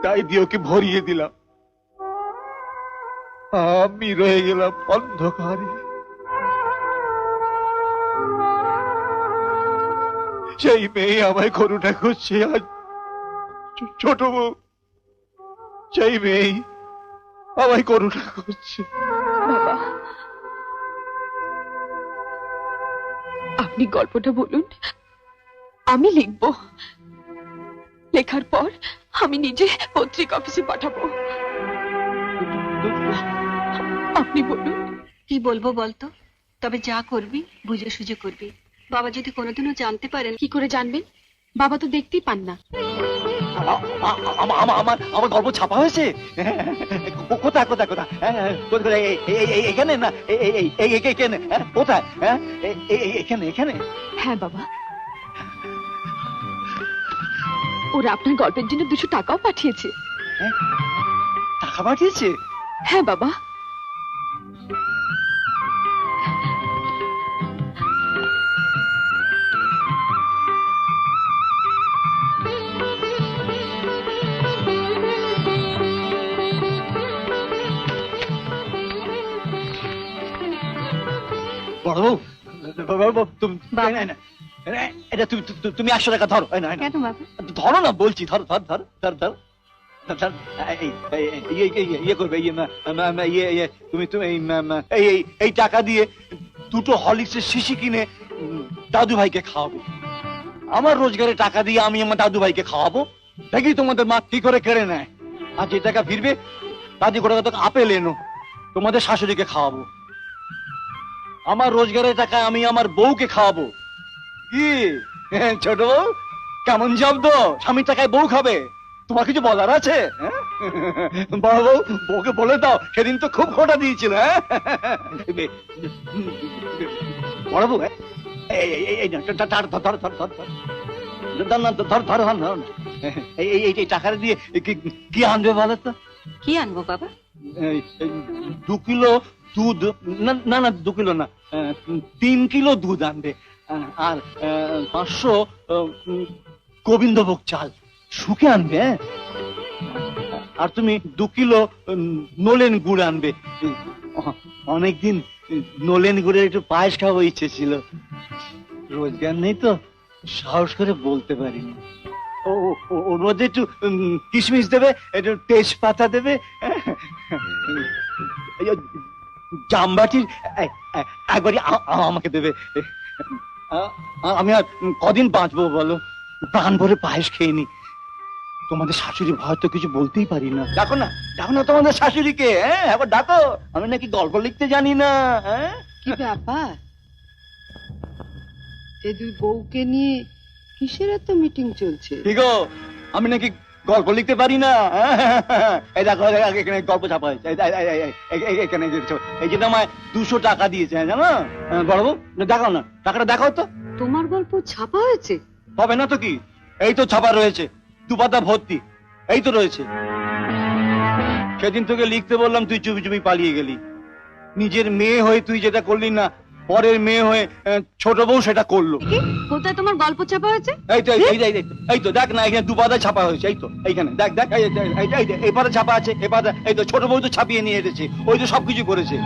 তাই দিয়ে ওকে ভরিয়ে দিলাম। আমি রয়ে গেলাম অন্ধকারে। সেই মেয়ে আমায় করুণা করছে, আজ ছোট বউ সেই মেয়ে আমায় করুণা করছে। বাবা, আপনি গল্পটা বলুন, আমি লিখবো। লেখার পর আমি নিজে পত্রিকা অফিসে পাঠাবো। আপনি বলুন। কি বলবো বলতো? তবে যা করবি বুঝে সুঝে করবি। বাবা যদি কোনোদিনও জানতে পারেন। কি করে জানবেন? বাবা তো দেখতেই পান না। আমার গল্প ছাপা হয়েছে? কোথায় কোথায় কোথায়? এখানে না? এখানে? কোথায়? এখানে এখানে? হ্যাঁ বাবা, ওরা আপনার গল্পের জন্য 200 টাকাও পাঠিয়েছে। টাকা পাঠিয়েছে? হ্যাঁ বাবা। এটা তুমি 100 টাকা ধরো। কেন বাবা? ধরো না বলছি, ধরো ধর ধর ধর ধর। ইয়ে করবে, তুমি এই টাকা দিয়ে 2টো হরলিক্সের শিশি কিনে দাদু ভাইকে খাওয়াবে। আমার রোজগারের টাকা দিয়ে আমি আমার দাদু ভাইকে খাওয়াবো, দেখি তোমাদের মা কি করে কেড়ে নেয়। আর যে টাকা ফিরবে দাদি করে আপেল এনো, তোমাদের শাশুড়িকে খাওয়াবো। আমার রোজগারের টাকায় আমি আমার বউকে খাওয়াবো। কি ছোট বউ, কেমন শব্দ? স্বামীর টাকায় বউ খাবে, তোমার কিছু বলার আছে? বড় বউ, বউকে বলে দাও সেদিন তো খুব খোটা দিয়েছিল। বড় বউ, এই টাকাটা দিয়ে কি আনবে বলো তো? কি আনবো বাবা? 2 কিলো দুধ, না না 2 কিলো না, 3 কিলো দুধ আনবে। আর 500 গোবিন্দভোগ চাল শুকে আনবে। আর তুমি 2 কিলো নলেন গুড় আনবে। অনেকদিন নলেন গুড়ের একটু পায়েস খাওয়া ইচ্ছে ছিল, রোজগার নেই তো সাহস করে বলতে পারিনি। ওর মধ্যে একটু কিশমিশ দেবে, একটু তেজপাতা দেবে, জামবাটির একবারই আমাকে দেবে। আমি আর কদিন বাঁচবো বলো? প্রাণ ভরে পায়েস খেয়ে নি। তোমাদের শাশুড়ি ভয় তো কিছু বলতেই পারি না। ডাকো না, ডাকো না তোমাদের শাশুড়িকে। একবার ডাকো, আমি নাকি গল্প লিখতে জানি না। কি ব্যাপার? এই দুই বউকে নিয়ে কিসের এত মিটিং চলছে? ঠিক, আমি নাকি গল্প লিখতে পারি না। এই দেখো, এখানে গল্প ছাপা হয়েছে। এখানে এই যে আমায় 200 টাকা দিয়েছে, জানো বড় বউ? দেখাও না, টাকাটা দেখাও তো। তোমার গল্প ছাপা হয়েছে? হবে না তো কি, এই তো ছাপা রয়েছে, 2 পাতা ভর্তি, এই তো রয়েছে। সেদিন তোকে লিখতে বললাম, তুই চুপি চুপি পালিয়ে গেলি। নিজের মেয়ে হয়ে তুই যেটা করলি না, পরের মেয়ে হয়ে ছোট বউ সেটা করলো। কোথায় তোমার গল্প ছাপা হয়েছে? এই তো দেখ না, এখানে দুপাতা ছাপা হয়েছে। এই তো এইখানে দেখ দেখ, এই পাতা ছাপা আছে, এই পাতা। এই তো ছোট বউ তো ছাপিয়ে নিয়ে এসেছে, ওই তো সবকিছু করেছে।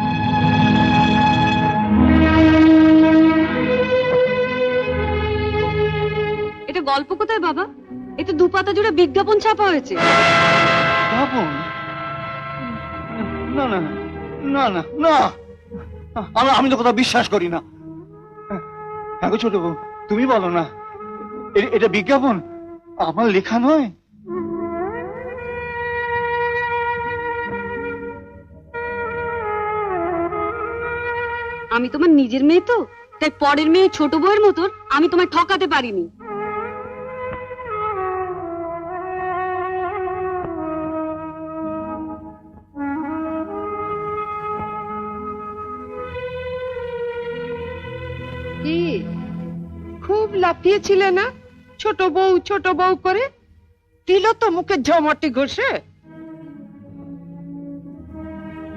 এটা গল্প কোথায় বাবা? এটা দুপাতা জুড়ে বিজ্ঞাপন ছাপা হয়েছে। বিজ্ঞাপন? না না না না না, আমি তো কথা বিশ্বাস করি না। হ্যাঁ গো ছোট বউ, তুমি বলো না, এটা বিজ্ঞাপন, আমার লেখা নয়। আমি তোমার নিজের মেয়ে তো, তাই পরের মেয়ে ছোট বউয়ের মতো আমি তোমায় ঠকাতে পারিনি। কি খুব লাফিয়েছিলে না ছোট বউ করে? দিল তো মুখে ঝমাটি ঘষে।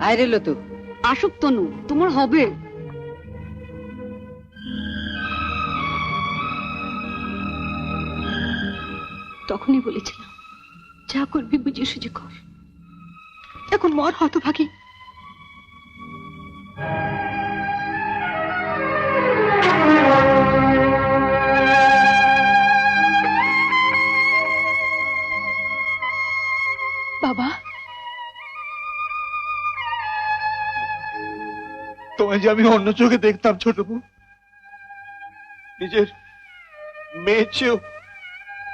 আরে লতু, আসুক তনু, তোমার হবে। তখনই বলেছিলাম যা করবি বুঝে সুঝে কর। এখন মর হতভাগী। বাবা, তোমায় যে আমি অন্য চোখে দেখতাম ছোট বউ, নিজের মেয়ের চেয়েও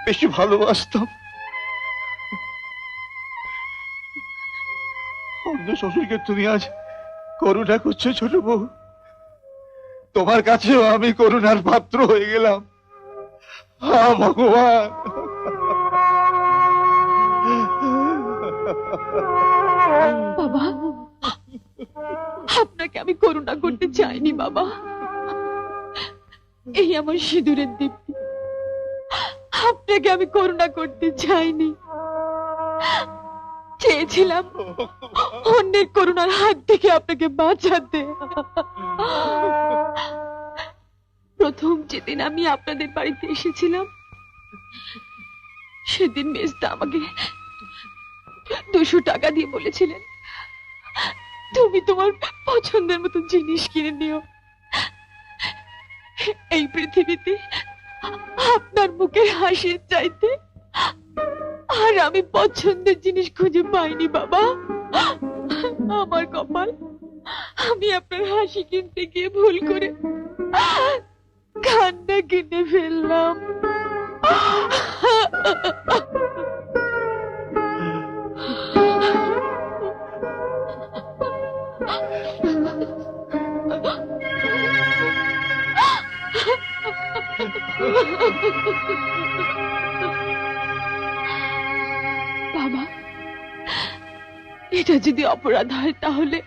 বেশি ভালোবাসতাম। অন্য শ্বশুরকে তুমি আজ করুণা করছো ছোট বউ, তোমার কাছেও আমি করুণার পাত্র হয়ে গেলাম। ভগবান, বাবা, আপনাকে আমি করুণা করতে চাইনি বাবা। এই আমার সিঁদুরের দীপ্তি, আপনাকে আমি করুণা করতে চাইনি। চেয়েছিলাম অন্যের করুণার হাত থেকে আপনাকে বাঁচাতে। প্রথম যেদিন আমি আপনাদের বাড়িতে এসেছিলাম, সেদিন মেজদা আমাকে 200 টাকা দিয়ে বলেছিলেন, তুমি তোমার পছন্দের মতো জিনিস কিনে নিও। এই পৃথিবীতে আপনার মুখের হাসির চাইতে আর আমি পছন্দের জিনিস খুঁজে পাইনি বাবা। আমার কপাল, আমি আপনার হাসি কিনতে গিয়ে ভুল করে কান্না কিনে ফেললাম। বাবা, এটা যদি অপরাধ হয় তাহলে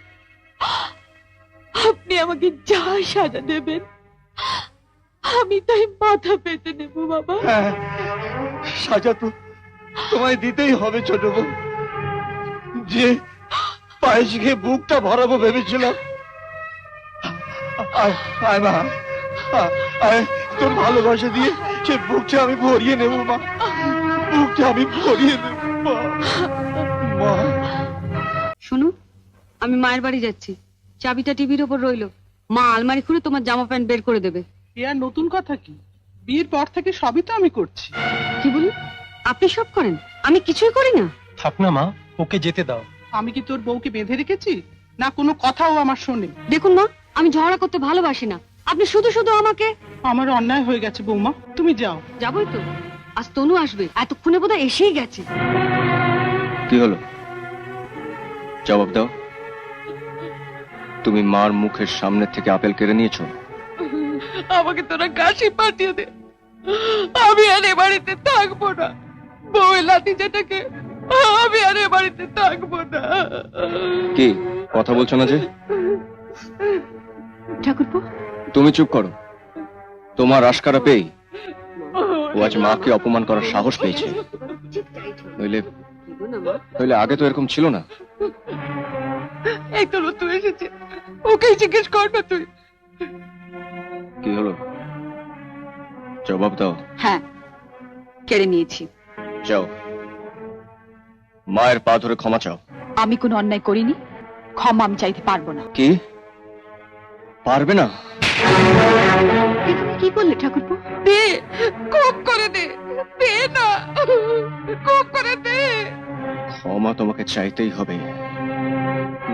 আপনি আমাকে যা সাজা দেবেন আমি তাই মাথা পেতে নেব বাবা। হ্যাঁ, সাজা তো তোমায় দিতেই হবে ছোট বউ। যে পায়েস খেয়ে বুকটা ভরাবো ভেবেছিলাম, আয় মা, আয়, তোর ভালোবাসা দিয়ে সে বুকটা আমি ভরিয়ে নেব মা, বুকটা আমি ভরিয়ে নেব মা। মা, শোনো, আমি মায়ের বাড়ি যাচ্ছি, চাবিটা টিভির ওপর রইলো। মা আলমারি খুলে তোমার জামা প্যান্ট বের করে দেবে। এ আর নতুন কথা কি? বিয়ের পর থেকে সবই তো আমি করছি। কি বলি? আপনি সব করেন, আমি কিছুই করি না? থাক না মা, ওকে যেতে দাও। আমি কি তোর বউকে বেঁধে রেখেছি? না কোনো কথাও আমার শোনে। দেখুন মা, আমি ঝগড়া করতে ভালোবাসি না, আপনি শুধু শুধু আমাকে। আমার অন্যায় হয়ে গেছে বৌমা, তুমি যাও। যাবোই তো, আজ তনু আসবে, এতক্ষণে বোধহয় এসেই গেছে। কি হলো? জবাব দাও। তুমি মার মুখের সামনে থেকে আপেল কেড়ে নিয়েছো? আমাকে তোরা কাশি পাঠিয়ে দে, আমি আর এ বাড়িতে থাকবো না। বউয়ের লাঠি যেটাকে, আমি আর এ বাড়িতে থাকবো না। কি কথা বলছো না যে? ঠাকুরপো, তুমি চুপ করো। তোমার আশকারা পেয়ে ও আজ মাকে অপমান করার সাহস পেয়েছে। নইলে আগে তো এরকম ছিল না। এই তো তুই এসেছে, ওকেই জিজ্ঞেস কর না তুই। কি হলো? জবাব দাও। হ্যাঁ, কেড়ে নিয়েছি। যাও, মায়ের পা ধরে ক্ষমা চাও। আমি কোনো অন্যায় করিনি, ক্ষমা আমি চাইতে পারবো না। কি পারবে না? এ তুমি কি করলে ঠাকুরপো? দে, খুব করে দে, দে না, খুব করে দে। ক্ষমা তোমাকে চাইতেই হবে,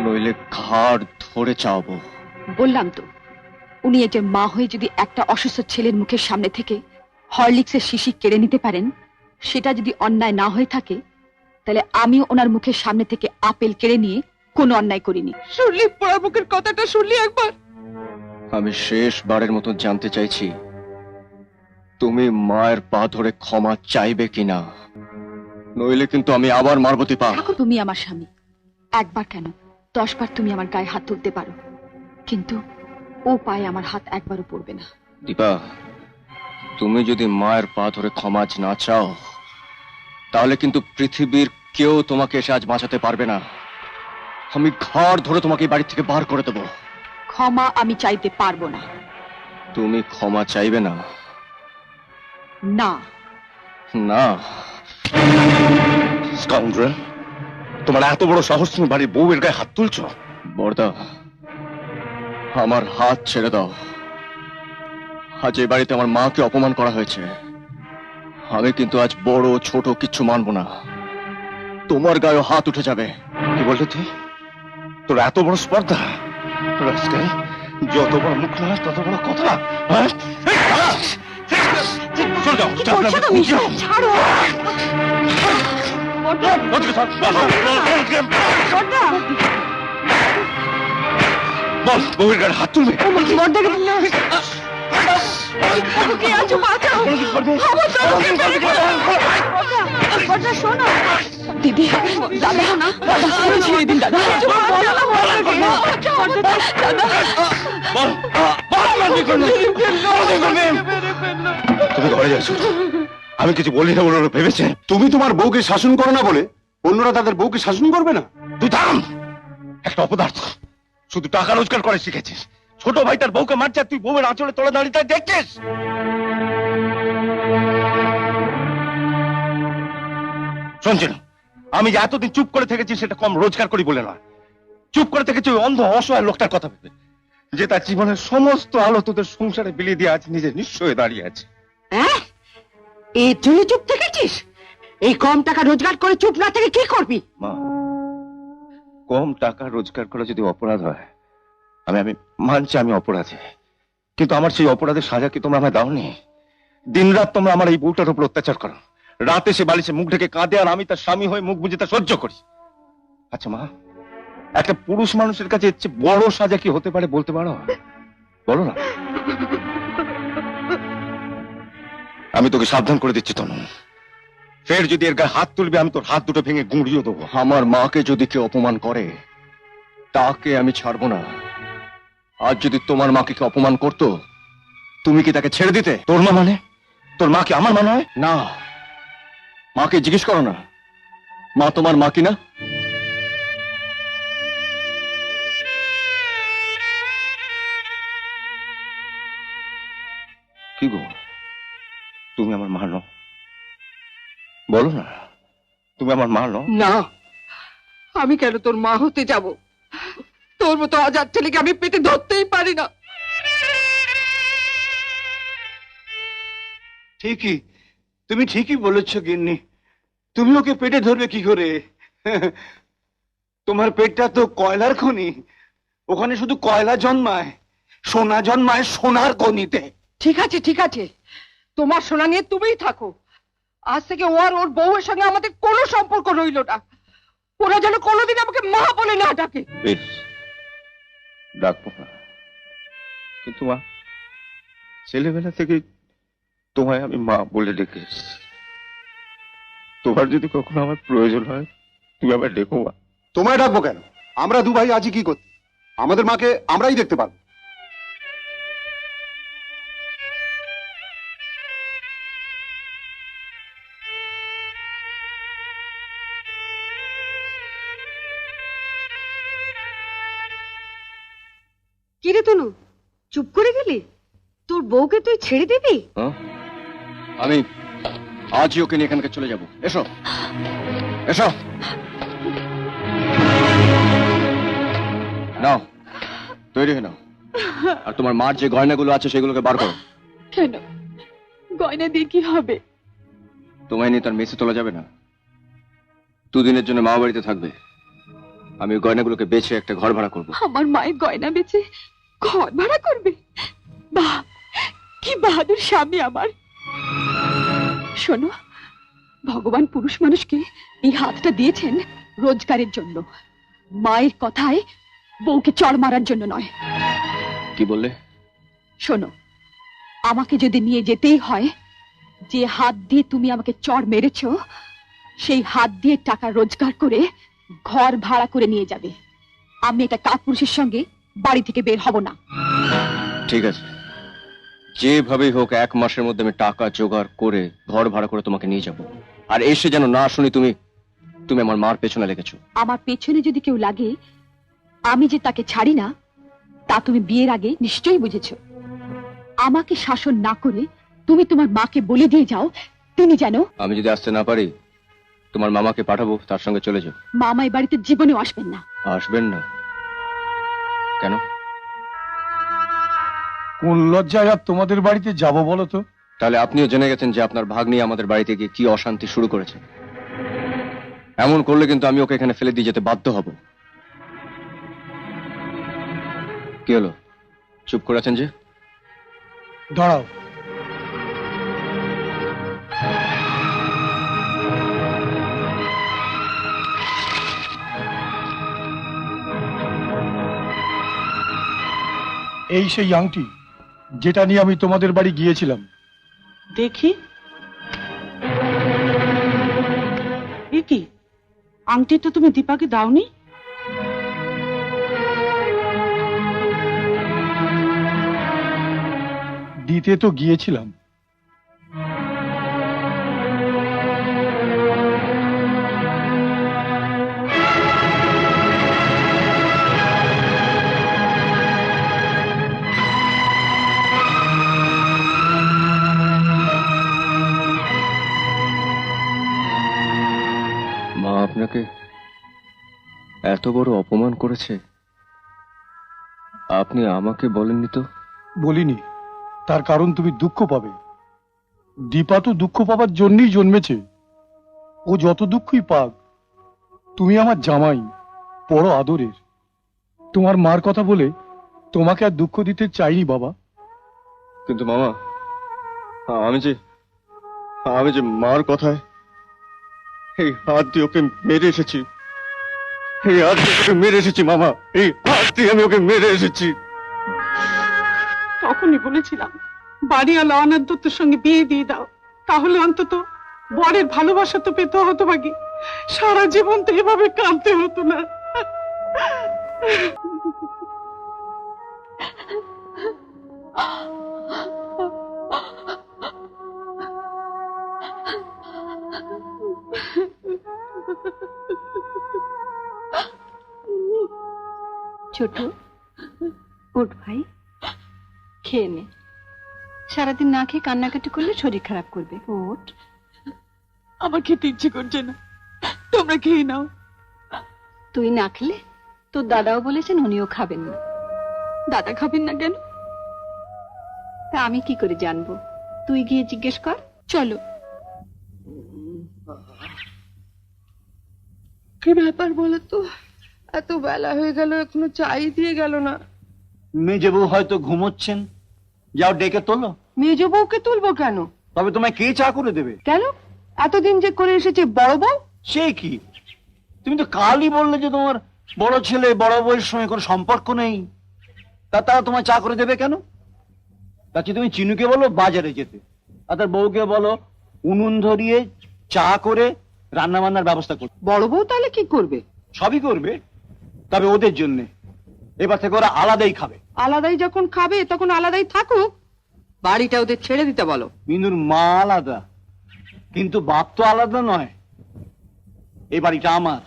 নইলে ঘাড় ধরে চাওবো। বললাম তো, উনি একজন মা হয়ে যদি একটা অসুস্থ ছেলের মুখের সামনে থেকে হরলিক্সের শিশি কেড়ে নিতে পারেন, সেটা যদি অন্যায় না হয়ে থাকে, তাহলে আমিও ওনার মুখের সামনে থেকে আপেল কেড়ে নিয়ে কোনো অন্যায় করিনি। শুনলি পোড়া মুখের কথাটা, শুনলি একবার? আমি শেষবারের মতো জানতে চাইছি, তুমি মায়ের পা ধরে ক্ষমা চাইবে কিনা, নইলে কিন্তু আমি আবার মারবো। দীপা, তুমি আমার স্বামী, একবার কেন 10 বার তুমি আমার গায়ে হাত তুলতে পারো, কিন্তু ও পায়ে আমার হাত একবারও পড়বে না। দীপা, তুমি যদি মায়ের পা ধরে ক্ষমা আজ না চাও, তাহলে কিন্তু পৃথিবীর কেউ তোমাকে এসে আজ বাঁচাতে পারবে না। আমি ঘাড় ধরে তোমাকে এই বাড়ি থেকে বার করে দেবো। ক্ষমা আমি চাইতে পারবো না। তুমি ক্ষমা চাইবে না? না। না। স্কাউন্ড্রেল, তোমার এত বড় সাহস, তুমি বাড়ির বউয়ের গায়ে হাত তুলছো? বর্দা, আমার হাত ছেড়ে দাও। আজ এই বাড়িতে আমার মাকে অপমান করা হয়েছে, আমি কিন্তু আজ বড় ছোট কিচ্ছু মানবো না। তোমার গায়ে হাত উঠে যাবে। কি বললি তুই? তোর এত বড় স্পর্ধা? যত বড় মুখ না তত বড় কথা। হ্যাঁ? চলে যাও, কি করছো তুমি? ছাড়ো। বর্দা, বল, বউয়ের গায়ে হাত তুলবে? বর্দাকে কে আছো? বাঁচাও। বর্দা, শোনো। দিদি, দাদা না, দাদা ছেড়ে দিন। দাদা, তুমি ঘরে যাচ্ছ? আমি কিছু বলি না বলে ভেবেছে? তুমি তোমার বউকে শাসন করো না বলে অন্যরা তাদের বউকে শাসন করবে না? তুই থাম! একটা অপদার্থ, শুধু টাকা রোজগার করে শিখেছিস। ছোট ভাই তার বউকে মারছে, তুই বউয়ের আঁচলে তোলা দাঁড়িয়ে তাই দেখছিস? শুনছেন, আমি যে এতদিন চুপ করে থেকেছি সেটা কম রোজগার করি বলে নয়। চুপ করে থেকেছি ওই অন্ধ অসহায় লোকটার কথা ভেবে, যে তার জীবনের সমস্ত আলো তোদের সংসারে বিলিয়ে দিয়ে আজ নিজে নিঃস্ব হয়ে দাঁড়িয়ে আছে। হ্যাঁ, এর জন্য চুপ থেকেছিস? এই কম টাকা রোজগার করে চুপ না থেকে কি করবি? মা, কম টাকা রোজগার করা যদি অপরাধ হয়, আমি মানছি আমি অপরাধী, কিন্তু আমার সেই অপরাধের সাজা কি তোমরা আমায় দাওনি? দিনরাত তোমরা আমার এই বউটার উপর অত্যাচার করো, রাতে সে বালিশে মুখ ঢেকে কাঁদে, আর আমি তার স্বামী হয়ে মুখ বুজে তা সহ্য করি। আচ্ছা মা, একটা পুরুষ মানুষের কাছে এর চেয়ে বড় সাজা কি হতে পারে বলতে পারো? বলো না। আমি তোকে সাবধান করে দিচ্ছি তনু, ফের যদি এর গায়ে হাত তুলবে আমি তোর হাত দুটো ভেঙে গুঁড়িয়ে দেবো। আমার মাকে যদি কেউ অপমান করে, তাকে আমি ছাড়বো না। আজ যদি তোমার মাকে কেউ অপমান করতো, তুমি কি তাকে ছেড়ে দিতে? তোর মা মানে? তোর মা কি আমার মা নয়? না, মাকে জিজ্ঞেস করো না, মা তোমার মা কি না? কি গো, তুমি আমার মা নও? বলো না, তুমি আমার মা নও? না, আমি কেন তোর মা হতে যাব? তোর মতো অজাত ছেলেকে আমি পেটে ধরতেই পারি না। ঠিকই, তুমি ঠিকই বলেছ গিন্নি। তুমি ওকে পেটে ধরবে কি করে? তোমার পেটটা তো কয়লার খনি, ওখানে শুধু কয়লা জন্মায়, সোনা জন্মায় সোনার খনিতে। ঠিক আছে, ঠিক আছে, তোমার সোনা নিয়ে তুমিই থাকো। আজ থেকে ও আর ওর বউয়ের সঙ্গে আমাদের কোনো সম্পর্ক রইল না। ওরা যেন কোনোদিন আমাকে মা বলে না ডাকে। বেশ, ডাকবো না, কিন্তু মা, ছেলেবেলা থেকে তোমায় আমি মা বলে ডেকে এসেছি। তোমার যদি কখনো আমার প্রয়োজন হয়, তুমি আমার ডেকো মা। তোমায় ডাকবো কেন? আমরা দু ভাই আছি কি করতে? আমাদের মাকে আমরাই দেখতে পারবো। কিরে তনু, চুপ করে গেলি? তোর বউকে তুই ছেড়ে দিবি? হ্যাঁ? আমি আজই ওকে নিয়ে এখানকে চলে যাব। এসো এসো, নাও তৈরি হয়ে নাও। আর তোমার মার যে গয়নাগুলো আছে সেগুলোকে বার করো। কেন? গয়না দিয়ে কি হবে? তোমায় নিয়ে তার মেসে তোলা যাবে না, দুদিনের জন্য মা বাড়িতে থাকবে। আমি ওই গয়নাগুলোকে বেচে একটা ঘর ভাড়া করবো। আমার মায়ের গয়না বেচে ঘর ভাড়া করবে? বাহ, কি বাহাদুর স্বামী আমার। শোনো, ভগবান পুরুষ মানুষকে এই হাতটা দিয়েছেন রোজগারের জন্য, মায়ের কথায় বউকে চড় মারার জন্য নয়। কি বললে? শোনো, আমাকে যদি নিয়ে যেতেই হয়, যে হাত দিয়ে তুমি আমাকে চড় মেরেছো সেই হাত দিয়ে টাকা রোজগার করে ঘর ভাড়া করে নিয়ে যাবে। আমি একটা কাপুরুষের সঙ্গে বাড়ি থেকে বের হব না। ঠিক আছে, যেভাবেই হোক 1 মাসের মধ্যে আমি টাকা জোগাড় করে ঘর ভাড়া করে তোমাকে নিয়ে যাব। আর এসে যেন না শুনি তুমি তুমি আমার মার পেছনে লেগেছো। আমার পেছনে যদি কেউ লাগে, আমি যে তাকে ছাড়ি না তা তুমি বিয়ের আগে নিশ্চয়ই বুঝেছো। আমাকে শাসন না করে তুমি তোমার মাকে বলে দিয়ে যাও তিনি যেন। আমি যদি আসতে না পারি, তোমার মামাকে পাঠাবো, তার সঙ্গে চলে যাও। মামা এই বাড়িতে জীবনেও আসবেন না। আসবেন না কেন? কোন লজ্জায় আর তোমাদের বাড়িতে যাব বলো তো? তাহলে আপনিও জেনে গেছেন যে আপনার ভাগ্নি আমাদের বাড়িতে গিয়ে কি অশান্তি শুরু করেছে। এমন করলে কিন্তু আমি ওকে এখানে ফেলে দিয়ে যেতে বাধ্য হব। কি হলো, চুপ করে আছেন যে? দাঁড়াও, এই সেই আংটি যেটা নিয়ে আমি তোমাদের বাড়ি গিয়েছিলাম। দেখি এ কি, আংটি তো তুমি দীপাকে দাওনি? দিতে তো গিয়েছিলাম, মা আপনাকে এত বড় অপমান করেছে, আপনি আমাকে বলেননি তো? বলিনি, তার কারণ তুমি দুঃখ পাবে। দীপা তো দুঃখ পাবার জন্যই জন্মেছে। ও যত দুঃখই পাক, তুমি আমার জামাই, বড় আদরের। তোমার মার কথা বলে তোমাকে আর দুঃখ দিতে চাইনি বাবা। কিন্তু মামা, আমি যে মার কথায় এই হাত দিয়ে ওকে মেরে এসেছি, এই হাত দিয়ে ওকে মেরে এসেছি মামা, এই হাত দিয়ে আমি ওকে মেরে এসেছি। তখনই বলেছিলাম বাড়িওয়ালা অনাথ দত্তর সঙ্গে বিয়ে দিয়ে দাও, তাহলে অন্তত বরের ভালোবাসা তো পেতে হতো। বাকি সারা জীবন তো এভাবে কাঁদতে হতো না। ছোট, ওঠ ভাই, খেয়ে নে। সারাদিন না খেয়ে কান্নাকাটি করলে শরীর খারাপ করবে। ওঠ। আমার খেতে ইচ্ছে করছে না, তোমরা খেয়ে নাও। তুই না খেলে তোর দাদাও বলেছেন উনিও খাবেন না। দাদা খাবেন না কেন? তা আমি কি করে জানবো? তুই গিয়ে জিজ্ঞেস কর। চলো। কি ব্যাপার বলো তো, এত বেলা হয়ে গেল এখনো চাই দিয়ে গেল না। মেজে বউ হয়তো ঘুমোচ্ছেন, যাও ডেকে তোলো। মেজ বউকে তুলবো কেন? তবে তোমায় কে চা করে দেবে? কেন? এতদিন যে করে এসেছে বড় বউ। সে কি, তুমি তো কালই বললে যে তোমার বড় ছেলে বড় বউয়ের সঙ্গে কোনো সম্পর্ক নেই, তারা তোমায় চা করে দেবে কেন? তাকে তুমি চিনুকে বলো বাজারে যেতে, আর তার বউকে বলো উনুন ধরিয়ে চা করে রান্না বান্নার ব্যবস্থা করতে। বড় বউ তাহলে কি করবে? সবই করবে, তবে ওদের জন্য এবার থেকে ওরা আলাদাই খাবে। আলাদাই যখন খাবে তখন আলাদাই থাকুক, বাড়িটা ওদের ছেড়ে দিতে বলো। মিনুর মা আলাদা, কিন্তু বাপ তো আলাদা নয়। এই বাড়িটা আমার,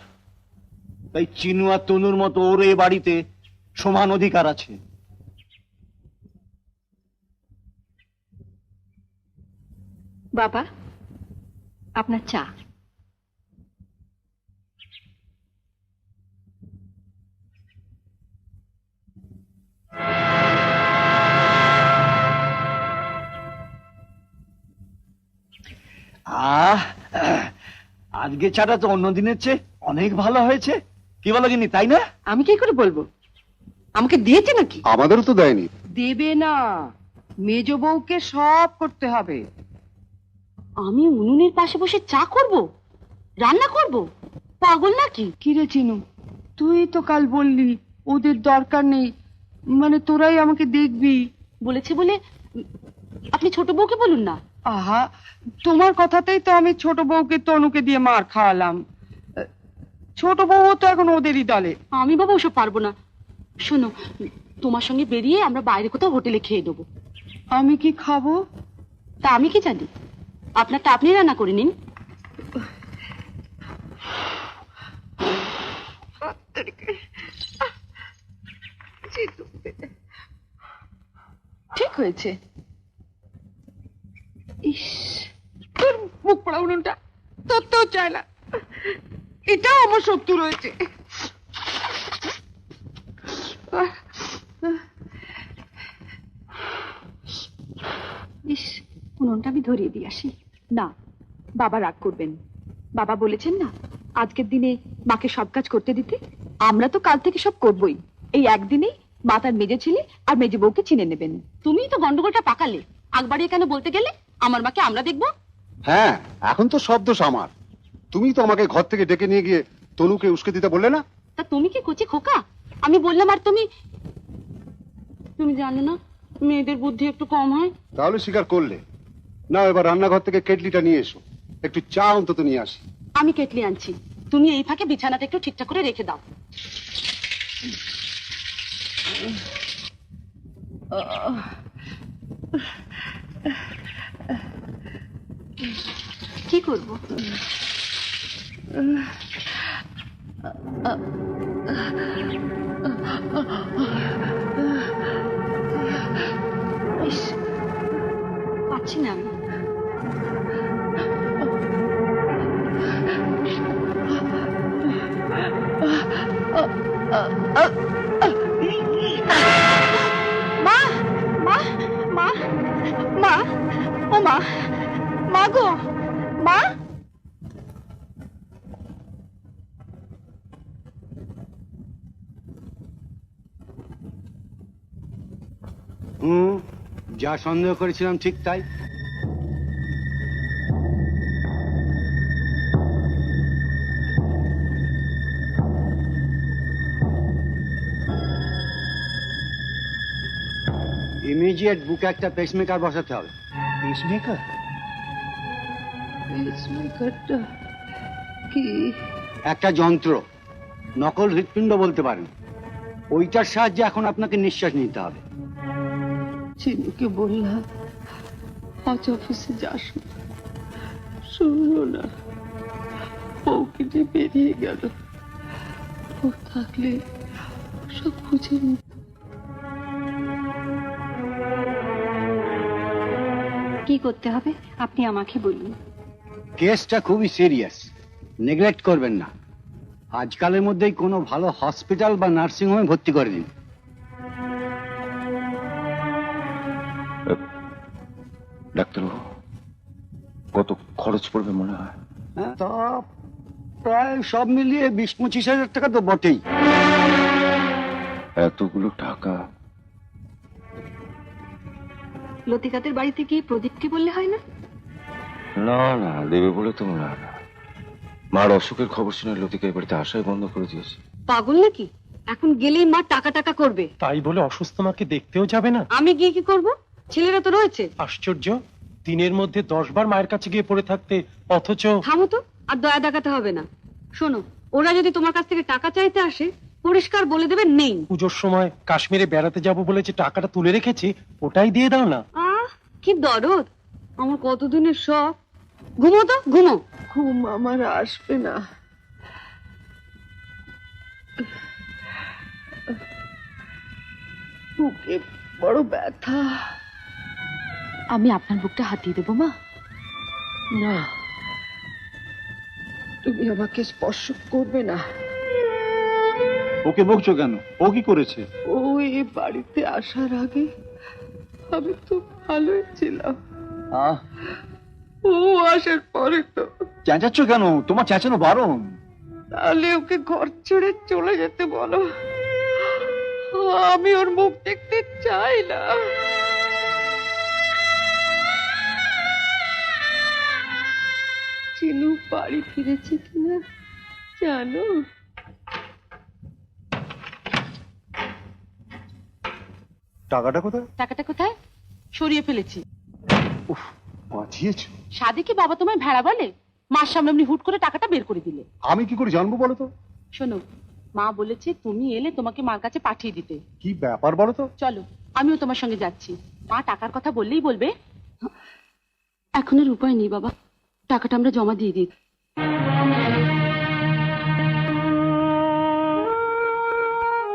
তাই চিনু আর তনুর মতো ওর এই বাড়িতে সমান অধিকার আছে। বাবা, আপনার চা। আজকে চাটা তো অন্য দিনের চেয়ে অনেক ভালো হয়েছে, কি বলো গিনি, তাই না? আমি কি করে বলবো? আমাকে দিয়েছে নাকি? আমাদেরও তো দেয়নি। দেবে না, মেজ বউকে সব করতে হবে। আমি উনুনের পাশে বসে চা করব, রান্না করব? পাগল নাকি? কি রে চিনু, তুই তো কাল বললি ওদের দরকার নেই, মানে তোরাই আমাকে দেখবি বলেছে বলে আপনি ছোট বউকে বলুন না। আহা, তোমার কথাতেই তো আমি ছোট বউকে তনুকে দিয়ে মার খাওয়ালাম। ছোট বউ তো এখন ওদেরই দলে। আমি বাবা ওসব পারবো না। শোনো, তোমার সঙ্গে বেরিয়ে আমরা বাইরে কোথাও হোটেলে খেয়ে দেবো। আমি কি খাবো? তা আমি কি জানি, আপনারটা আপনি রান্না করে নিন। ঠিক হয়েছে। ইস, তোর মুখ পড়া উনুনটা তোর তো চায় না, এটাও আমার শত্রু রয়েছে। ইস, উনুনটা আমি ধরিয়ে দিয়ে আসি। না, বাবা রাগ করবেন। বাবা বলেছেন না আজকের দিনে মাকে সব কাজ করতে দিতে। আমরা তো কাল থেকে সব করবই। এই একদিনেই মা তার মেজে ছেলে আর মেজে বউকে চিনে নেবেন। তুমিই তো গন্ডগোলটা পাকালে। আগ বাড়িয়ে কেন বলতে গেলে? আমার মাকে আমরা দেখবো। হ্যাঁ, এখন তো সব দোষ আমার। তুমি তো আমাকে ঘর থেকে ডেকে নিয়ে গিয়ে তনুকে উস্কে দিতে বললে না? তা তুমি কি কচি খোকা? আমি বললাম আর তুমি তুমি জানো না মেয়েদের বুদ্ধি একটু কম হয়। তাহলে স্বীকার করলে না? এবার রান্নাঘর থেকে কেটলিটা নিয়ে এসো, একটু চা অন্তত নিয়ে আসি। আমি কেটলি আনছি, তুমি এই ফাঁকে বিছানাটা একটু ঠিকঠাক করে রেখে দাও। কি করব? ইস, পাচ্ছি না আমি। মা, মা, মা, মা, ও মা, মা গো, মা। যা সন্দেহ করেছিলাম ঠিক তাই। ইমিডিয়েট বুকে একটা পেসমেকার বসাতে হবে। পেসমেকার? পেসমেকারটা কি? একটা যন্ত্র, নকল হৃৎপিণ্ড বলতে পারেন। ওইটার সাহায্যে এখন আপনাকে নিঃশ্বাস নিতে হবে। চিনুকে বললাম আজ অফিসে যাস না, শুনলো না, বউকে নিয়ে বেরিয়ে গেল। ও থাকলে সব বুঝে নিত। কি করতে হবে আপনি আমাকে বলুন। কেসটা খুবই সিরিয়াস, নেগলেক্ট করবেন না। আজকালের মধ্যেই কোনো ভালো হসপিটাল বা নার্সিং হোমে ভর্তি করে দিন। ডাক্তারবাবু, কত খরচ পড়বে মনে হয়? তা প্রায় সব মিলিয়ে 20-25 হাজার টাকা তো বটেই। এতগুলো টাকা? লতিকাদের বাড়িতে গিয়ে প্রদীপকে বললে হয় না? না না, দেবে বলে তো মনে হয় না। মার অসুখের খবর শুনে লতিকা এই বাড়িতে আসাই বন্ধ করে দিয়েছে। পাগল নাকি? এখন গেলেই মা টাকা টাকা করবে। তাই বলে অসুস্থ মাকে দেখতেও যাবে না? আমি গিয়ে কি করব? ছেলেরা তো রয়েছে। আশ্চর্য, দিনের মধ্যে 10 বার মায়ের কাছে গিয়ে পড়ে থাকতে, অথচ। থামো তো, আর দয়া দেখাতে হবে না। শোনো, ওরা যদি তোমার কাছ থেকে টাকা চাইতে আসে, পরিষ্কার বলে দেবে নেই। পুজোর সময় কাশ্মীরে বেড়াতে যাব বলে যে টাকাটা তুলে রেখেছি, ওটাই দিয়ে দাও না। আহ, কি দরদ! আমার কতদিনের শখ। ঘুমো তো, ঘুমো। ঘুম আমার আসবে না। বুকে বড় ব্যথা। আমি আপনার বুকটা হাতিয়ে দেবো মা। না, তুমি আমাকে স্পর্শ করবে না। ওকে বকছো কেন? ও কি করেছে? ও এই বাড়িতে আসার আগে আমি তো ভালোই ছিলাম, ও আসার পরে তো। চেঁচাচ্ছ কেন? তোমার চেঁচানো বারণ। তাহলে ওকে ঘর ছেড়ে চলে যেতে বলো, আমি ওর মুখ দেখতে চাই না। চিনু বাড়ি ফিরেছে কিনা জানো? টাকাটা কোথায়? টাকাটা কোথায়? সরিয়ে ফেলেছি। বাঁচিয়েছ? সাদে কি বাবা তোমায় ভেড়া বলে? মার সামনে এমনি হুট করে টাকাটা বের করে দিলে। আমি কি করে জানবো বলো তো? শোনো, মা বলেছে তুমি এলে তোমাকে মার কাছে পাঠিয়ে দিতে। কি ব্যাপার বলো তো? চলো, আমিও তোমার সঙ্গে যাচ্ছি। মা টাকার কথা বললেই বলবে। এখন আর উপায় নেই বাবা, টাকাটা আমরা জমা দিয়ে দিই।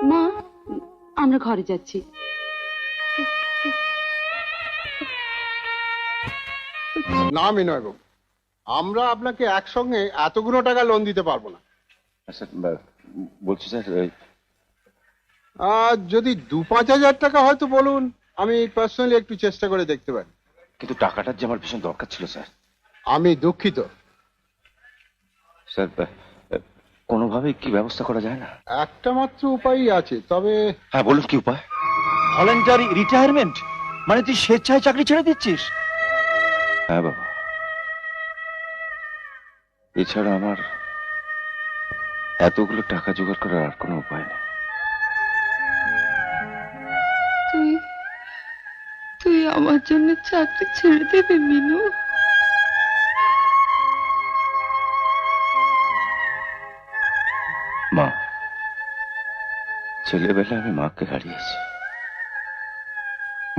মা, আমরা ঘরে যাচ্ছি। না মিনয় বাবু, আমরা আপনাকে একসঙ্গে এতগুলো টাকা লোন দিতে পারবো না। আচ্ছা, বলছি স্যার, যদি 2-5 হাজার টাকা হয়তো বলুন, আমি পার্সোনালি একটু চেষ্টা করে দেখতে পারি। কিন্তু টাকাটার যে আমার ভীষণ দরকার ছিল স্যার। আমি দুঃখিত স্যার, কোনোভাবেই কি ব্যবস্থা করা যায় না? একটা মাত্র উপায়ই আছে, তবে। হ্যাঁ বলুন, কি উপায়? Voluntary retirement? মানে তুই স্বেচ্ছায় চাকরি ছেড়ে দিচ্ছিস? হ্যাঁ বাবা, এছাড়া আমার এতগুলো টাকা জোগাড় করার আর কোনো উপায় নেই। তুই আমার জন্য চাকরি ছেড়ে দেবে মিনু? মা, ছেলেবেলায় আমি মাকে হারিয়েছি।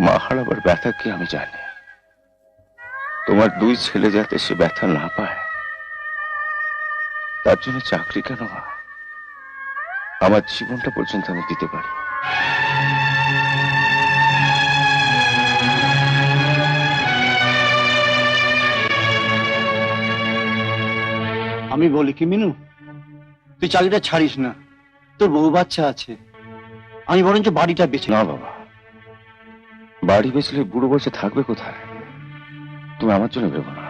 মা হারাবার ব্যথা কি আমি জানি। তোমার 2 ছেলে যাতে সে ব্যথা না পায়, তার জন্য চাকরি কেন মা, আমার জীবনটা পর্যন্ত আমি দিতে পারি। আমি বলি কি মিনু, তুই চাকরিটা ছাড়িস না, তোর বউ বাচ্চা আছে। আমি বরঞ্চ বাড়িটা বেছে। না বাবা, বাড়ি বেচলে বুড়ো বসে থাকবে কোথায়? তুমি আমার জন্য ভেবো না।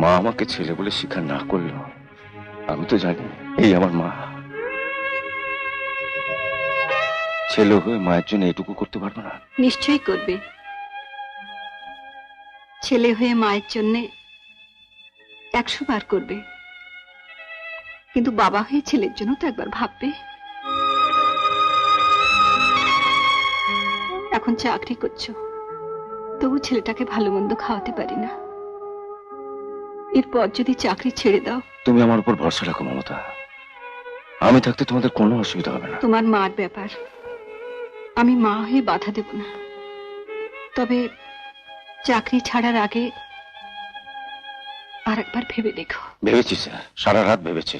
মা আমাকে ছেলে বলে স্বীকার না করলো, আমি তো জানি এই আমার মা। ছেলে হয়ে মায়ের জন্য এটুকু করতে পারবো না? নিশ্চয়ই করবে। ছেলে হয়ে মায়ের জন্যে 100 বার করবে, কিন্তু বাবা হয়ে ছেলের জন্য তো একবার ভাববে। এখন চাকরি করছো, তবু ছেলেটাকে ভালো মন্দ খাওয়াতে পারি না। এরপর যদি চাকরি ছেড়ে দাও। তুমি আমার উপর ভরসা রাখো মমতা, আমি থাকতে তোমাদের কোনো অসুবিধা হবে না। তোমার মার ব্যাপার, আমি মা হয়ে বাধা দেব না। তবে চাকরি ছাড়ার আগে আর একবার ভেবে দেখো। ভেবেছি স্যার, সারা রাত ভেবেছি,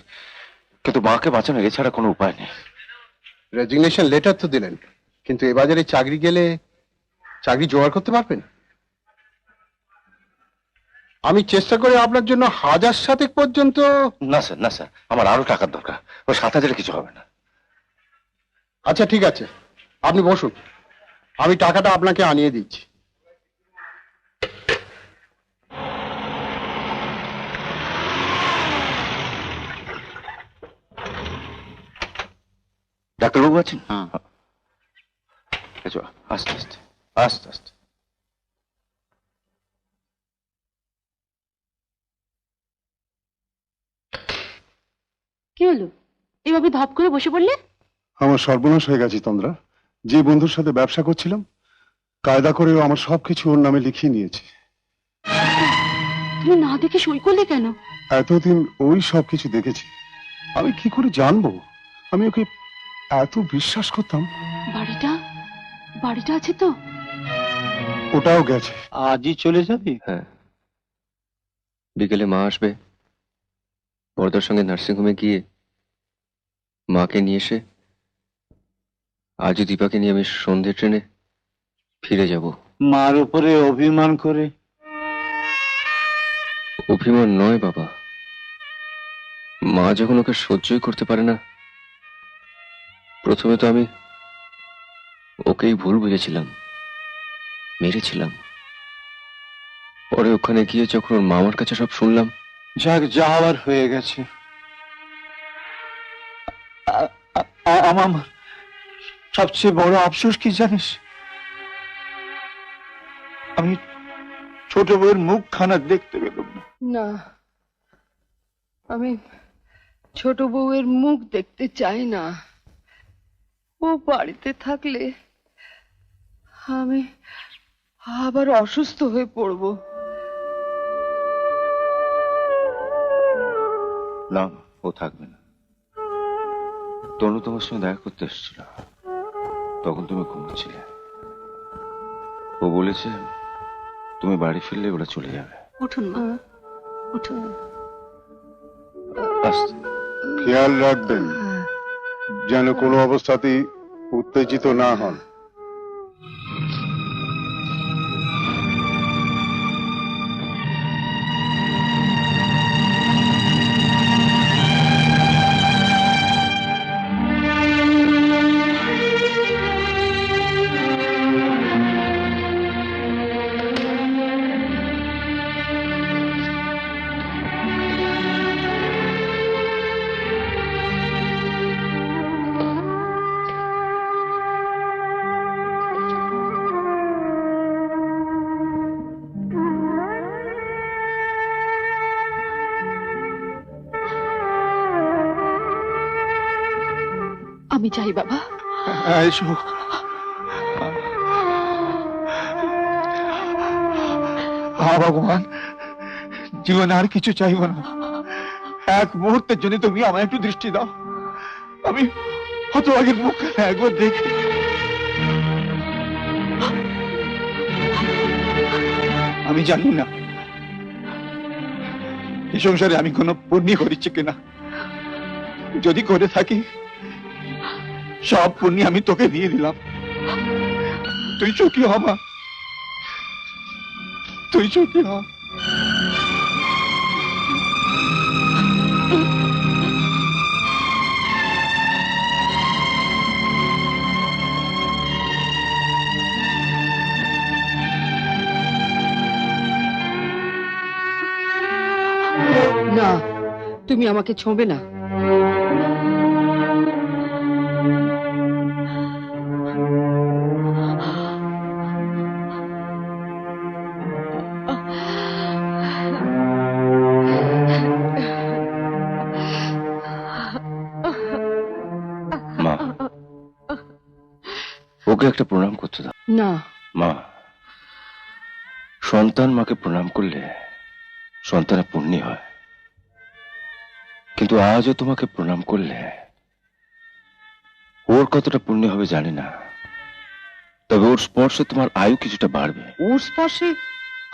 কিন্তু মাকে বাঁচানোর এছাড়া কোনো উপায় নেই। রেজিগনেশন লেটার তো দিলেন, কিন্তু এ বাজারে চাকরি গেলে চাকরি জোগাড় করতে পারবেন? আমি চেষ্টা করে আপনার জন্য 1000 পর্যন্ত। না স্যার, না স্যার, আমার আরো টাকার দরকার। ওই 7000 কিছু হবে না। আচ্ছা ঠিক আছে, আপনি বসুন, আমি টাকাটা আপনাকে আনিয়ে দিচ্ছি। ডাক্তারবাবু আছেন? হ্যাঁ। আচ্ছা, আস্তে আস্তে আস্তে আস্তে। কি হলো, এভাবে ধপ করে বসে পড়লে? আমার সর্বনাশ হয়ে গেছে তন্দ্রা। যে বন্ধুর সাথে ব্যবসা করছিলাম, কায়দা করেও আমার সবকিছু ওর নামে লিখিয়ে নিয়েছে। তুমি না দেখে সই করলে কেন? এতদিন ওই সবকিছু দেখেছি, আমি কি করে জানবো? আমি ওকে এত বিশ্বাস করতাম। বাড়িটা আছে তো? ওটাও গেছে। আজই চলে যাবি? হ্যাঁ, বিকেলে মা আসবে। বড়দার সঙ্গে নার্সিংহোমে গিয়ে মাকে নিয়ে এসে আজও দীপাকে নিয়ে আমি সন্ধ্যে ট্রেনে ফিরে যাব। মার উপরে অভিমান করে অভিমান নয় বাবা, মা যখন ওকে সহ্যই করতে পারে না, প্রথমে তো আমি ওকেই ভুল বুঝেছিলাম, মেরেছিলাম। পরে ওখানে গিয়ে যখন ওর মামার কাছে সব শুনলাম। যাক, যা হওয়ার হয়ে গেছে। আমার সবচেয়ে বড় আফসোস কি জানিস? আমি ছোট বউয়ের মুখখানা দেখতে পেলাম না। না, আমি ছোট বউয়ের মুখ দেখতে চাই না। ও বাড়িতে থাকলে আমি আবার অসুস্থ হয়ে পড়ব। না, ও থাকবে না। তনু তোমার সঙ্গে দেখা করতে এসেছিল, তখন তুমি ঘুমোচ্ছিলে। ও বলেছে তুমি বাড়ি ফিরলে ওরা চলে যাবে। উঠুন মা, উঠুন। আস্তে। খেয়াল রাখবেন যেন কোনো অবস্থাতেই উত্তেজিত না হন। আমি চাই বাবা। এসো। ভগবান, জীবনে আর কিছু চাইব না। এক মুহূর্তের জন্য তুমি আমায় একটু দৃষ্টি দাও। আমি হতভাগের মুখ একবার দেখি। আমি জানি না এই সংসারে আমি কোনো পুণ্য করেছি কিনা। যদি করে থাকি, সব পুণ্য আমি তোকে দিয়ে দিলাম। তুই সুখী হ মা, তুই সুখী হ। না, তুমি আমাকে ছোঁবে না। মা, ওকে একটা প্রণাম করতে দাও। না মা, সন্তান মাকে প্রণাম করলে সন্তানের পুণ্য হয়, কিন্তু আজও তোমাকে প্রণাম করলে ওর কতটা পুণ্য হবে জানি না, তবে ওর স্পর্শে তোমার আয়ু কিছুটা বাড়বে। ওর স্পর্শে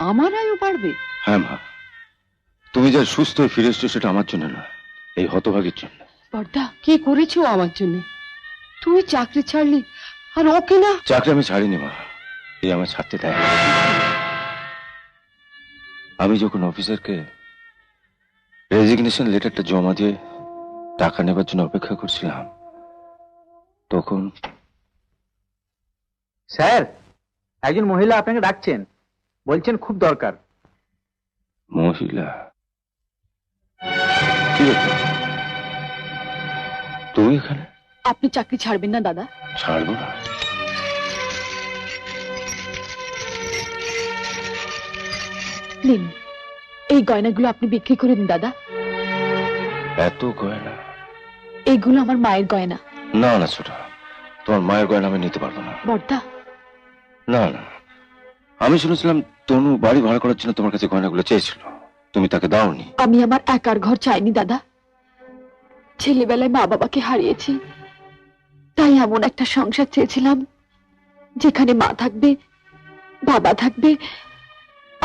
আমার আয়ু বাড়বে? হ্যাঁ মা, তুমি যা সুস্থ হয়ে ফিরে এসছো সেটা আমার জন্য না, এই হতভাগীর জন্য। বর্দা, কি করেছো আমার জন্য? তুই চাকরি ছাড়লি আর ওকে না? চাকরি আমি ছাড়িনি মা, এই আমার ছাড়তে দেয় না। আমি যখন অফিসারকে রেজিগনেশন লেটারটা জমা দিয়ে টাকা নেবার জন্য অপেক্ষা করছিলাম, তখন স্যার, একজন মহিলা আপনাকে ডাকছেন, বলছেন খুব দরকার। মহিলা? কি ব্যাপার? তুমি এখানে? আপনি চাকরি ছাড়বেন না দাদা? ছাড়বো না। নিন, এই গয়নাগুলো আপনি বিক্রি করে দিন দাদা। এত গয়না? এইগুলো আমার মায়ের গয়না। না না ছোট, তোমার মায়ের গয়না আমি নিতে পারবো না। বর্দা, না না, আমি শুনেছিলাম তনু বাড়ি ভাড়া করার জন্য তোমার কাছে গয়নাগুলো চেয়েছিল, তুমি তাকে দাওনি। আমি আমার একার ঘর চাইনি দাদা। ছেলেবেলায় মা বাবাকে হারিয়েছি, তাই এমন একটা সংসার চেয়েছিলাম যেখানে মা থাকবে, বাবা থাকবে,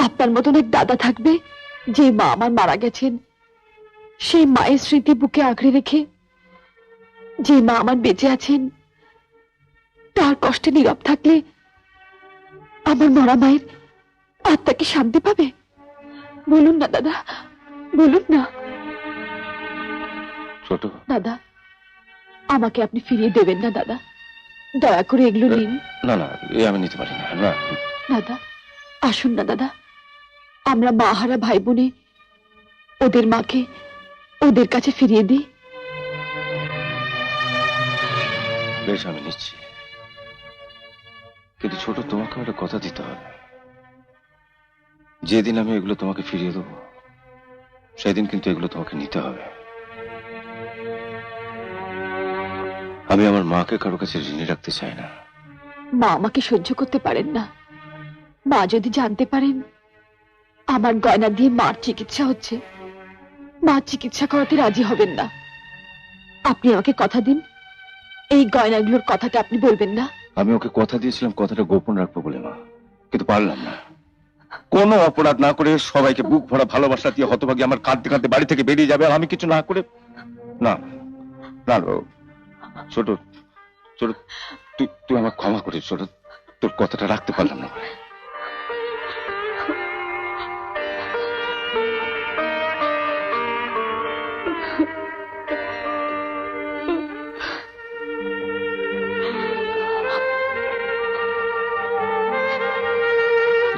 আপনার মতন এক দাদা থাকবে। যে মা আমার মারা গেছেন, সেই মায়ের স্মৃতি বুকে আঁকড়ে রেখে যে মা আমার বেঁচে আছেন, তার কষ্টে নীরব থাকলে আমার মরা মায়ের আত্মা কি শান্তি পাবে? বলুন না দাদা, বলুন না। ছোট, দাদা, আমাকে আপনি ফিরিয়ে দেবেন না দাদা, দয়া করে এগুলো নিন। না না, এ আমি নিতে পারি না। না দাদা আসুন না দাদা, আমরা মা হারা ভাই বোনে ওদের মাকে ওদের কাছে ফিরিয়ে দিই। বেশ, আমি নিচ্ছি, কিন্তু ছোট তোমাকে একটা কথা দিতে হবে। যেদিন আমি এগুলো তোমাকে ফিরিয়ে দেবো সেদিন কিন্তু এগুলো তোমাকে নিতে হবে। আমি আমার মাকে কারো কাছে ঋণী রাখতে চাই না। মা আমাকে সহ্য করতে পারেন না। মা যদি জানতে পারেন আমার গয়না দিয়ে মার চিকিৎসা হচ্ছে, মা চিকিৎসা করাতে রাজি হবেন না। আপনি আমাকে কথা দিন, এই গয়নাগুলোর কথাটা আপনি বলবেন না। আমি ওকে কথা দিয়েছিলাম কথাটা গোপন রাখবো বলে মা, কিন্তু পারলাম না। কোনো অপরাধ না করে সবাইকে বুক ভরা ভালোবাসা দিয়ে হতভাগী আমার কাঁদতে কাঁদতে বাড়ি থেকে বেরিয়ে যাবে, আর আমি কিছু না করে। না না ছোট, ছোট, তুই আমার ক্ষমা করিস ছোট, তোর কথাটা রাখতে পারলাম না।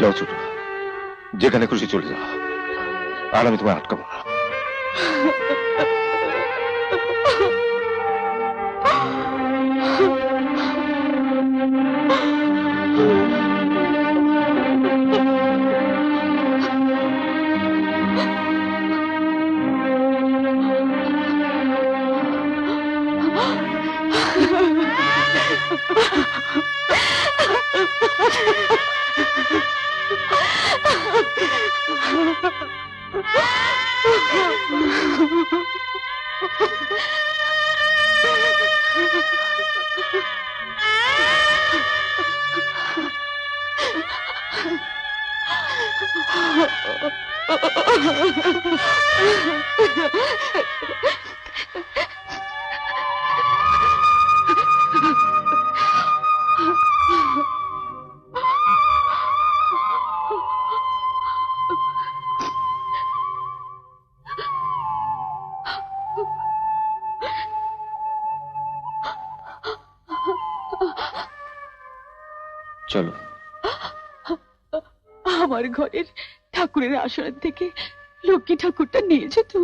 যাও ছোট, যেখানে খুশি চলে যাও, আর আমি তোমায় আটকাবো না। চলো। আমার ঘরের ঠাকুরের আসনের থেকে লক্ষ্মী ঠাকুরটা নিয়েছো তো?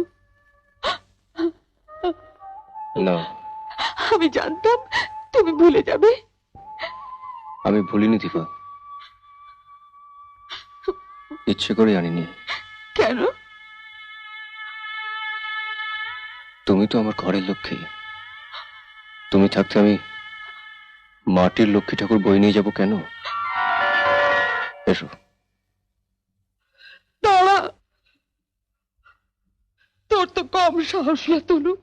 না, আমি জানতাম তুমি ভুলে যাবে। আমি ভুলিনি দীপা, ইচ্ছে করে আনিনি। কেন? তুমি তো আমার ঘরের লক্ষ্মী, তুমি থাকতে আমি মাটির লক্ষ্মী ঠাকুর বই নিয়ে যাব কেন? এসো। দাঁড়া, তোর তো কম সাহস না তনু,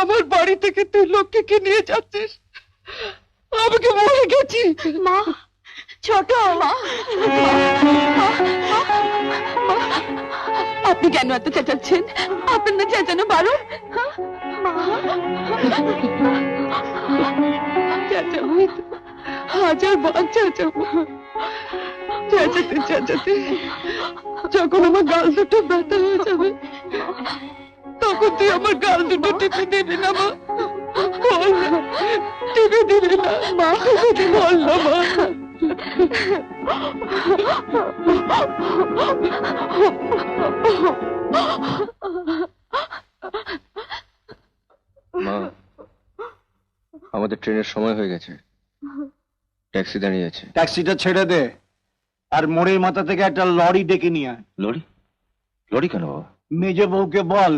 আমার বাড়ি থেকে তুই লক্ষ্মীকে নিয়ে যাচ্ছিস। আমি কি মরে গেছি? মা, ছোট মা, আপনি কেন এত চেঁচাচ্ছেন? আপনার না চেঁচানো বারণ। চেঁচাবো, হাজার বার চেঁচাবো। চেঁচাতে চেঁচাতে যখন আমার গাল দুটো ব্যথা হয়ে যাবে তখন তুই আমার গাল দুটো টিপে দিবি না মা? বল না, টিপে দিবি না মা? বল না মা। মা, আমাদের ট্রেনের সময় হয়ে গেছে, ট্যাক্সি দাঁড়িয়ে আছে। ট্যাক্সিটা ছেড়ে দে, আর মোড়ের মাথা থেকে একটা লরি ডেকে নিয়ে আয়। লরি? লরি কেন বাবা? মেজে বউকে বল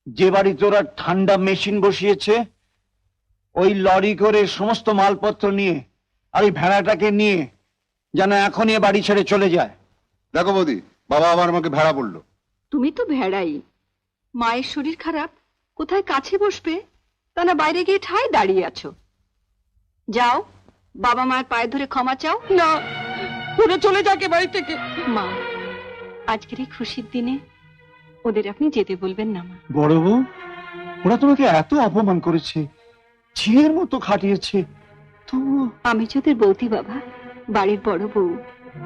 যে বাড়িতে ওরা ঠান্ডা মেশিন বসিয়েছে ওই লরি করে সমস্ত মালপত্র নিয়ে আর ওই ভেড়াটাকে নিয়ে যেন এখনই বাড়ি ছেড়ে চলে যায়। দেখো বৌদি, বাবা আবার আমাকে ভেড়া বললো। তুমি তো ভেড়াই। মায়ের শরীর খারাপ, কোথায় কাছে বসবে তা না বাইরে গিয়ে ঠায় দাঁড়িয়ে আছো। যাও, বাবা মায়ের পায়ে ধরে ক্ষমা চাও। না, ওরা চলে যাকে বাড়ি থেকে। মা, আজকের এই খুশির দিনে ওদের আপনি যেতে বলবেন না মা। বড় বউ, ওরা তোমাকে এত অপমান করেছে, ঝিয়ের মতো খাটিয়েছে, তবু। আমি যদি বৌদি বাবা, বাড়ির বড় বউ,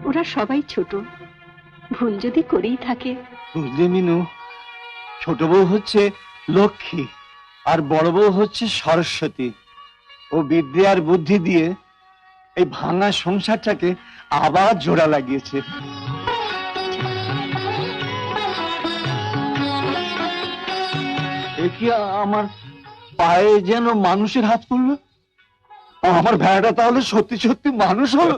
ওরা সবাই ছোট, ভুল যদি করেই থাকে। বুঝলে মিনু, ছোট বউ হচ্ছে লক্ষ্মী আর বড় বউ হচ্ছে সরস্বতী। ও বিদ্যে আর বুদ্ধি দিয়ে এই ভাঙা সংসারটাকে আবার জোড়া লাগিয়েছে। এ কি আমার পায়ে যেন মানুষের হাত পড়লো? আমার ভেড়াটা তাহলে সত্যি সত্যি মানুষ হলো।